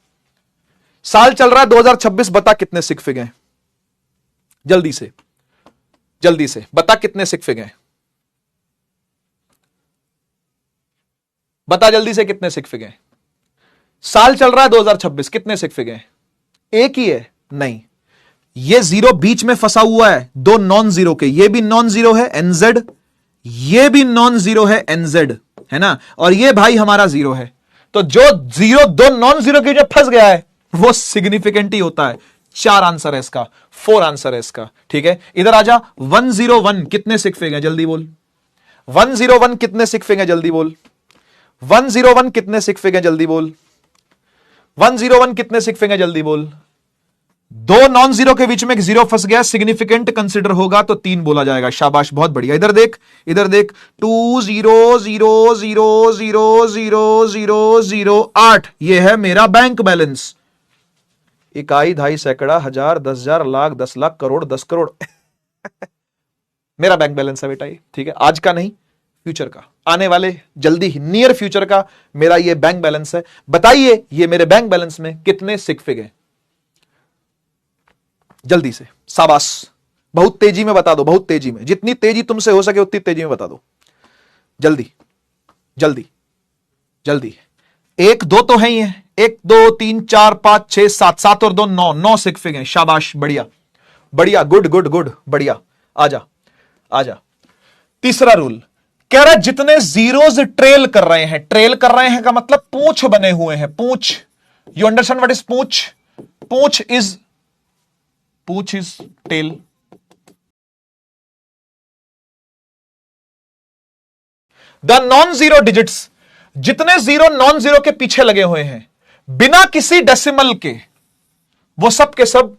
साल चल रहा है 2026, बता कितने सिग्फिग हैं? जल्दी से बता कितने सिग्फिग हैं? बता जल्दी से कितने सिग्फिग हैं? साल चल रहा है 2026, कितने सिग्फिग हैं? एक ही है, नहीं, ये जीरो बीच में फंसा हुआ है दो नॉन जीरो के, ये भी नॉन जीरो है एनजेड, ये भी नॉन जीरो है एनजेड, है ना, और ये भाई हमारा जीरो है। तो जो जीरो दो नॉन जीरो के जो फंस गया है वो सिग्निफिकेंट ही होता है। 4 आंसर है इसका, 4 आंसर है इसका। ठीक है, इधर आजा। 101 कितने सिक फिग हैं, जल्दी बोल। 101 कितने सिक फिग हैं, जल्दी बोल। 101 कितने सिक फिग हैं, जल्दी बोल। 101 कितने सिक फिग हैं, जल्दी बोल। दो नॉन जीरो के बीच में एक जीरो फंस गया, सिग्निफिकेंट कंसिडर होगा तो 3 बोला जाएगा। शाबाश, बहुत बढ़िया। इधर देख, इधर देख। 2 0 0 0 0 0 0 0 8, यह है मेरा बैंक बैलेंस। इकाई, दहाई, सैकड़ा, हजार, 10,000, लाख, 10 लाख, करोड़, 10 करोड़ मेरा बैंक बैलेंस है बेटा ये। ठीक है, आज का नहीं, फ्यूचर का, आने वाले जल्दी ही नियर फ्यूचर का मेरा ये बैंक बैलेंस है। बताइए ये मेरे बैंक बैलेंस में कितने सिक फिग हैं, जल्दी से। शाबाश, बहुत तेजी में बता दो, बहुत तेजी में, जितनी तेजी तुमसे हो सके उतनी तेजी में बता दो। जल्दी जल्दी जल्दी। 1 2 तो है ही है। 1 2 3 4 5 6 7, 7 और 2 9, 9 सिक फिग हैं। शाबाश, बढ़िया बढ़िया, गुड गुड गुड, बढ़िया। आजा आजा। तीसरा रूल कह रहा है जितने जीरोज ट्रेल कर रहे हैं, ट्रेल कर रहे हैं का मतलब पूंछ बने हुए हैं, पूंछ। यू अंडरस्टैंड व्हाट इज पूंछ? पूंछ is tail. The non zero digits, जितने जीरो नॉन जीरो के पीछे लगे हुए हैं बिना किसी डेसिमल के, वो सब के सब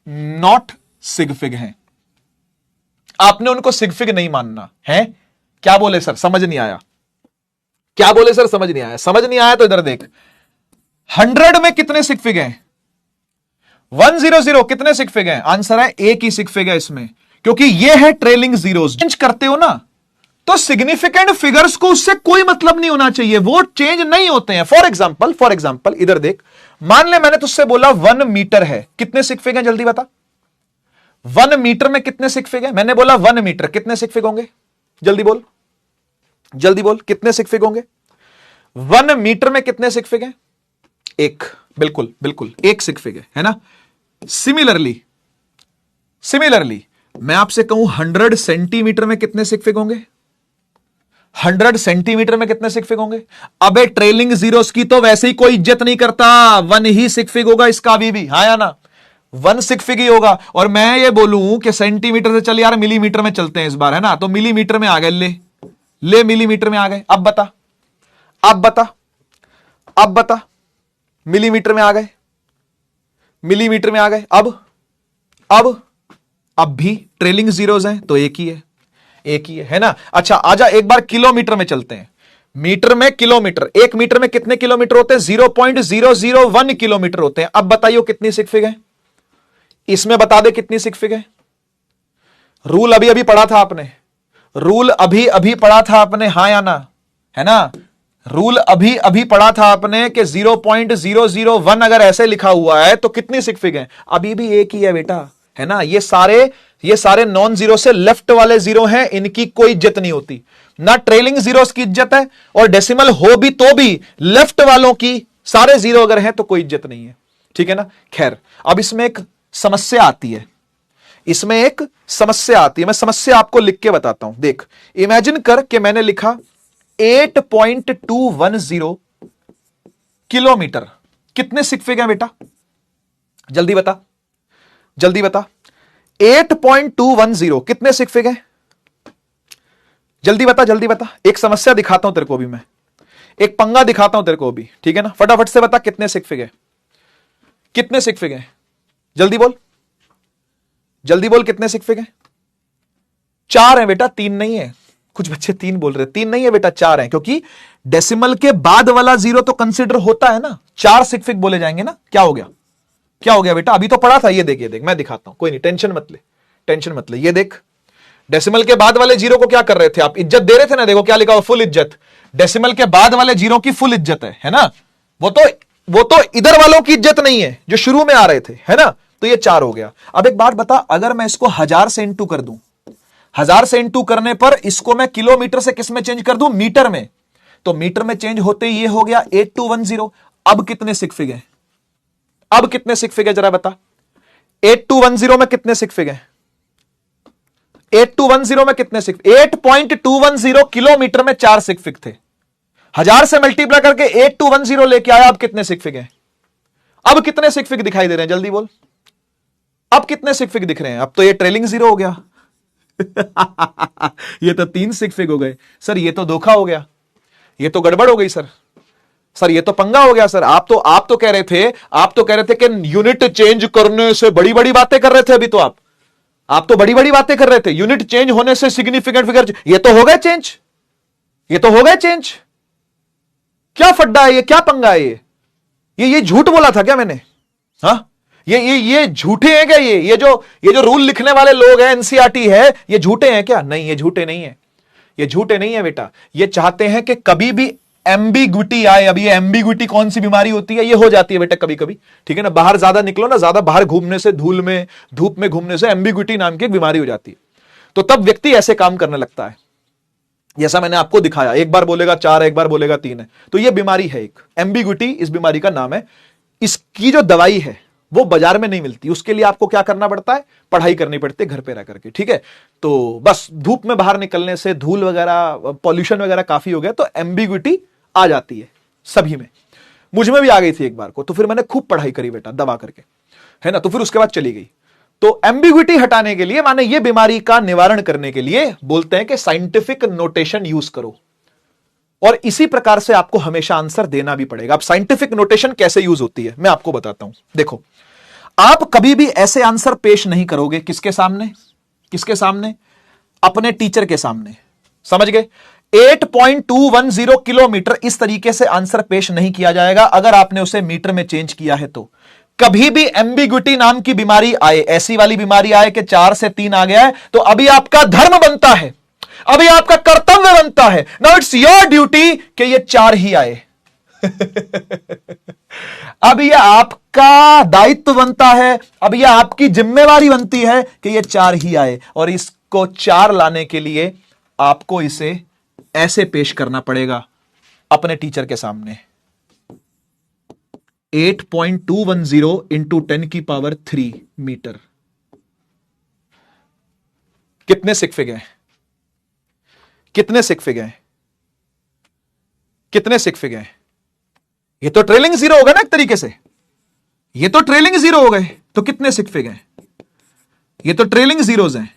नॉट सिगफिग हैं। आपने उनको सिगफिग नहीं मानना है। क्या बोले सर, समझ नहीं आया? क्या बोले सर, समझ नहीं आया? समझ नहीं आया तो इधर देख। 100 में कितने सिगफिग हैं? 100 कितने सिगफिग हैं? आंसर है एक ही सिगफिग है इसमें, क्योंकि ये है ट्रेलिंग जीरोस। चेंज करते हो ना तो सिग्निफिकेंट फिगर्स को उससे कोई मतलब नहीं होना चाहिए, वो चेंज नहीं होते हैं। फॉर एग्जाम्पल इधर देख, मान ले मैंने तुझसे बोला 1 मीटर है, कितने सिगफिग हैं, जल्दी बता। 1 मीटर में कितने सिगफिग हैं? मैंने बोला 1 मीटर, कितने सिगफिग होंगे, जल्दी बोल, जल्दी बोल, कितने सिगफिग होंगे? 1 मीटर में कितने सिगफिग हैं? 1, बिल्कुल बिल्कुल, 1 सिगफिग है ना। सिमिलरली मैं आपसे कहूं 100 सेंटीमीटर में कितने सिगफिग होंगे? 100 सेंटीमीटर में कितने सिगफिग होंगे? अबे ट्रेलिंग जीरोस की तो वैसे ही कोई इज्जत नहीं करता, 1 ही सिगफिग होगा इसका भी, हाँ या ना? 1 सिगफिग ही होगा। और मैं ये बोलूं कि सेंटीमीटर से चल यार मिलीमीटर में चलते हैं इस बार, है ना, तो मिलीमीटर में आ गए, ले मिलीमीटर में आ गए। अब बता, मिलीमीटर में आ गए, मिलीमीटर में आ गए। अब भी ट्रेलिंग जीरोस हैं तो एक ही है ना। अच्छा आजा एक बार किलोमीटर में चलते हैं। मीटर में किलोमीटर, 1 मीटर में कितने किलोमीटर होते हैं? 0.001 किलोमीटर होते हैं। अब बताइए कितनी सिगफिग है इसमें, बता दे कितनी सिगफिग है। रूल अभी पढ़ा था आपने, रूल अभी पढ़ा था आपने, हाँ या ना, है ना। रूल अभी पढ़ा था आपने कि 0.001 अगर ऐसे लिखा हुआ है तो कितनी सिगफिग है? अभी भी एक ही है बेटा, है ना। ये सारे नॉन जीरो से लेफ्ट वाले जीरो हैं, इनकी कोई इज्जत नहीं होती ना। ट्रेलिंग जीरोस की इज्जत है, और डेसिमल हो भी तो भी लेफ्ट वालों की, सारे जीरो अगर हैं तो कोई इज्जत नहीं है, ठीक है ना। खैर, अब इसमें एक समस्या आती है, मैं समस्या आपको लिख के बताता हूं। देख, इमेजिन कर कि मैंने लिखा 8.210 किलोमीटर, कितने सिगफिग हैं बेटा, जल्दी बता 8.210 कितने सिगफिग हैं? जल्दी बता। एक समस्या दिखाता हूं तेरे को भी, मैं एक पंगा दिखाता हूं तेरे को भी, ठीक है ना। फटाफट से बता कितने सिगफिग हैं, कितने सिगफिग हैं, जल्दी बोल कितने सिगफिग हैं? 4 हैं बेटा, 3 नहीं है। कुछ बच्चे 3 बोल रहे, 3 नहीं है बेटा, 4 हैं, क्योंकि डेसिमल के बाद वाला जीरो तो कंसीडर होता है ना। 4 सिगफिग बोले जाएंगे ना। क्या हो गया बेटा? अभी तो पढ़ा था, ये देख मैं दिखाता हूं, कोई नहीं, टेंशन मत ले। ये देख, डेसिमल के बाद वाले जीरो को क्या कर रहे थे आप? इज्जत दे रहे थे ना। देखो क्या लिखा हुआ, फुल इज्जत। डेसिमल के बाद वाले जीरो की फुल इज्जत है ना। वो तो इधर वालों की इज्जत नहीं है जो शुरू में आ रहे थे, है ना। तो ये 4 हो गया। अब एक बात बता, अगर मैं इसको 1000 से इंटू कर दूं, 1000 से इंटू करने पर इसको मैं किलोमीटर से किस में चेंज कर दूं? मीटर में। तो मीटर में चेंज होते ये हो गया 8210। अब कितने सिगफिग है? जरा बता। 8210 में कितने सिग फिग हैं? 8210 में कितने सिग? 8.210 किलोमीटर में 4 सिग फिग थे। 1000 से मल्टीप्लाई करके 8210 लेके आया। अब कितने सिग फिग हैं? अब कितने सिग फिग दिखाई दे रहे हैं? जल्दी बोल, अब कितने सिग फिग दिख रहे हैं? अब तो ये ट्रेलिंग जीरो हो गया। ये तो 3 सिग फिग हो गए सर। ये तो धोखा हो गया, ये तो गड़बड़ हो गई सर। सर ये तो पंगा हो गया सर। आप तो कह रहे थे कि यूनिट चेंज करने से बड़ी बड़ी बातें कर रहे थे। अभी तो आप तो बड़ी बड़ी बातें कर रहे थे। यूनिट चेंज होने से सिग्निफिकेंट फिगर, ये तो हो गए चेंज, ये तो हो गए चेंज। क्या फड्डा है ये? क्या पंगा है ये झूठ बोला था क्या मैंने? हाँ, ये झूठे हैं क्या? ये जो रूल लिखने वाले लोग हैं, एनसीईआरटी है, ये झूठे हैं क्या? नहीं, ये झूठे नहीं है, ये झूठे नहीं है बेटा। ये चाहते हैं कि कभी भी एम्बिग्विटी आए। अब ये एम्बिग्विटी कौन सी बीमारी होती है? ये हो जाती है बेटा कभी कभी, ठीक है ना। बाहर ज्यादा निकलो ना, ज्यादा बाहर घूमने से, धूल में धूप में घूमने से एम्बिग्विटी नाम की एक बीमारी हो जाती है। तो तब व्यक्ति ऐसे काम करने लगता है, जैसा मैंने आपको दिखाया। एक बार बोलेगा 4 है, एक बार बोलेगा 3 है। तो ये बीमारी है एक, एम्बिग्विटी इस बीमारी का नाम है। इसकी जो दवाई है वो बाजार में नहीं मिलती। उसके लिए आपको क्या करना पड़ता है? पढ़ाई करनी पड़ती है घर पे रह करके, ठीक है। तो बस धूप में बाहर निकलने से, धूल वगैरह, पॉल्यूशन वगैरह काफी हो गया तो एम्बिग्विटी आ जाती है सभी में। मुझ में भी आ गई थी एक बार को। तो फिर मैंने खूब पढ़ाई करी बेटा दबा करके, है ना। तो फिर उसके बाद चली गई। तो एम्बिग्विटी हटाने के लिए, माने ये बीमारी का निवारण करने के लिए बोलते हैं कि साइंटिफिक नोटेशन यूज करो। और इसी प्रकार से आपको हमेशा आंसर देना भी पड़ेगा। अब साइंटिफिक नोटेशन कैसे यूज होती है मैं आपको बताता हूं। देखो, आप कभी भी ऐसे आंसर पेश नहीं करोगे। किसके सामने? किसके सामने? अपने टीचर के सामने। समझ गए? 8.210 किलोमीटर इस तरीके से आंसर पेश नहीं किया जाएगा। अगर आपने उसे मीटर में चेंज किया है तो कभी भी एम्बिग्विटी नाम की बीमारी आए, ऐसी वाली बीमारी आए कि 4 से 3 आ गया है, तो अभी आपका धर्म बनता है, अभी आपका कर्तव्य बनता है, नाउ इट्स योर ड्यूटी कि ये 4 ही आए। अब यह आपका दायित्व बनता है, अब यह आपकी जिम्मेवारी बनती है कि यह 4 ही आए। और इसको 4 लाने के लिए आपको इसे ऐसे पेश करना पड़ेगा अपने टीचर के सामने। 8.210 इंटू 10 की पावर 3 मीटर। कितने सिग फिग हैं? कितने सिग फिग हैं? कितने सिग फिग हैं? ये तो ट्रेलिंग जीरो होगा ना एक तरीके से। ये तो ट्रेलिंग जीरो हो गए। तो कितने सिग फिग हैं? ये तो ट्रेलिंग जीरोज हैं।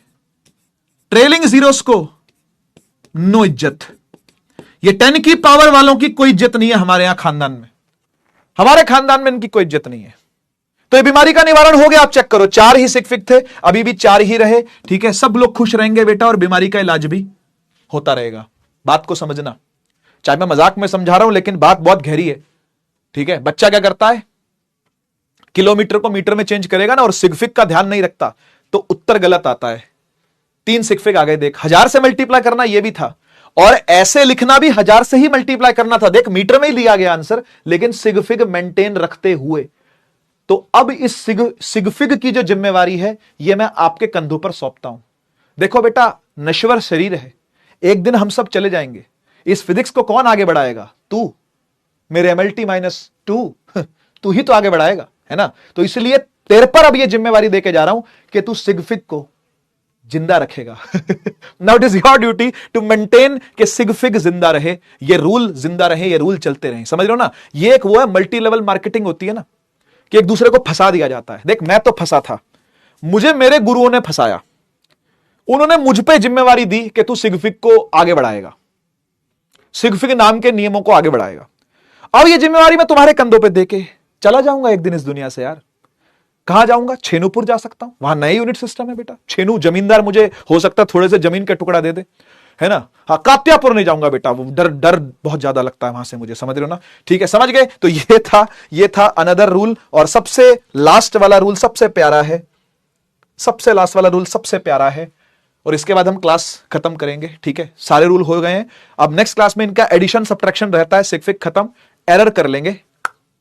ट्रेलिंग जीरोस को नो इज्जत। ये 10 की पावर वालों की कोई इज्जत नहीं है हमारे यहां खानदान में। हमारे खानदान में इनकी कोई इज्जत नहीं है। तो ये बीमारी का निवारण हो गया। आप चेक करो, 4 ही सिग फिग थे, अभी भी 4 ही रहे, ठीक है। सब लोग खुश रहेंगे बेटा और बीमारी का इलाज भी होता रहेगा। बात को समझना, चाहे मैं मजाक में समझा रहा हूं लेकिन बात बहुत गहरी है, ठीक है। बच्चा क्या करता है? किलोमीटर को मीटर में चेंज करेगा ना और सिग फिग का ध्यान नहीं रखता तो उत्तर गलत आता है। 3 सिग फिग आ गए। देख, 1000 से मल्टीप्लाई करना यह भी था और ऐसे लिखना भी 1000 से ही मल्टीप्लाई करना था। देख, मीटर में ही लिया गया आंसर, लेकिन सिग फिग मेंटेन रखते हुए। तो अब इस सिग फिग की जो जिम्मेवारी है यह मैं आपके कंधों पर सौंपता हूं। देखो बेटा, नश्वर शरीर है, एक दिन हम सब चले जाएंगे। इस फिजिक्स को कौन आगे बढ़ाएगा? तू, मेरे MLT -2 तू ही तो आगे बढ़ाएगा, है ना। तो इसलिए तेरे पर अब यह जिम्मेवारी देके जा रहा हूं कि तू सिग फिग को जिंदा रखेगा। Now it is your duty to maintain कि सिग फिग जिंदा रहे, ये रूल जिंदा रहे, ये रूल चलते रहे। समझ रहे हो ना? ये एक वो है, मल्टी लेवल मार्केटिंग होती है ना, कि एक दूसरे को फंसा दिया जाता है। देख, मैं तो फंसा था, मुझे मेरे गुरुओं ने फंसाया। उन्होंने मुझ पे जिम्मेवारी दी कि तू सिग फिग को आगे बढ़ाएगा, सिग फिग नाम के नियमों को आगे बढ़ाएगा। अब ये जिम्मेवारी मैं तुम्हारे कंधों पे देके चला जाऊंगा एक दिन इस दुनिया से। यार, कहां जाऊंगा? छेनूपुर जा सकता हूं, वहां नए यूनिट सिस्टम है बेटा। छेनू जमींदार मुझे हो सकता थोड़े से जमीन का टुकड़ा दे दे, है ना। हाँ, कात्यापुर नहीं जाऊंगा बेटा, वो डर बहुत ज्यादा लगता है वहां से मुझे। समझ रहे हो ना? ठीक है, समझ गए। तो ये था अनदर रूल। और सबसे लास्ट वाला रूल सबसे प्यारा है, सबसे लास्ट वाला रूल सबसे प्यारा है। और इसके बाद हम क्लास खत्म करेंगे, ठीक है। सारे रूल हो गए हैं। अब नेक्स्ट क्लास में इनका एडिशन सब्ट्रैक्शन रहता है, सिग फिग खत्म, एरर कर लेंगे,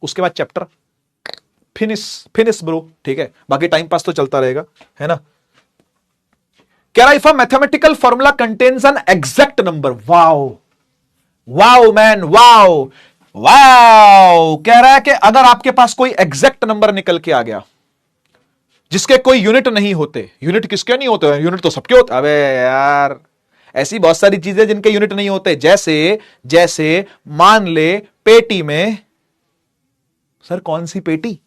उसके बाद चैप्टर फिनिश ब्रो, ठीक है। बाकी टाइम पास तो चलता रहेगा, है ना। कह रहा, if a mathematical formula contains an exact number, wow wow man, wow wow. कह रहा है कि अगर आपके पास कोई एग्जैक्ट नंबर निकल के आ गया जिसके कोई यूनिट नहीं होते। यूनिट किसके नहीं होते? यूनिट तो सबके होते। अबे यार, ऐसी बहुत सारी चीजें जिनके यूनिट नहीं होते। जैसे जैसे मान ले पेटी में, सर कौन सी पेटी?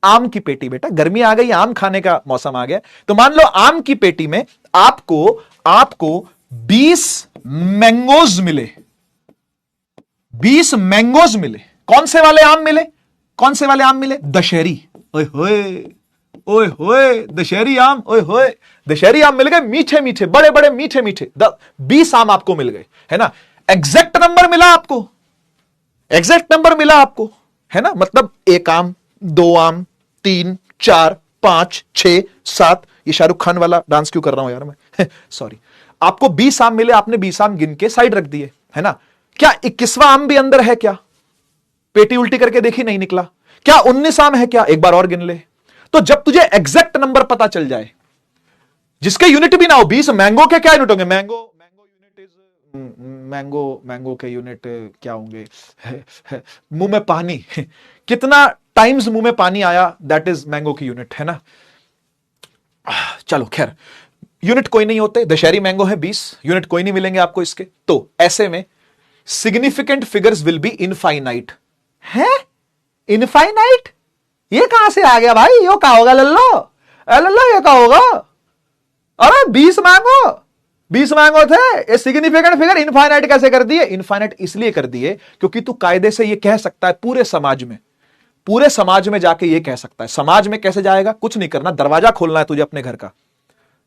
आम की पेटी। बेटा गर्मी आ गई, आम खाने का मौसम आ गया, तो मान लो आम की पेटी में आपको 20 मैंगोज मिले। 20 मैंगोज मिले। कौन से वाले आम मिले? कौन से वाले आम मिले? दशहरी। ओए होए, ओए होए, दशहरी आम। ओए होए, दशहरी आम मिल गए, मीठे मीठे, बड़े बड़े मीठे मीठे। 20 आम आपको मिल गए, है ना? एग्जैक्ट नंबर मिला आपको, एग्जैक्ट नंबर मिला आपको, है ना? मतलब 1 आम, 2 आम, 3, 4, 5, 6, 7। ये शाहरुख खान वाला डांस क्यों कर रहा हूं यार मैं? सॉरी। आपको 20 आम मिले, आपने 20 आम गिन के साइड रख दिए, है ना? क्या 21वां आम भी अंदर है क्या? पेटी उल्टी करके देखी, नहीं निकला। क्या 19 आम है क्या? एक बार और गिन ले। तो जब तुझे एग्जैक्ट नंबर पता चल जाए, जिसके यूनिट भी ना हो, 20 मैंगो के क्या यूनिट होंगे? मैंगो के यूनिट क्या होंगे? मुंह में पानी। कितना टाइम्स मुंह में पानी आया, दैट इज मैंगो की यूनिट, है ना? चलो खैर, यूनिट कोई नहीं होते। दशहरी मैंगो है 20, यूनिट कोई नहीं मिलेंगे आपको इसके। तो ऐसे में significant figures will be infinite. है इनफाइनाइट? ये कहां से आ गया भाई? यो क्या होगा लल्लो? लल्लो ये क्या होगा? अरे 20 मैंगो थे, ये सिग्निफिकेंट फिगर इनफाइनाइट कैसे कर दिए? इनफाइनाइट इसलिए कर दिए क्योंकि तू कायदे से ये कह सकता है पूरे समाज में जाके ये कह सकता है। समाज में कैसे जाएगा? कुछ नहीं करना, दरवाजा खोलना है तुझे अपने घर का,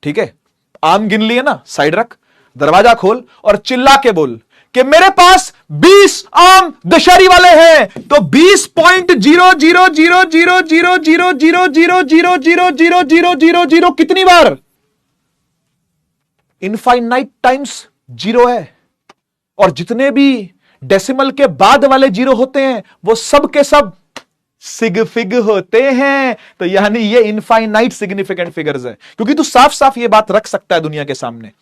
ठीक है? आम गिन लिए ना, साइड रख, दरवाजा खोल और चिल्ला के बोल कि मेरे पास 20 आम दशहरी वाले हैं। तो 20.000000000000 कितनी बार? इनफाइनाइट टाइम्स 0 है। और जितने भी डेसिमल के बाद वाले 0 होते हैं वो सब के सब सिग फिग होते हैं। तो यानी ये इनफाइनाइट सिग्निफिकेंट फिगर्स है, क्योंकि तू साफ साफ ये बात रख सकता है दुनिया के सामने,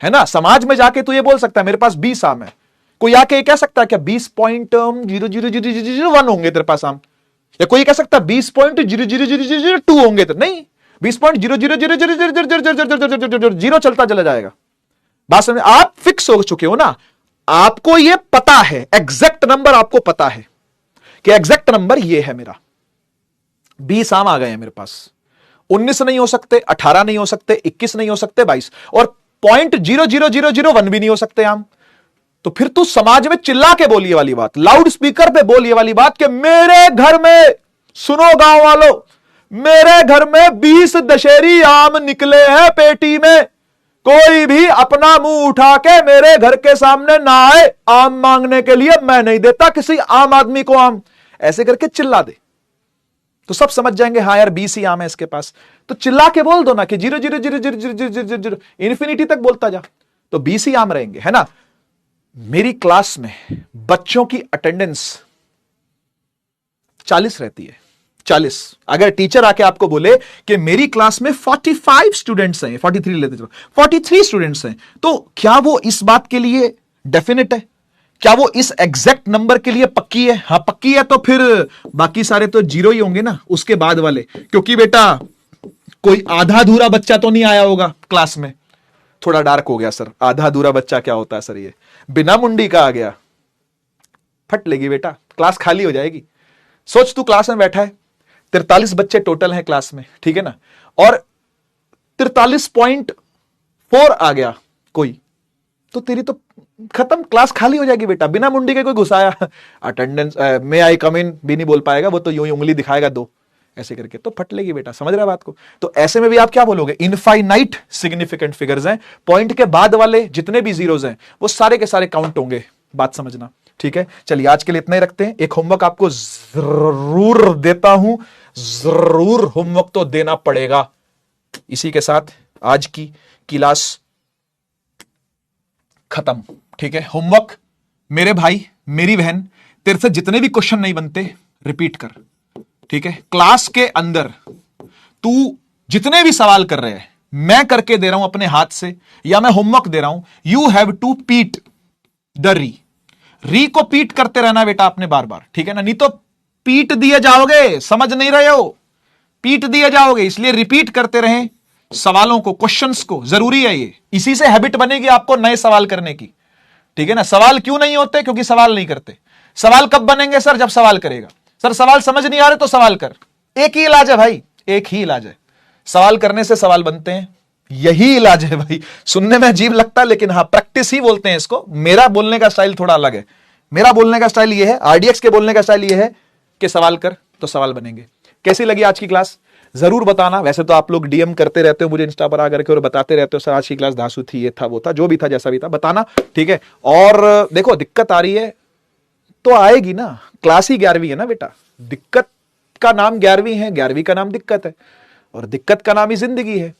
है ना? समाज में जाके तू ये बोल सकता है मेरे पास 20 आम है। कोई आके कह सकता है क्या 20.000001 होंगे तेरे पास आम? या कोई कह सकता है 20.000002 होंगे? तो नहीं, 20.000000 चलता चला जाएगा। बात समझ? आप फिक्स हो चुके हो ना, आपको ये पता है, एग्जैक्ट नंबर आपको पता है कि एग्जैक्ट नंबर ये है मेरा। 20 आम आ गए हैं मेरे पास। 19 नहीं हो सकते, 18 नहीं हो सकते, 21 नहीं हो सकते, 22 और .00001 भी नहीं हो सकते आम। तो फिर तू समाज में चिल्ला के बोलिए वाली बात, लाउड स्पीकर पे बोलिए वाली बात कि मेरे घर में, सुनो गांव वालों, मेरे घर में 20 दशहरी आम निकले हैं पेटी में। कोई भी अपना मुंह उठा के मेरे घर के सामने ना आए आम मांगने के लिए, मैं नहीं देता किसी आम आदमी को आम। ऐसे करके चिल्ला दे तो सब समझ जाएंगे, हाँ यार 20 ही आम है इसके पास। तो चिल्ला के बोल दो ना कि 0.000000 इन्फिनिटी तक बोलता जा, तो 20 ही आम रहेंगे, है ना? मेरी क्लास में बच्चों की अटेंडेंस 40 रहती है। 40। अगर टीचर आके आपको बोले कि मेरी क्लास में 45 स्टूडेंट्स हैं, 43 लेते चलो, 43 स्टूडेंट्स हैं, तो क्या वो इस बात के लिए डेफिनेट है? क्या वो इस एग्जैक्ट नंबर के लिए पक्की है? हाँ पक्की है, तो फिर बाकी सारे तो 0 ही होंगे ना उसके बाद वाले, क्योंकि बेटा कोई आधा अधूरा बच्चा तो नहीं आया होगा क्लास में। थोड़ा डार्क हो गया सर, आधा अधूरा बच्चा क्या होता है सर? ये बिना मुंडी का आ गया, फट लेगी बेटा, क्लास खाली हो जाएगी। सोच तू क्लास में बैठा है, 43 बच्चे टोटल हैं क्लास में, ठीक है ना? और 43.4 आ गया कोई, तो तेरी तो खत्म, क्लास खाली हो जाएगी बेटा। बिना मुंडी के कोई घुसाया, अटेंडेंस में आई कम इन भी नहीं बोल पाएगा, वो तो यूं ही उंगली दिखाएगा 2 ऐसे करके, तो फट लेगी बेटा। समझ रहा है बात को? तो ऐसे में भी आप क्या बोलोगे? इनफाइनाइट सिग्निफिकेंट फिगर्स हैं, पॉइंट के बाद वाले जितने भी जीरोस हैं वो सारे के सारे काउंट होंगे। बात समझना, ठीक है? चलिए आज के लिए इतना ही रखते हैं। एक होमवर्क आपको जरूर देता हूं, जरूर होमवर्क तो देना पड़ेगा। इसी के साथ आज की क्लास खत्म, ठीक है? होमवर्क मेरे भाई मेरी बहन, तेरे से जितने भी क्वेश्चन नहीं बनते रिपीट कर, ठीक है? क्लास के अंदर तू जितने भी सवाल कर रहे हैं मैं करके दे रहा हूं अपने हाथ से, या मैं होमवर्क दे रहा हूं, यू हैव टू पीट द री को पीट करते रहना बेटा आपने बार बार, ठीक है ना? नहीं तो पीट दिए जाओगे, समझ नहीं रहे हो, पीट दिए जाओगे, इसलिए रिपीट करते रहें सवालों को, क्वेश्चंस को, जरूरी है ये। इसी से हैबिट बनेगी आपको नए सवाल करने की, ठीक है ना। सवाल क्यों नहीं होते? क्योंकि सवाल नहीं करते। सवाल कब बनेंगे सर? जब सवाल करेगा। सर सवाल समझ नहीं आ रहे तो सवाल कर। एक ही इलाज है भाई, एक ही इलाज है, सवाल करने से सवाल बनते हैं, यही इलाज है भाई। सुनने में अजीब लगता है लेकिन हाँ, प्रैक्टिस ही बोलते हैं इसको। मेरा बोलने का स्टाइल थोड़ा अलग है। मेरा बोलने का स्टाइल यह है, आरडीएक्स के बोलने का स्टाइल यह है कि सवाल कर तो सवाल बनेंगे। कैसी लगी आज की क्लास जरूर बताना। वैसे तो आप लोग डीएम करते रहते हो मुझे इंस्टा पर आकर के और बताते रहते हो सर आज की क्लास धांसू थी, ये था वो था, जो भी था जैसा भी था बताना, ठीक है। और देखो दिक्कत आ रही है तो आएगी ना, क्लास ही 11वीं है ना बेटा। दिक्कत का नाम 11वीं है, 11वीं का नाम दिक्कत है, और दिक्कत का नाम ही जिंदगी है।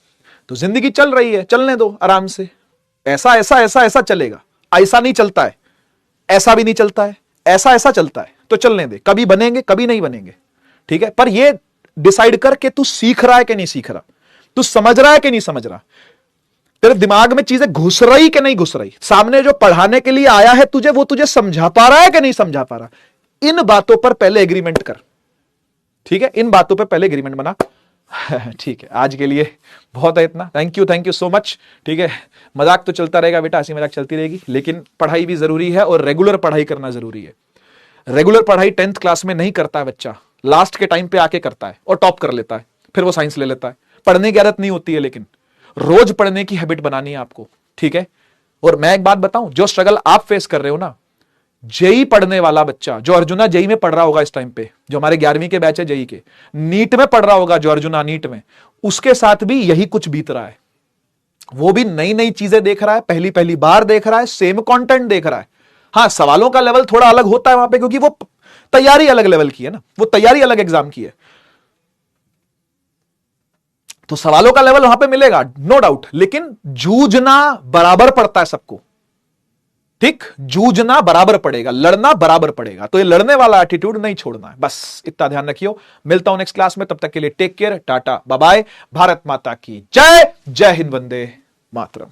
तो जिंदगी चल रही है, चलने दो आराम से। ऐसा ऐसा ऐसा ऐसा चलेगा, ऐसा नहीं चलता है, ऐसा भी नहीं चलता है, ऐसा ऐसा चलता है, तो चलने दे। कभी बनेंगे कभी नहीं बनेंगे, ठीक है। पर ये डिसाइड कर कि तू सीख रहा है कि नहीं सीख रहा, तू समझ रहा है कि नहीं समझ रहा, तेरे दिमाग में चीजें घुस रही कि नहीं घुस रही, सामने जो पढ़ाने के लिए आया है तुझे, वो तुझे समझा पा रहा है कि नहीं समझा पा रहा। इन बातों पर पहले एग्रीमेंट कर, ठीक है। इन बातों पर पहले एग्रीमेंट बना, ठीक है। आज के लिए बहुत है इतना। थैंक यू सो मच, ठीक है। मजाक तो चलता रहेगा बेटा, हंसी मजाक चलती रहेगी, लेकिन पढ़ाई भी जरूरी है और रेगुलर पढ़ाई करना जरूरी है। रेगुलर पढ़ाई 10th क्लास में नहीं करता है बच्चा, लास्ट के टाइम पे आके करता है और टॉप कर लेता है, फिर वो साइंस ले लेता है। पढ़ने की आदत नहीं होती है, लेकिन रोज पढ़ने की हैबिट बनानी है आपको, ठीक है। और मैं एक बात बताऊं, जो स्ट्रगल आप फेस कर रहे हो ना, जेई पढ़ने वाला बच्चा, जो अर्जुना जेई में पढ़ रहा होगा इस टाइम पे, जो हमारे 11वीं के बैच है जेई के, नीट में पढ़ रहा होगा जो अर्जुना नीट में, उसके साथ भी यही कुछ बीत रहा है। वो भी नई नई चीजें देख रहा है, पहली पहली बार देख रहा है, सेम कंटेंट देख रहा है। हाँ, सवालों का लेवल थोड़ा अलग होता है वहां पे, क्योंकि वो तैयारी अलग लेवल की है ना, वो तैयारी अलग एग्जाम की है, तो सवालों का लेवल वहां पे मिलेगा नो डाउट, लेकिन जूझना बराबर पड़ता है सबको, ठीक। जूझना बराबर पड़ेगा, लड़ना बराबर पड़ेगा, तो ये लड़ने वाला एटीट्यूड नहीं छोड़ना है, बस इतना ध्यान रखियो। मिलता हूं नेक्स्ट क्लास में, तब तक के लिए take care, tata bye bye, Bharat माता की जय, जय हिंद, वंदे मातरम।